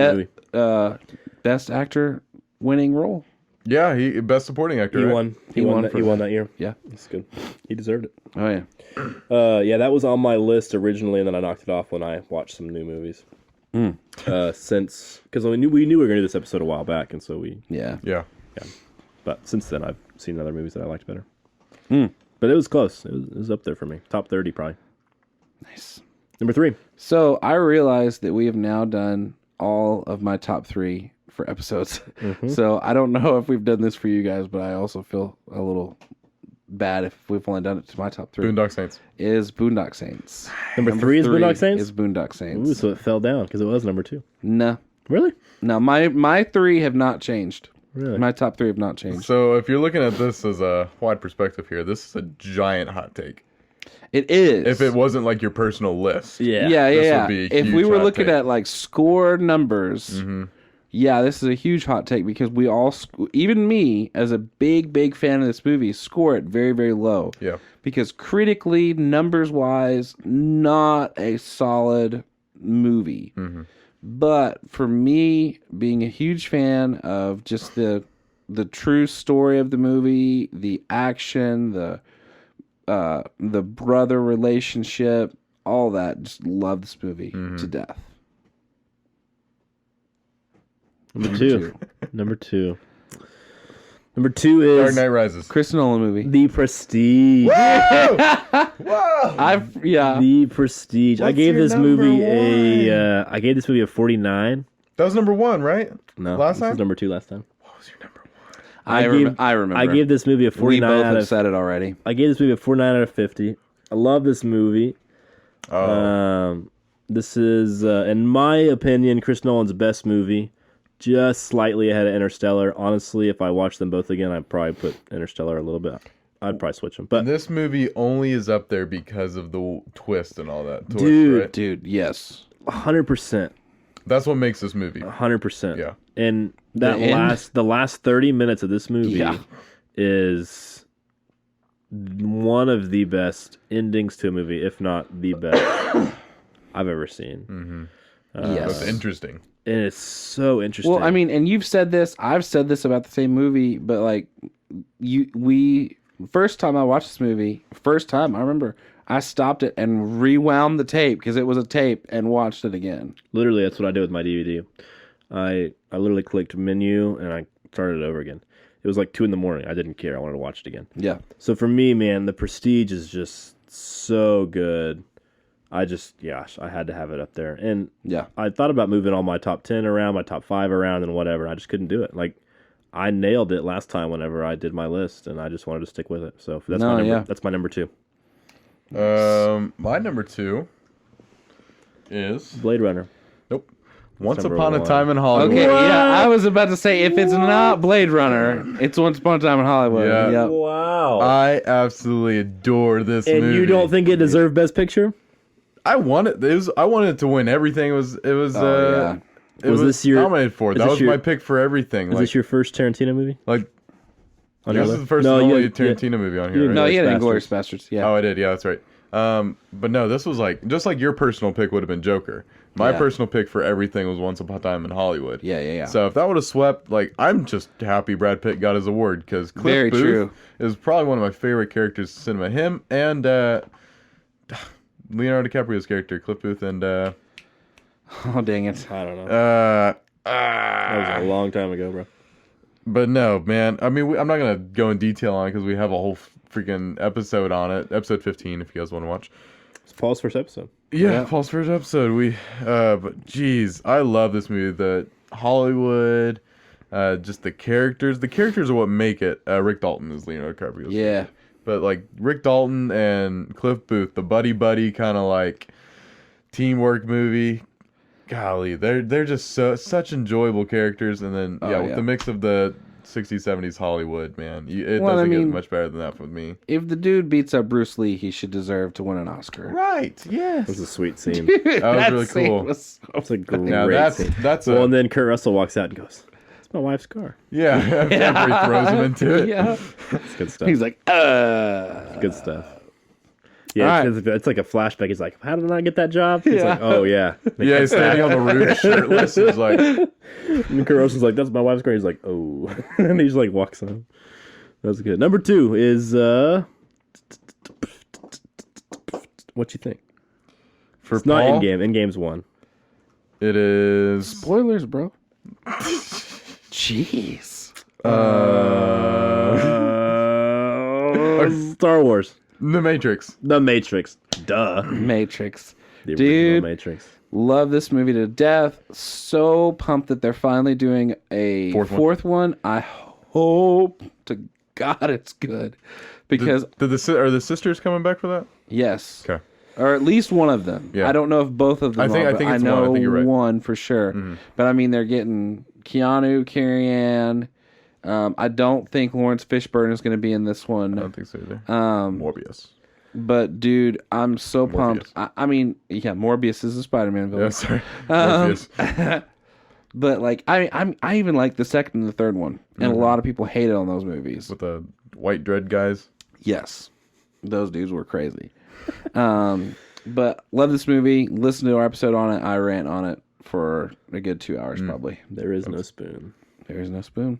movie. Best actor winning role. Yeah, he best supporting actor. He right? won. He won He won that year. Yeah. That's good. He deserved it. Oh, yeah. Yeah, that was on my list originally, and then I knocked it off when I watched some new movies. Since because we knew we were going to do this episode a while back, and so we. Yeah. Yeah. But since then, I've seen other movies that I liked better. But it was close. It was up there for me. Top 30 probably. Nice. Number 3. So I realized that we have now done all of my top 3 for episodes. So I don't know if we've done this for you guys, but I also feel a little bad if we've only done it to my top 3. Boondock Saints. Is Boondock Saints. Number 3 is Boondock Saints? Is Boondock Saints. Ooh, so it fell down because it was number 2. No. Really? No, my 3 have not changed. Really? My top 3 have not changed. So if you're looking at this as a wide perspective here, this is a giant hot take. It is. If it wasn't like your personal list. Yeah. Yeah. would be a If we huge were hot looking take. at like score numbers, yeah, this is a huge hot take because we all, even me as a big fan of this movie, score it very, very low. Yeah. Because critically, numbers wise, not a solid movie. But for me, being a huge fan of just the true story of the movie, the action, the brother relationship, all that, just love this movie to death. Number 2. Number 2. Number 2 is Dark Knight Rises. Chris Nolan movie. The Prestige. Whoa! The Prestige. I What's gave your this number movie one? I gave this movie a 49. That was number 1, right? No, Last this time? was number 2 last time. What was your number 1? I remember. I gave this movie a we 49 both out have of. said it already. I gave this movie a 49 out of 50. I love this movie. This is, in my opinion, Chris Nolan's best movie. Just slightly ahead of Interstellar. Honestly, if I watched them both again, I'd probably put Interstellar a little bit. I'd probably switch them. But This movie only is up there because of the twist and all that. Twist, Dude. right? Dude, yes. 100%. That's what makes this movie. 100%. Yeah. And that the last 30 minutes of this movie is one of the best endings to a movie, if not the best I've ever seen. Yes. That's interesting. And it's so interesting. Well, I mean, and you've said this, I've said this about the same movie, but like first time I watched this movie, I remember I stopped it and rewound the tape because it was a tape and watched it again. Literally, that's what I did with my DVD. I literally clicked menu and I started it over again. It was like 2 a.m. I didn't care. I wanted to watch it again. Yeah. So for me, man, The Prestige is just so good. I had to have it up there. And Yeah. I thought about moving all my top 10 around, my top 5 around, and whatever. I just couldn't do it. Like, I nailed it last time whenever I did my list, and I just wanted to stick with it. So that's my number 2. My number 2 is Blade Runner. nope. Once number Upon a 1. Time in Hollywood. Okay, yeah, I was about to say if it's not Blade Runner, it's Once Upon a Time in Hollywood. Yeah. Yep. Wow. I absolutely adore this movie. And you don't think it deserved Best Picture? I wanted it to win everything. It was yeah. it Was this your- nominated for. is That this was your- my pick for everything. Is this your first Tarantino movie? like On your this is list? the first No, and you only had- Tarantino movie on here. you Right? No, he had Bastards. Inglourious Bastards. Yeah. Oh, I did. Yeah, that's right. But no, this was like just like your personal pick would have been Joker. My Yeah. personal pick for everything was Once Upon a Time in Hollywood. Yeah. So if that would have swept, like, I'm just happy Brad Pitt got his award because Cliff Very Booth true. is probably one of my favorite characters in cinema. Him and Leonardo DiCaprio's character, Cliff Booth, and Oh, dang it. I don't know. uh, That was a long time ago, bro. but no, man. I mean, I'm not gonna go in detail on it because we have a whole freaking episode on it, episode 15, if you guys want to watch. It's Paul's first episode. Yeah, Paul's first episode. But geez, I love this movie. The Hollywood, just the characters. The characters are what make it. Rick Dalton is Leonardo DiCaprio. Yeah. But like Rick Dalton and Cliff Booth, the buddy kind of like teamwork movie. Golly, they're just such enjoyable characters. And then with the mix of the 60s, 70s Hollywood, man, it doesn't get much better than that with me. If the dude beats up Bruce Lee, he should deserve to win an Oscar. Right? Yes. It was a sweet scene. That was really cool. It's a great Now scene. that's a Well, and then Kurt Russell walks out and goes, "It's my wife's car." yeah. After he throws him into it. Yeah. It's good stuff. He's like, Good stuff. Yeah, it's like a flashback. He's like, "How did I get that job?" He's like, "Oh yeah." Yeah, he's standing on the roof, shirtless. He's like, And Kurt Russell's like, "That's my wife's car." He's like, "Oh," and he just like walks on. That's good. Number 2 is what you think? for It's not Paul, in-game. In-game's 1. it is. spoilers, bro. Jeez. Star Wars. The Matrix. The Matrix. Duh. Matrix. The Dude. original Matrix. Love this movie to death. So pumped that they're finally doing a fourth one. I hope to God it's good. Because, Are the sisters coming back for that? yes. Okay. Or at least one of them. Yeah. I don't know if both of them I think are, it's but I one. know I think you're right. one for sure. But I mean, they're getting Keanu, Carrie-Ann. I don't think Lawrence Fishburne is going to be in this one. I don't think so either. Morbius. But dude, I'm so pumped. I mean, yeah, Morbius is a Spider-Man villain. Yeah, sorry. Morbius. But like, I even like the second and the third one, and a lot of people hated on those movies. With the white dread guys. Yes, those dudes were crazy. But love this movie. Listen to our episode on it. I rant on it for a good 2 hours probably. There is no spoon. There is no spoon.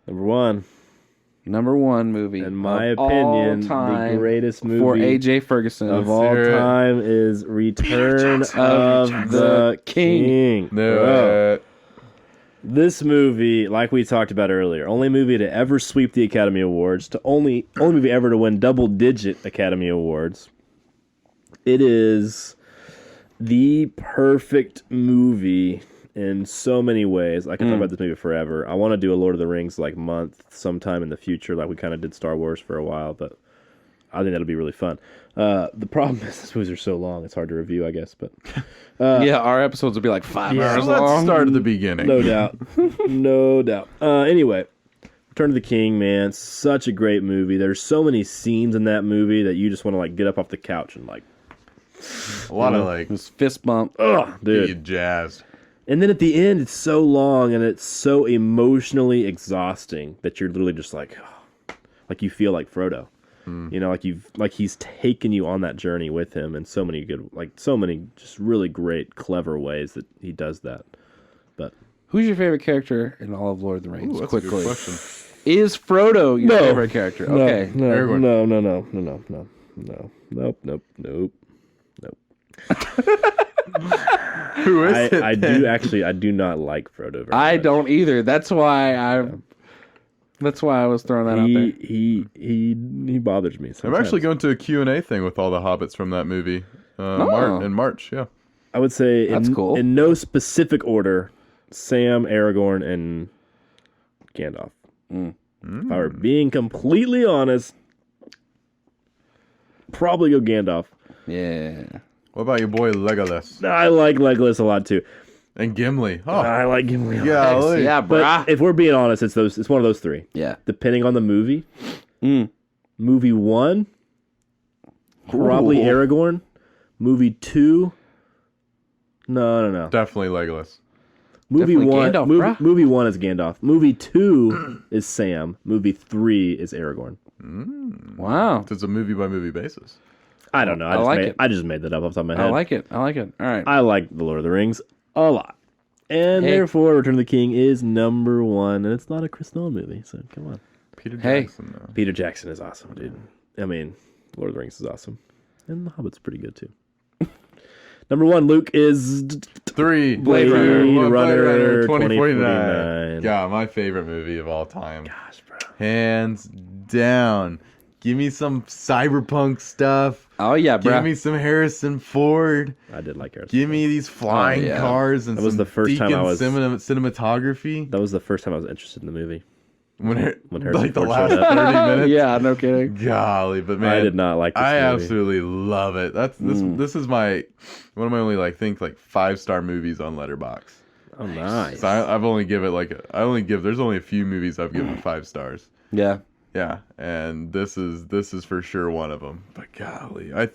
Number 1, movie, in my of opinion, all time the greatest movie for AJ Ferguson of all hear it. time is Return of the King. No. Bro. This movie, like we talked about earlier, only movie to ever sweep the Academy Awards, only movie ever to win double-digit Academy Awards. It is the perfect movie in so many ways. I can talk about this movie forever. I want to do a Lord of the Rings like month sometime in the future, like we kind of did Star Wars for a while, but I think that'll be really fun. The problem is these movies are so long; it's hard to review, I guess. But yeah, our episodes will be like 5 hours Let's long. start at the beginning. no doubt, no doubt. Anyway, Return of the King, man, such a great movie. There's so many scenes in that movie that you just want to like get up off the couch and like, A lot of like This fist bump. ugh, dude. get jazzed. And then at the end, it's so long and it's so emotionally exhausting that you're literally just like you feel like Frodo. You know, like he's taken you on that journey with him in so many just really great, clever ways that he does that. But Who's your favorite character in all of Lord of the Rings? Ooh, that's a Quickly, good question. is Frodo your favorite character? Okay, no, Aragorn. nope. Who is it? I do not like Frodo very I much. don't either. That's why I was throwing that out there. He bothers me sometimes. I'm actually going to a Q&A thing with all the hobbits from that movie. In March, yeah. I would say That's cool. in no specific order, Sam, Aragorn, and Gandalf. If I were being completely honest, probably go Gandalf. Yeah. What about your boy Legolas I like Legolas a lot too. and Gimli? Oh, I like Gimli a lot. yeah, Yeah, But brah. if we're being honest, it's one of those three. Yeah. Depending on the movie. Mm. Movie 1, probably Ooh. Aragorn. Movie 2, no. definitely Legolas. Movie Definitely 1, Gandalf, bruh. movie 1 is Gandalf. Movie 2 is Sam. Movie 3 is Aragorn. Wow. It's a movie by movie basis. I don't know. I like it. I just made that up off the top of my head. I like it. All right. I like The Lord of the Rings a lot. And Hey. therefore, Return of the King is number 1. And it's not a Chris Nolan movie, so come on. Peter Hey. Jackson, though. Peter Jackson is awesome, dude. I mean, Lord of the Rings is awesome. And The Hobbit's pretty good, too. Number 1, Luke, is 3. Blade Runner 2049. 2049. Yeah, my favorite movie of all time. Gosh, bro. Hands down. Give me some cyberpunk stuff. Oh, yeah, Give bro. me some Harrison Ford. I did like Harrison. Give me these flying yeah. cars and That was some the first time I was- cinematography. That was the first time I was interested in the movie. When Harrison like the Ford last showed up. 30 minutes. Yeah, no kidding. Golly, but man, I did not like this I movie. absolutely love it. This is my one of my only 5-star movies on Letterboxd. Oh, nice. So I've only give it there's only a few movies I've given 5 stars. Yeah. Yeah, and this is for sure one of them. But golly, I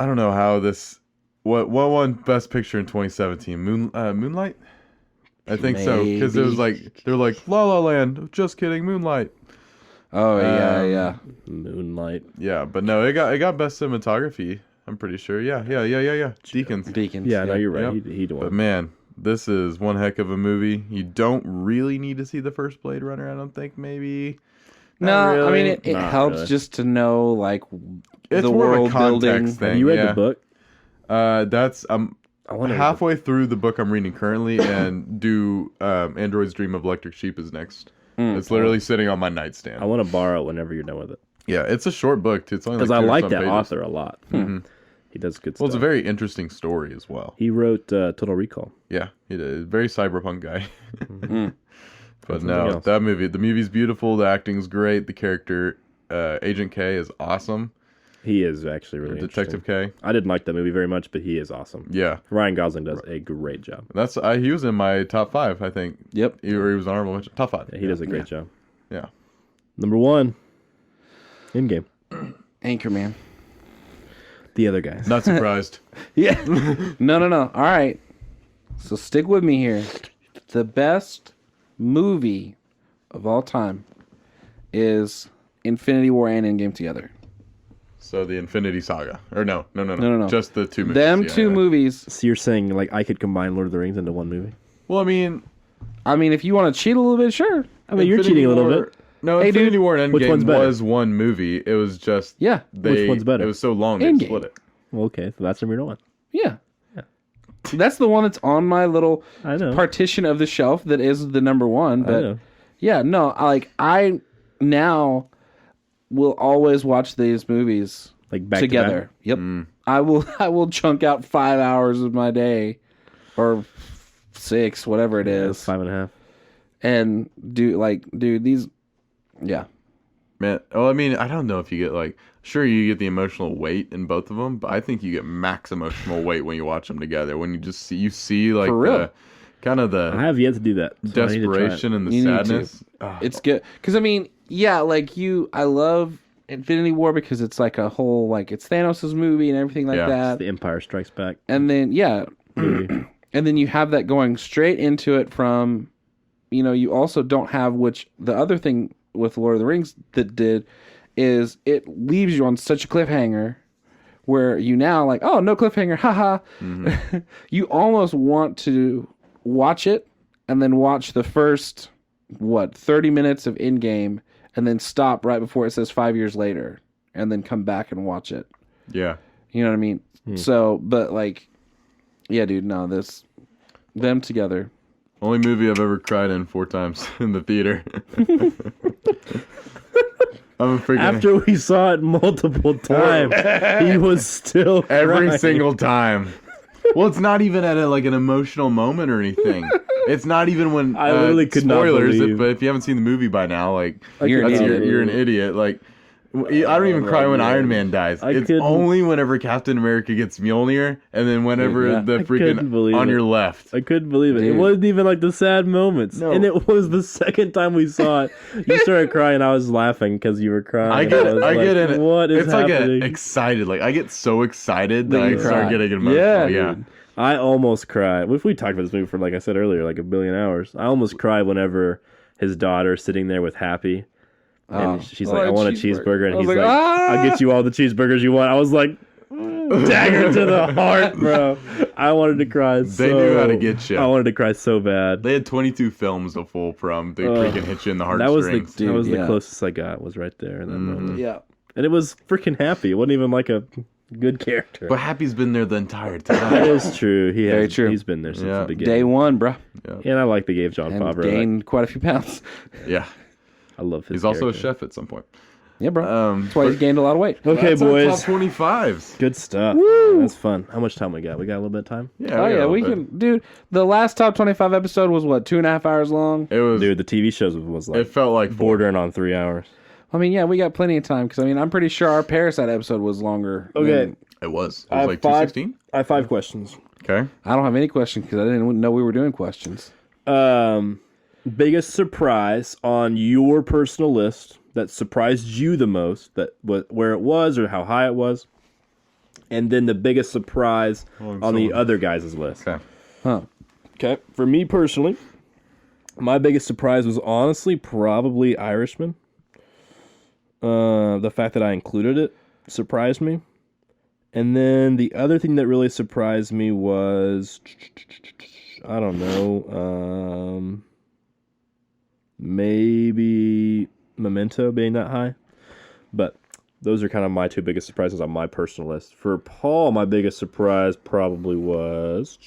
don't know how what won Best Picture in 2017? Moonlight? I think so, because it was they're like La La Land. Just kidding, Moonlight. Oh, yeah. Moonlight. Yeah, but no, it got best cinematography. I'm pretty sure. Yeah. Deacons. Deacons. Yeah, no, you're right. Yep. He But won. man, this is one heck of a movie. You don't really need to see the first Blade Runner. I don't think. Maybe. No, Not I really. mean, it Not helps really. just to know, like, It's the more of a world context building. thing. Have you read yeah. the book? That's I wonder. halfway through the book I'm reading currently, and Android's Dream of Electric Sheep is next. It's literally sitting on my nightstand. I want to borrow it whenever you're done with it. Yeah, it's a short book too. It's only Because like I 2 or like some that pages. author a lot. He does good Well, it's stuff. a very interesting story as well. He wrote Total Recall. Yeah, he did. Very cyberpunk guy. But Something no, else. the movie's beautiful. The acting's great. The character, Agent K, is awesome. He is actually really Detective interesting. K. I didn't like that movie very much, but he is awesome. Yeah, Ryan Gosling does a great job. that's he was in my top 5. I think. Yep. He was honorable mention. Top 5. Yeah, he does a great job. Yeah. Number 1, In-Game. Anchorman. The other guys. Not surprised. Yeah. No. All right. So stick with me here. The best movie of all time is Infinity War and Endgame together. So the Infinity Saga, or no. No. Just the 2 movies. Them Yeah, two yeah. movies. So you're saying like I could combine Lord of the Rings into one movie? Well, I mean, if you want to cheat a little bit, sure. I mean, you're Infinity cheating a little War- bit. No, Hey, Infinity dude, War and which one's Endgame better? was one movie. It was just Yeah. Which one's better? It was so long they Endgame. split it. Well, okay, so that's number 1. Yeah. That's the one that's on my little I know. partition of the shelf that is the number 1. I But know. yeah, no, I now will always watch these movies Like back together. Yep. I will chunk out 5 hours of my day or 6, whatever it to is, back. 5.5. and do these. Yeah. Man, well, I mean, I don't know if you get sure you get the emotional weight in both of them, but I think you get max emotional weight when you watch them together. When you see like For real. the kind of I the have yet to do that. So I need to try it. desperation and the You need to. sadness. It's good because I love Infinity War because it's like a whole it's Thanos' movie and everything like Yeah. that, The Empire Strikes Back and then movie. and then you have that going straight into it from, you also don't have, which the other thing with Lord of the Rings that did is it leaves you on such a cliffhanger where you now oh, no cliffhanger, haha. You almost want to watch it and then watch the first 30 minutes of Endgame and then stop right before it says 5 years later and then come back and watch it. Yeah. You know what I mean? So, but yeah, dude, no, them together. Only movie I've ever cried in 4 times in the theater. I'm freaking After we saw it multiple times, he was still every crying. single time. Well, it's not even at like an emotional moment or anything. It's not even when I literally could not spoilers. believe. But if you haven't seen the movie by now, like You're an idiot. you're an idiot. Like I don't even cry when Iron Man dies. It's couldn't- only whenever Captain America gets Mjolnir, and then whenever Yeah. the I couldn't freaking believe on it. your left. I couldn't believe it. It Dude. wasn't even like the sad moments. No. And it was the second time we saw it. You started crying. I was laughing because you were crying. I and get was I get like, in it. What is it's happening? like excited. Like I get so excited That that I you start cry. getting emotional. Yeah, Yeah. dude. I almost cried. If we talked about this movie for, like I said earlier, like a billion hours. I almost cried whenever his daughter's sitting there with Happy. And she's like, I want a cheeseburger. And I was he's like, like, "Ah!" I'll get you all the cheeseburgers you want. I was like, dagger to the heart, bro. I wanted to cry They knew how to get you. I wanted to cry so bad. They had 22 films to pull from. They freaking hit you in the That was heartstrings. that was Dude, the yeah. closest I got, was right there in that moment. Yeah. And it was freaking Happy. It wasn't even like a good character. But Happy's been there the entire That time. is true. Very true. He's been there since Yeah. the beginning. Day one, bro. And I like they gave John And Favreau. gained quite a few pounds. Yeah. I love his He's also a character. chef at some point. Yeah, bro. That's why he's but gained a lot of weight. Okay, that's our boys. top 25s. Good stuff. That's fun. How much time we got? We got a little bit of time? Yeah. Oh, yeah, got a we bit. can. Dude, the last top 25 episode was what, 2.5 hours long? It was. Dude, the TV shows was like it felt like four. bordering on 3 hours. I mean, yeah, we got plenty of time because, I mean, I'm pretty sure our Parasite episode was longer. Okay. than- It was. It I was have like five- 216. I have 5 questions. Okay. I don't have any questions because I didn't know we were doing questions. Biggest surprise on your personal list that surprised you the most, that where it was or how high it was, and then the biggest surprise on the other guys' list. Okay. Huh. Okay, for me personally, my biggest surprise was honestly probably Irishman. The fact that I included it surprised me. And then the other thing that really surprised me was, I don't know, maybe Memento being that high. But those are kind of my 2 biggest surprises on my personal list. For Paul, my biggest surprise probably was,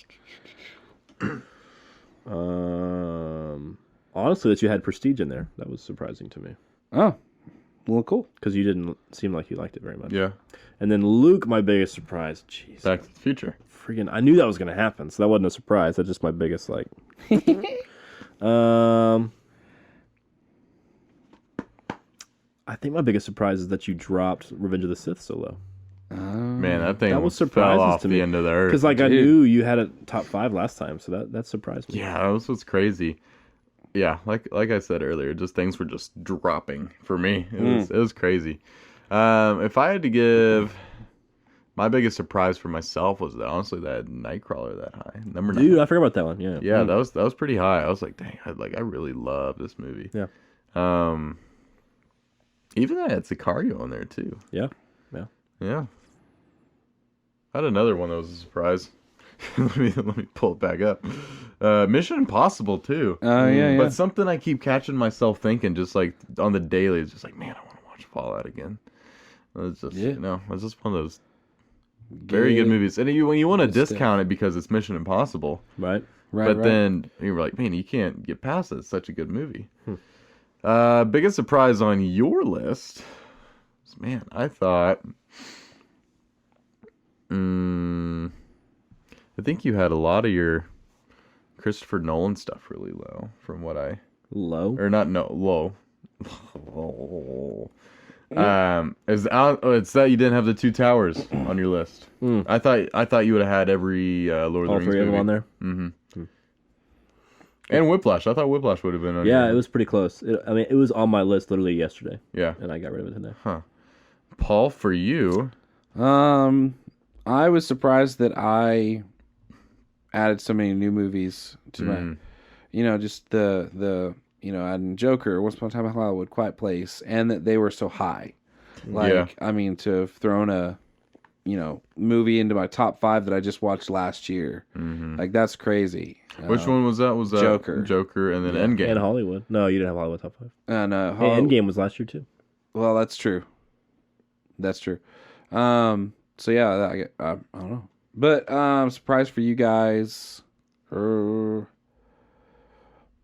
honestly, that you had Prestige in there. That was surprising to me. Oh, well, cool. Because you didn't seem like you liked it very much. Yeah. And then Luke, my biggest surprise. Jeez. Back to the Future. Freaking, I knew that was going to happen, so that wasn't a surprise. That's just my biggest, like... I think my biggest surprise is that you dropped Revenge of the Sith so low. Man, that thing That was fell surprises off to the me. end of the earth. Because, like, I Dude. knew you had a top 5 last time, so that surprised me. Yeah, that was what's crazy. Yeah, like I said earlier, just things were just dropping for me. It was crazy. If I had to give, my biggest surprise for myself was that honestly that Nightcrawler that high, number 9. Dude, I forgot about that one, yeah. Yeah, that was pretty high. I was like, dang, I really love this movie. Yeah. Even I had Sicario on there too. Yeah. Yeah. I had another one that was a surprise. let me pull it back up. Mission Impossible too. Oh, yeah, yeah. But something I keep catching myself thinking, just like on the daily, is just like, man, I want to watch Fallout again. It's just, it's just one of those very good movies. And when you want to discount it because it's Mission Impossible, Right? but then you're like, man, you can't get past it. It's such a good movie. Biggest surprise on your list, man, I thought, I think you had a lot of your Christopher Nolan stuff really low, from what I Low? low. It's that you didn't have the Two Towers on your list. I thought you would have had every Lord of the All Rings 3 of them movie on there? and Whiplash. I thought Whiplash would have been on. Yeah, your it was pretty close. It was on my list literally yesterday, Yeah, and I got rid of it today. Paul, for you, I was surprised that I added so many new movies to my, just the adding Joker, Once Upon a Time in Hollywood, Quiet Place, and that they were so high. Like, I mean, to have thrown a, movie into my top 5 that I just watched last year, like that's crazy. which one was that? Was that Joker. Joker, and then Endgame. And Hollywood. No, you didn't have Hollywood top 5. And Hey, Endgame was last year too. Well, that's true. That's true. So yeah, I don't know, but surprise for you guys.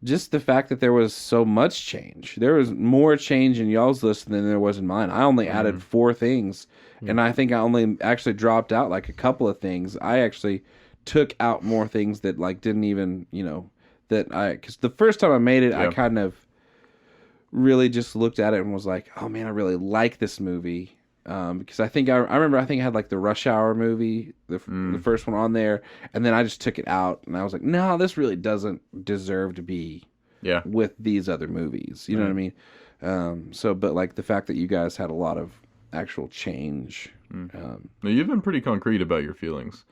just the fact that there was so much change. There was more change in y'all's list than there was in mine. I only added 4 things, and I think I only actually dropped out like a couple of things. I actually took out more things that like didn't even, because the first time I made it, I kind of really just looked at it and was like, oh man, I really like this movie. Because I remember I had like the Rush Hour movie, the first one on there, and then I just took it out and I was like, no, this really doesn't deserve to be with these other movies. You know what I mean? But like the fact that you guys had a lot of actual change. Now, you've been pretty concrete about your feelings.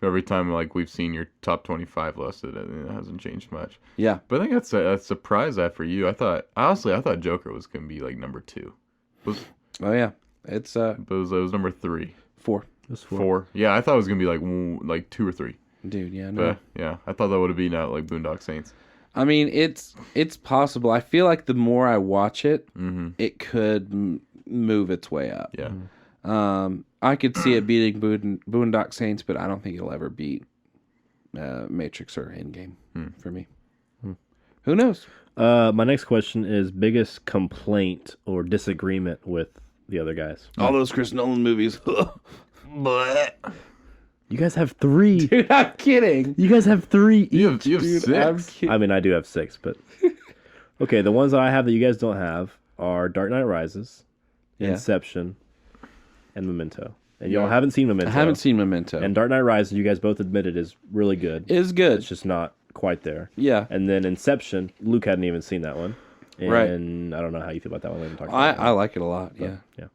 Every time like we've seen your top 25 listed, it hasn't changed much. Yeah, but I think that's a surprise that for you. I thought Joker was gonna be like number 2. Oh yeah. It's it was number 3. 4. It was 4. Yeah, I thought it was gonna be like 2 or 3. Dude, yeah, no. But, yeah, I thought that would have been out like Boondock Saints. I mean, it's possible. I feel like the more I watch it, it could move its way up. Yeah. I could see it beating Boondock Saints, but I don't think it'll ever beat Matrix or Endgame for me. Who knows? My next question is biggest complaint or disagreement with the other guys. All those Chris Nolan movies. But You guys have 3. dude, I'm kidding. You guys have 3 each. You have Dude, 6. I'm kidding. I mean, I do have 6, but okay. The ones that I have that you guys don't have are Dark Knight Rises, Inception, and Memento. And y'all haven't seen Memento. I haven't seen Memento. And Dark Knight Rises, you guys both admitted, is really good. It's good. It's just not quite there. Yeah. And then Inception, Luke hadn't even seen that one. And Right. I don't know how you feel about that one. We haven't talked about I like it a lot. Yeah. Yeah.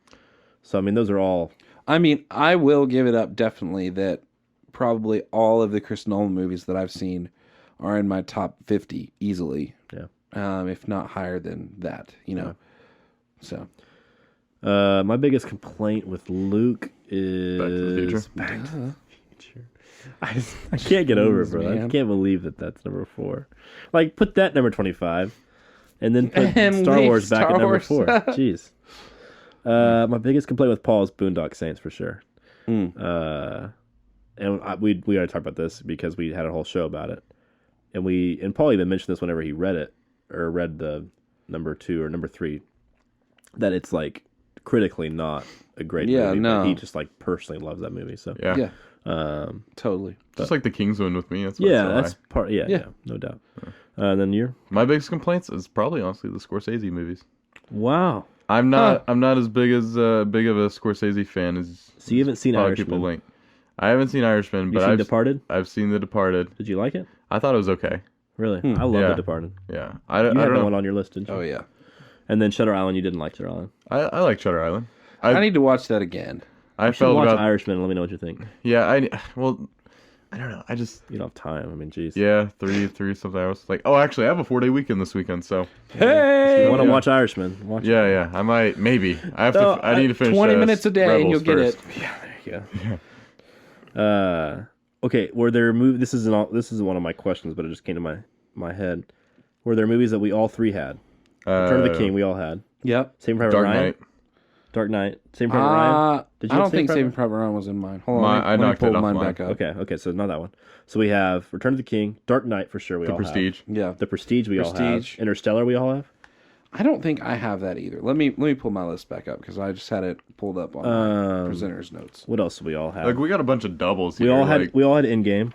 So I mean, those are all. I mean, I will give it up definitely that probably all of the Chris Nolan movies that I've seen are in my top 50 easily. Yeah. If not higher than that, So. My biggest complaint with Luke is Back to the Future. Back to the Future. I can't get over it, bro. I Man. can't believe that's number 4. Like, put that number 25, and then put And Star leave Wars back Star at number Wars. 4. Jeez. My biggest complaint with Paul is Boondock Saints for sure. And we already talked about this because we had a whole show about it, and Paul even mentioned this whenever he read it or read the number 2 or number 3, that it's like critically not a great movie. no. But he just like personally loves that movie. So Yeah. Totally. Just like the Kingsman with me. That's why yeah, it's so that's high. part. Yeah, no doubt. Then you're My biggest complaints is probably honestly the Scorsese movies. wow. I'm not as big of a Scorsese fan as So you haven't seen probably people Irishman? think. I haven't seen Irishman, You but seen Departed? I've seen The Departed. Did you like it? I thought it was okay. Really? I love Yeah. The Departed. Yeah, You I had don't that know. one on your list, didn't you? Oh, yeah. And then Shutter Island, you didn't like Shutter Island. I like Shutter Island. I need to watch that again. I You should felt watch about Irishman and let me know what you think. yeah. I don't know. I just You don't have time. I mean, jeez. yeah, three something hours. Like actually, I have a 4-day weekend this weekend, so Hey! You want to Yeah. watch Irishman? Watch it. yeah. I might maybe. I have So, to. I need to finish 20 minutes a day and Rebels you'll get first. it. Yeah, there you go. Okay, were there this is one of my questions, but it just came to my head. Were there movies that we all 3 had? Return of the King, we all had. Yep. Saving Private Dark Ryan. Knight. Dark Knight. Saving Private Ryan. Did I have don't think Saving Private Private Ryan was in mine. Hold on. I let me knocked it pull off mine mine. back up. Okay, so not that one. So we have Return of the King, Dark Knight for sure. We The all Prestige. Yeah. have. The Prestige we all have. Prestige. Interstellar we all have. I don't think I have that either. Let me pull my list back up because I just had it pulled up on my presenter's notes. What else do we all have? Like we got a bunch of doubles. we here, all had like- we all had Endgame.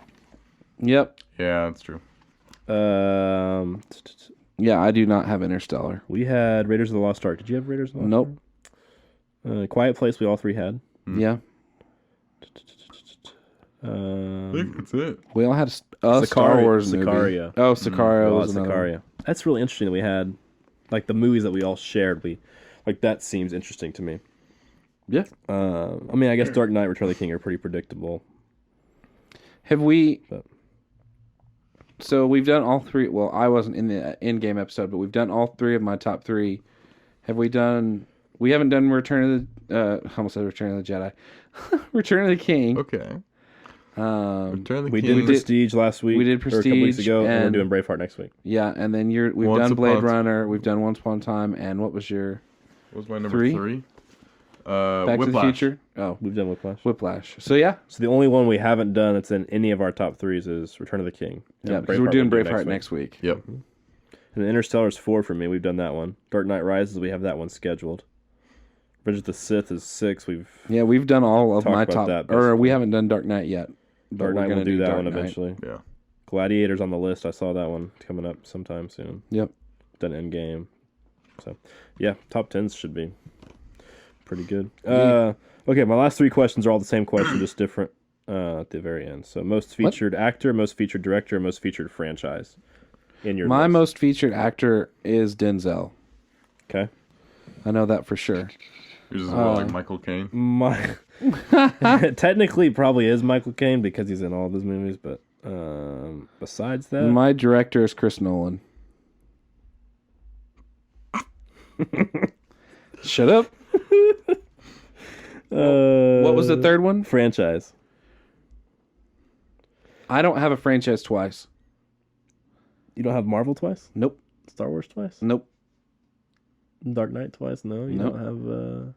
Yep. Yeah, that's true. Yeah, I do not have Interstellar. We had Raiders of the Lost Ark. Did you have Raiders of the Lost Nope. Ark? Quiet Place we all 3 had. Yeah. I think that's it. We all had a Star Wars movie. Sicario. Oh, Sicario Oh, was another one. Sicario. That's really interesting that we had like the movies that we all shared. That seems interesting to me. Yeah. I mean, I guess Dark Knight, Return of the King are pretty predictable. Have we... But- So we've done all 3... Well, I wasn't in the in-game episode, but we've done all 3 of my top 3. Have we done... We haven't done Return of the... I almost said Return of the Jedi. Return of the King. Okay. Return of the We King. did Prestige last week. we did or a couple weeks Prestige ago, and we're and- doing Braveheart next week. Yeah, and then we've Once done Blade Upon- Runner, we've done Once Upon a Time, and what was your... What was my number 3? 3? Back Whiplash. to the Future? Oh, We've done Whiplash. Whiplash. So yeah. So the only one we haven't done that's in any of our top 3s is Return of the King. Yeah, And because we're Braveheart doing we'll do Braveheart next week. Yep. And Interstellar's 4 for me. We've done that one. Dark Knight Rises, we have that one scheduled. Bridge of the Sith is 6. We've done all of Talked my about top. that, Or we basically. haven't done Dark Knight yet. But Dark we're Knight gonna will do that Dark one Knight. eventually. Yeah. Gladiator's on the list. I saw that one coming up sometime soon. Yep. Done Endgame. So, yeah, top 10s should be pretty good. Okay, my last 3 questions are all the same question, just different at the very end. So, most featured actor, most featured director, most featured franchise in your My list. most featured actor is Denzel. Okay. I know that for sure. Yours is like Michael Caine. My technically probably is Michael Caine because he's in all of his movies, but besides that, My director is Chris Nolan. Shut up. What was the third one? franchise. I don't have a franchise twice. You don't have Marvel twice? Nope. Star Wars twice? Nope. Dark Knight twice? No, you Nope. don't have.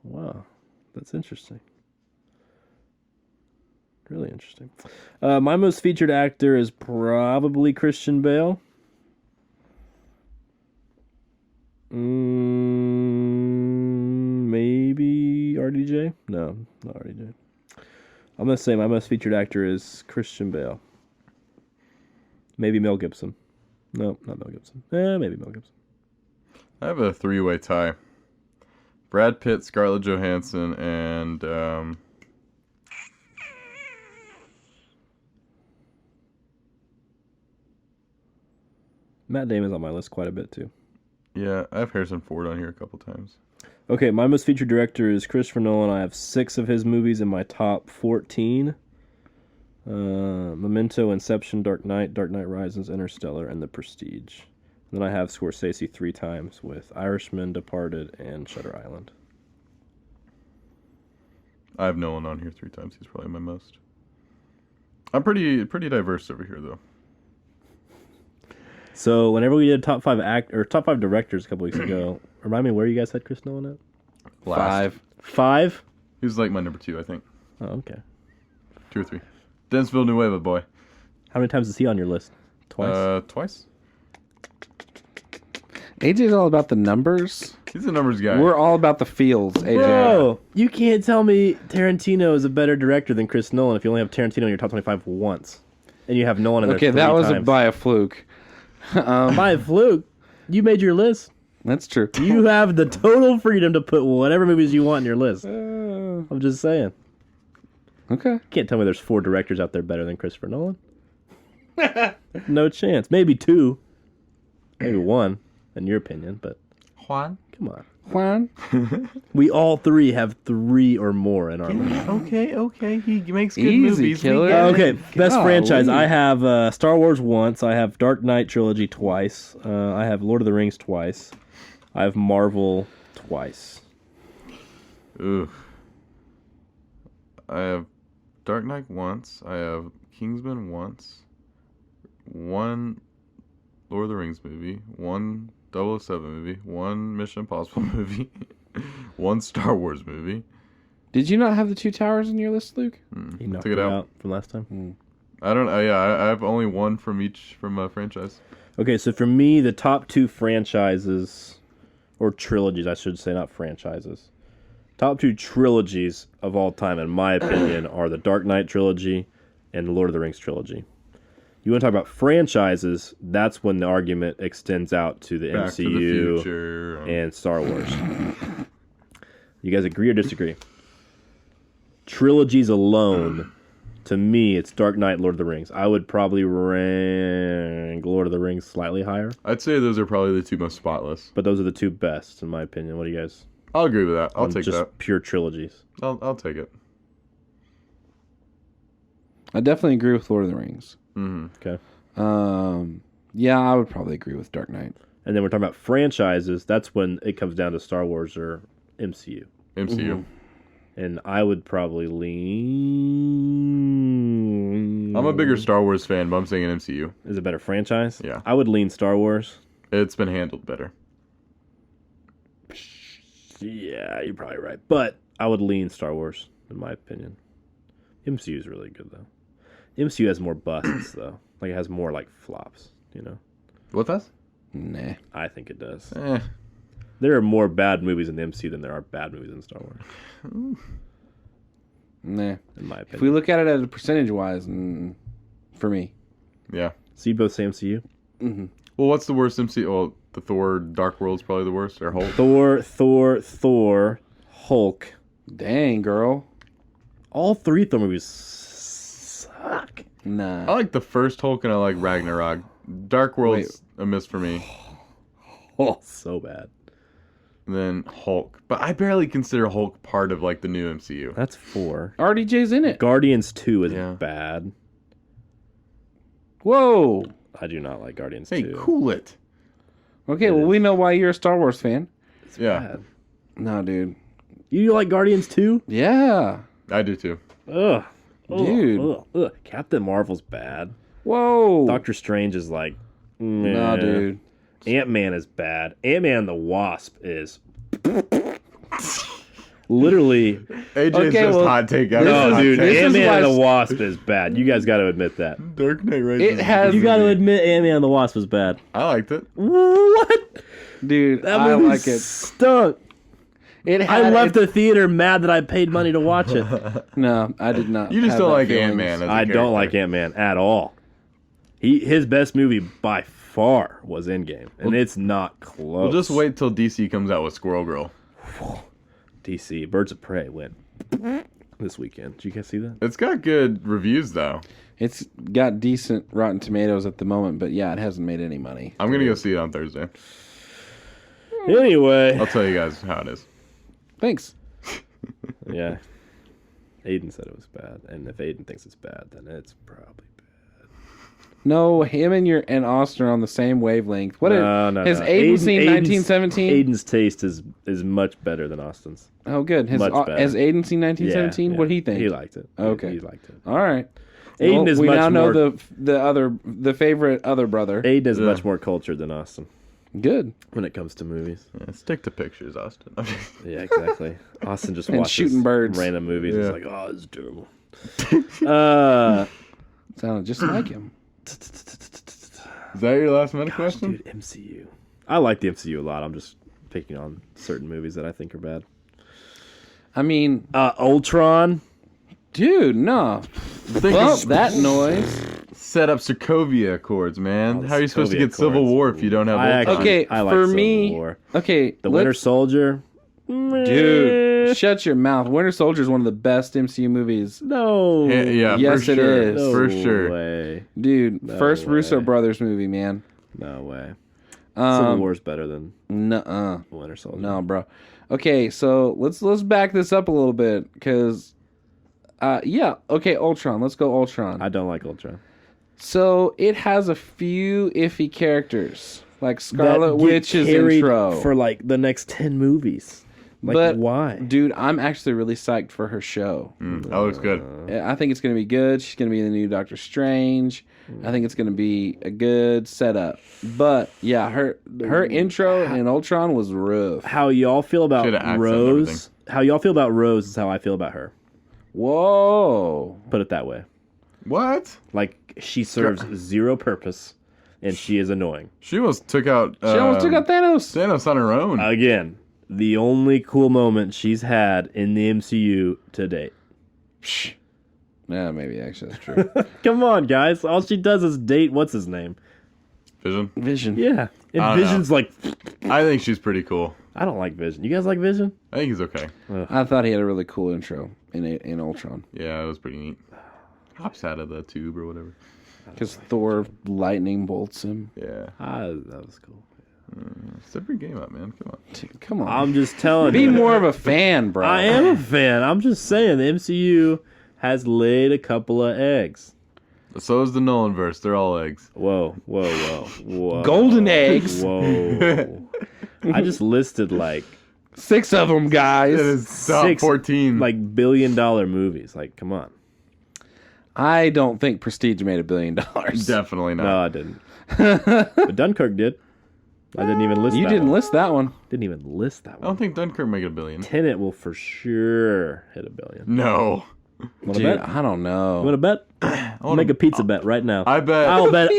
Wow, that's interesting. Really interesting. My most featured actor is probably Christian Bale. Maybe RDJ? No, not RDJ. I'm going to say my most featured actor is Christian Bale. Maybe Mel Gibson. No, not Mel Gibson. Maybe Mel Gibson. I have a 3-way tie. Brad Pitt, Scarlett Johansson, and Matt Damon's on my list quite a bit too. yeah, I have Harrison Ford on here a couple times. Okay, my most featured director is Christopher Nolan. I have 6 of his movies in my top 14. Memento, Inception, Dark Knight Rises, Interstellar, and The Prestige. And then I have Scorsese 3 times with Irishman, Departed, and Shutter Island. I have Nolan on here 3 times. He's probably my most. I'm pretty diverse over here though. So whenever we did top 5 top 5 directors a couple weeks ago, remind me where you guys had Chris Nolan at? Last. 5? He was like my number 2, I think. Oh, okay. 2 or 3. Dennis Villeneuve, boy. How many times is he on your list? Twice? Twice. AJ's all about the numbers. He's a numbers guy. We're all about the feels, AJ. Bro, you can't tell me Tarantino is a better director than Chris Nolan if you only have Tarantino in your top 25 once. And you have Nolan in there Okay, 3 that was times. by a fluke. By a fluke. You made your list. That's true. You have the total freedom to put whatever movies you want in your list. I'm just saying. Okay. You can't tell me there's 4 directors out there better than Christopher Nolan. No chance. Maybe 2. Maybe 1, in your opinion, but Juan. come on. Juan? We all 3 have 3 or more in our list. Okay. He makes good Easy, movies. killer. We get it. Okay, best Golly. franchise. I have Star Wars once. I have Dark Knight trilogy twice. I have Lord of the Rings twice. I have Marvel twice. Ooh. I have Dark Knight once. I have Kingsman once. 1 Lord of the Rings movie. 1 007 movie. 1 Mission Impossible movie. 1 Star Wars movie. Did you not have the 2 towers in your list, Luke? He knocked Took it out. from last time. I don't. I have only 1 from each from a franchise. Okay, so for me, the top 2 franchises, or trilogies, I should say, not franchises. Top 2 trilogies of all time, in my opinion, are the Dark Knight trilogy and the Lord of the Rings trilogy. You want to talk about franchises, that's when the argument extends out to the Back MCU to the Future. and Star Wars. You guys agree or disagree? Trilogies alone, to me, it's Dark Knight, Lord of the Rings. I would probably rank Lord of the Rings slightly higher, I'd say those are probably the 2 most spotless. but those are the 2 best, in my opinion. What do you guys? I'll agree with that. I'll on take just that. pure trilogies. I'll take it. I definitely agree with Lord of the Rings. Okay. Yeah, I would probably agree with Dark Knight. And then we're talking about franchises. That's when it comes down to Star Wars or MCU. MCU. And I would probably lean. I'm a bigger Star Wars fan, but I'm saying an MCU. Is it a better franchise? Yeah. I would lean Star Wars. It's been handled better. Yeah, you're probably right. But I would lean Star Wars, in my opinion. MCU is really good, though. MCU has more busts, though. Like, it has more, like, flops, you know? With us? Nah. I think it does. Eh. There are more bad movies in the MCU than there are bad movies in Star Wars, Nah. in my If we opinion. look at it as a percentage-wise, for me. Yeah. So you both say MCU? Well, what's the worst MCU? Well, the Thor Dark World's probably the worst, or Hulk. Thor, Hulk. Dang, girl. All three Thor movies suck. I Nah. like the first Hulk and I like Ragnarok. Dark World's a miss for me. Oh, so bad. Then Hulk. But I barely consider Hulk part of like the new MCU. That's 4. RDJ's in it. Guardians 2 is Yeah. bad. Whoa. I do not like Guardians Hey, 2. cool it. Okay, It well, is. we know why you're a Star Wars fan. It's Yeah. bad. No, dude. You like Guardians 2? Yeah. I do too. Ugh. Dude. Ugh. Captain Marvel's bad. Whoa. Doctor Strange is like, No, dude. Ant-Man is bad. Ant-Man and the Wasp is literally. AJ's Okay, just well, hot take. this No, is- dude. this is Ant-Man and why- the Wasp is bad. You guys got to admit that. Dark Knight Rises. It has- You got to admit Ant-Man and the Wasp was bad. I liked it. What? Dude, That I movie like it. stunk. It I had, left the theater mad that I paid money to watch it. No, I did not. You just have don't that like feelings. Ant-Man. As a I don't like character. Ant-Man at all. His best movie by far was Endgame, and it's not close. Well, just wait till DC comes out with Squirrel Girl. DC Birds of Prey went this weekend. Did you guys see that? It's got good reviews though. It's got decent Rotten Tomatoes at the moment, but yeah, it hasn't made any money. I'm gonna go see it on Thursday. Anyway, I'll tell you guys how it is. Thanks. yeah. Aiden said it was bad, and if Aiden thinks it's bad, then it's probably bad. No, him and Austin are on the same wavelength. What No. has Aiden seen 1917? Aiden's taste is much better than Austin's. Oh, good. Has much better. Aiden seen 1917? Yeah, What do he think? He liked it. Okay. he liked it. All right. Aiden Well, is we much now know more. the favorite other brother. Aiden is Yeah. much more cultured than Austin Good. when it comes to movies. Yeah, stick to pictures, Austin. Yeah, exactly. Austin just And watches shooting birds. random movies. Yeah. It's like, oh, it's terrible. Sounded just like him. Is that your last meta question? Dude, MCU. I like the MCU a lot. I'm just picking on certain movies that I think are bad. I mean, Ultron. dude, no. Bump that noise. Set up Sokovia Accords, man. Oh, the How are you supposed to Sokovia get Civil Accords. War if you don't have I Ultron? actually- Okay, I like for Civil me. War. Okay, The Winter Soldier. Dude, shut your mouth. Winter Soldier is one of the best MCU movies. No. Yeah, Yes, for it sure. is. No For sure. way. Dude, first way. Russo brothers movie, man. No way. Civil Um, War's better than nuh-uh. Winter Soldier. No, bro. Okay, so let's back this up a little bit because, yeah. Okay, Ultron. Let's go Ultron. I don't like Ultron. So it has a few iffy characters, like Scarlet That get Witch's carried intro. for like the next 10 movies. Like, But, why? Dude, I'm actually really psyched for her show. That looks good. I think it's going to be good. She's going to be the new Doctor Strange. I think it's going to be a good setup. But yeah, her intro in Ultron was rough. How y'all feel about She had an accent and everything. Rose? How y'all feel about Rose is how I feel about her. Whoa. Put it that way. What? Like, she serves zero purpose, and she is annoying. She almost took out. She almost took out Thanos. Thanos on her own. Again, the only cool moment she's had in the MCU to date. Yeah, maybe actually that's true. Come on, guys. All she does is date what's his name. Vision. Vision. Yeah. And I don't Vision's like, I think she's pretty cool. I don't like Vision. You guys like Vision? I think he's okay. I thought he had a really cool intro in Ultron Yeah, it was pretty neat. Hops out of the tube or whatever. because Thor lightning bolts him. Yeah. That was cool. Step your game up, man. Come on. Dude, come on, I'm just telling be you. more of a fan, bro. I am a fan. I'm just saying the MCU has laid a couple of eggs. So is the Nolanverse. They're all eggs. Whoa. Golden eggs. Whoa. I just listed like 6 of them, guys. It is top 6 14. like billion-dollar movies. Like, come on. I don't think Prestige made $1 billion. Definitely not. No, I didn't. But Dunkirk did. I didn't even list You that didn't one. list that one. Didn't even list that I one. don't think Dunkirk make $1 billion. Tenet will for sure hit $1 billion. No. Want to Dude, bet? I don't know. You want to bet? I'll make a pizza bet right now. I bet.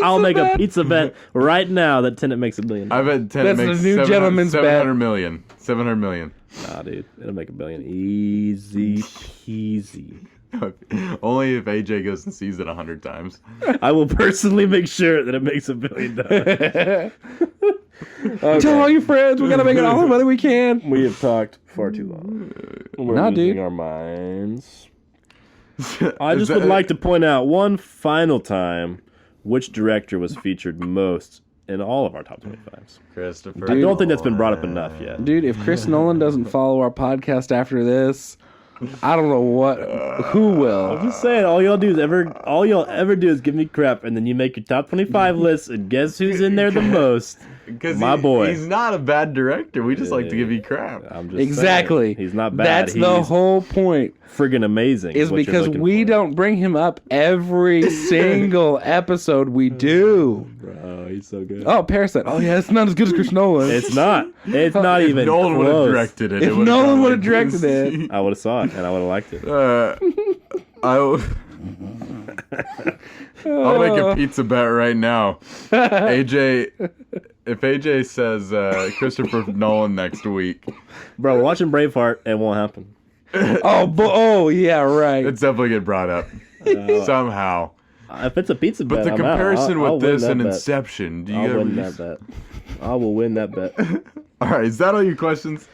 I'll make a pizza bet right now that Tenet makes $1 billion. I bet Tenet That's makes the new gentleman's bet. 700 million. 700 million. Nah, dude, it'll make $1 billion. Easy peasy. Only if AJ goes and sees it 100 times. I will personally make sure that it makes $1 billion. Tell all your friends. We gotta make it all the money we can. We have talked far too long. We're Nah, losing dude. our minds. I just would like to point out one final time which director was featured most in all of our top 25s. Christopher. I don't think that's been brought up enough yet. Dude, if Chris Nolan doesn't follow our podcast after this, I don't know who will. I'm just saying, all y'all ever do is give me crap, and then you make your top 25 lists, and guess who's in there the most? My boy. He's not a bad director. We just like to give you crap. I'm just Exactly. saying, he's not bad. That's the whole point. Friggin' amazing. Is what you're because looking we for. don't bring him up every single episode we do. Bro, he's so good. Oh, Parasite. Oh yeah, it's not as good as Chris Nolan. It's not. It's not If even Nolan would have close. directed it. If it would've Nolan gone would've like directed this. it. I would have saw it, and I would have liked it. I'll make a pizza bet right now. AJ, if AJ says Christopher Nolan next week, Bro, we're watching Braveheart. It won't happen. Oh yeah, right. it's definitely get brought up somehow. If it's a pizza But bet, the I'm out. comparison I'll with win this that and bet. Inception, do you I'll ever? win that bet. I will win that bet. All right, is that all your questions?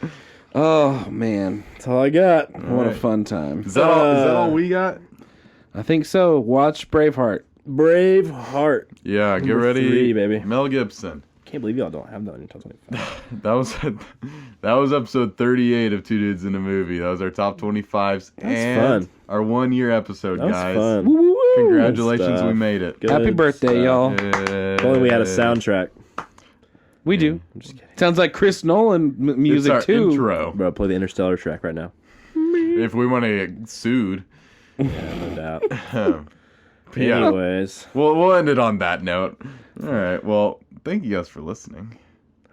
Oh man, That's all I got. what a fun time. Is that all? Is that all we got? I think so. Watch Braveheart. Braveheart. Yeah, get Number ready, 3, baby. Mel Gibson. Can't believe y'all don't have that on your top 25. That was episode 38 of Two Dudes in a Movie. That was our top 25s and fun. our 1 year episode, That was guys. fun. Woo-woo-woo. Congratulations, stuff. we made it. Good Happy birthday, stuff. y'all. If only we had a soundtrack. We do. I'm just kidding. Sounds like Chris Nolan It's music our too. intro. Bro, play the Interstellar track right now. If we want to get sued. Yeah, no doubt. Yeah. Anyways, We'll end it on that note. All right. Well, thank you guys for listening.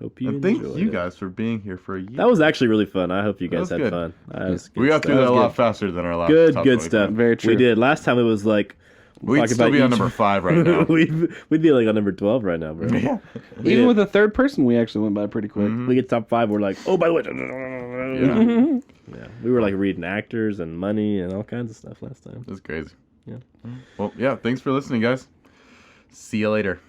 hope you And thank enjoyed you it. guys for being here for a year. That was actually really fun. I hope you guys was had good. fun. That was we got through stuff. that a lot Good. faster than our last Good, top good 25. stuff. Very true. We did. Last time it was like We'd talking still about be on each- number 5 right now. we'd be like on number 12 right now, bro. Yeah. Even with a third person, we actually went by pretty quick. We get top 5. We're like, oh, by the way, Yeah. yeah. We were like reading actors and money and all kinds of stuff last time. That's crazy. Yeah. Well, yeah, thanks for listening, guys. See you later.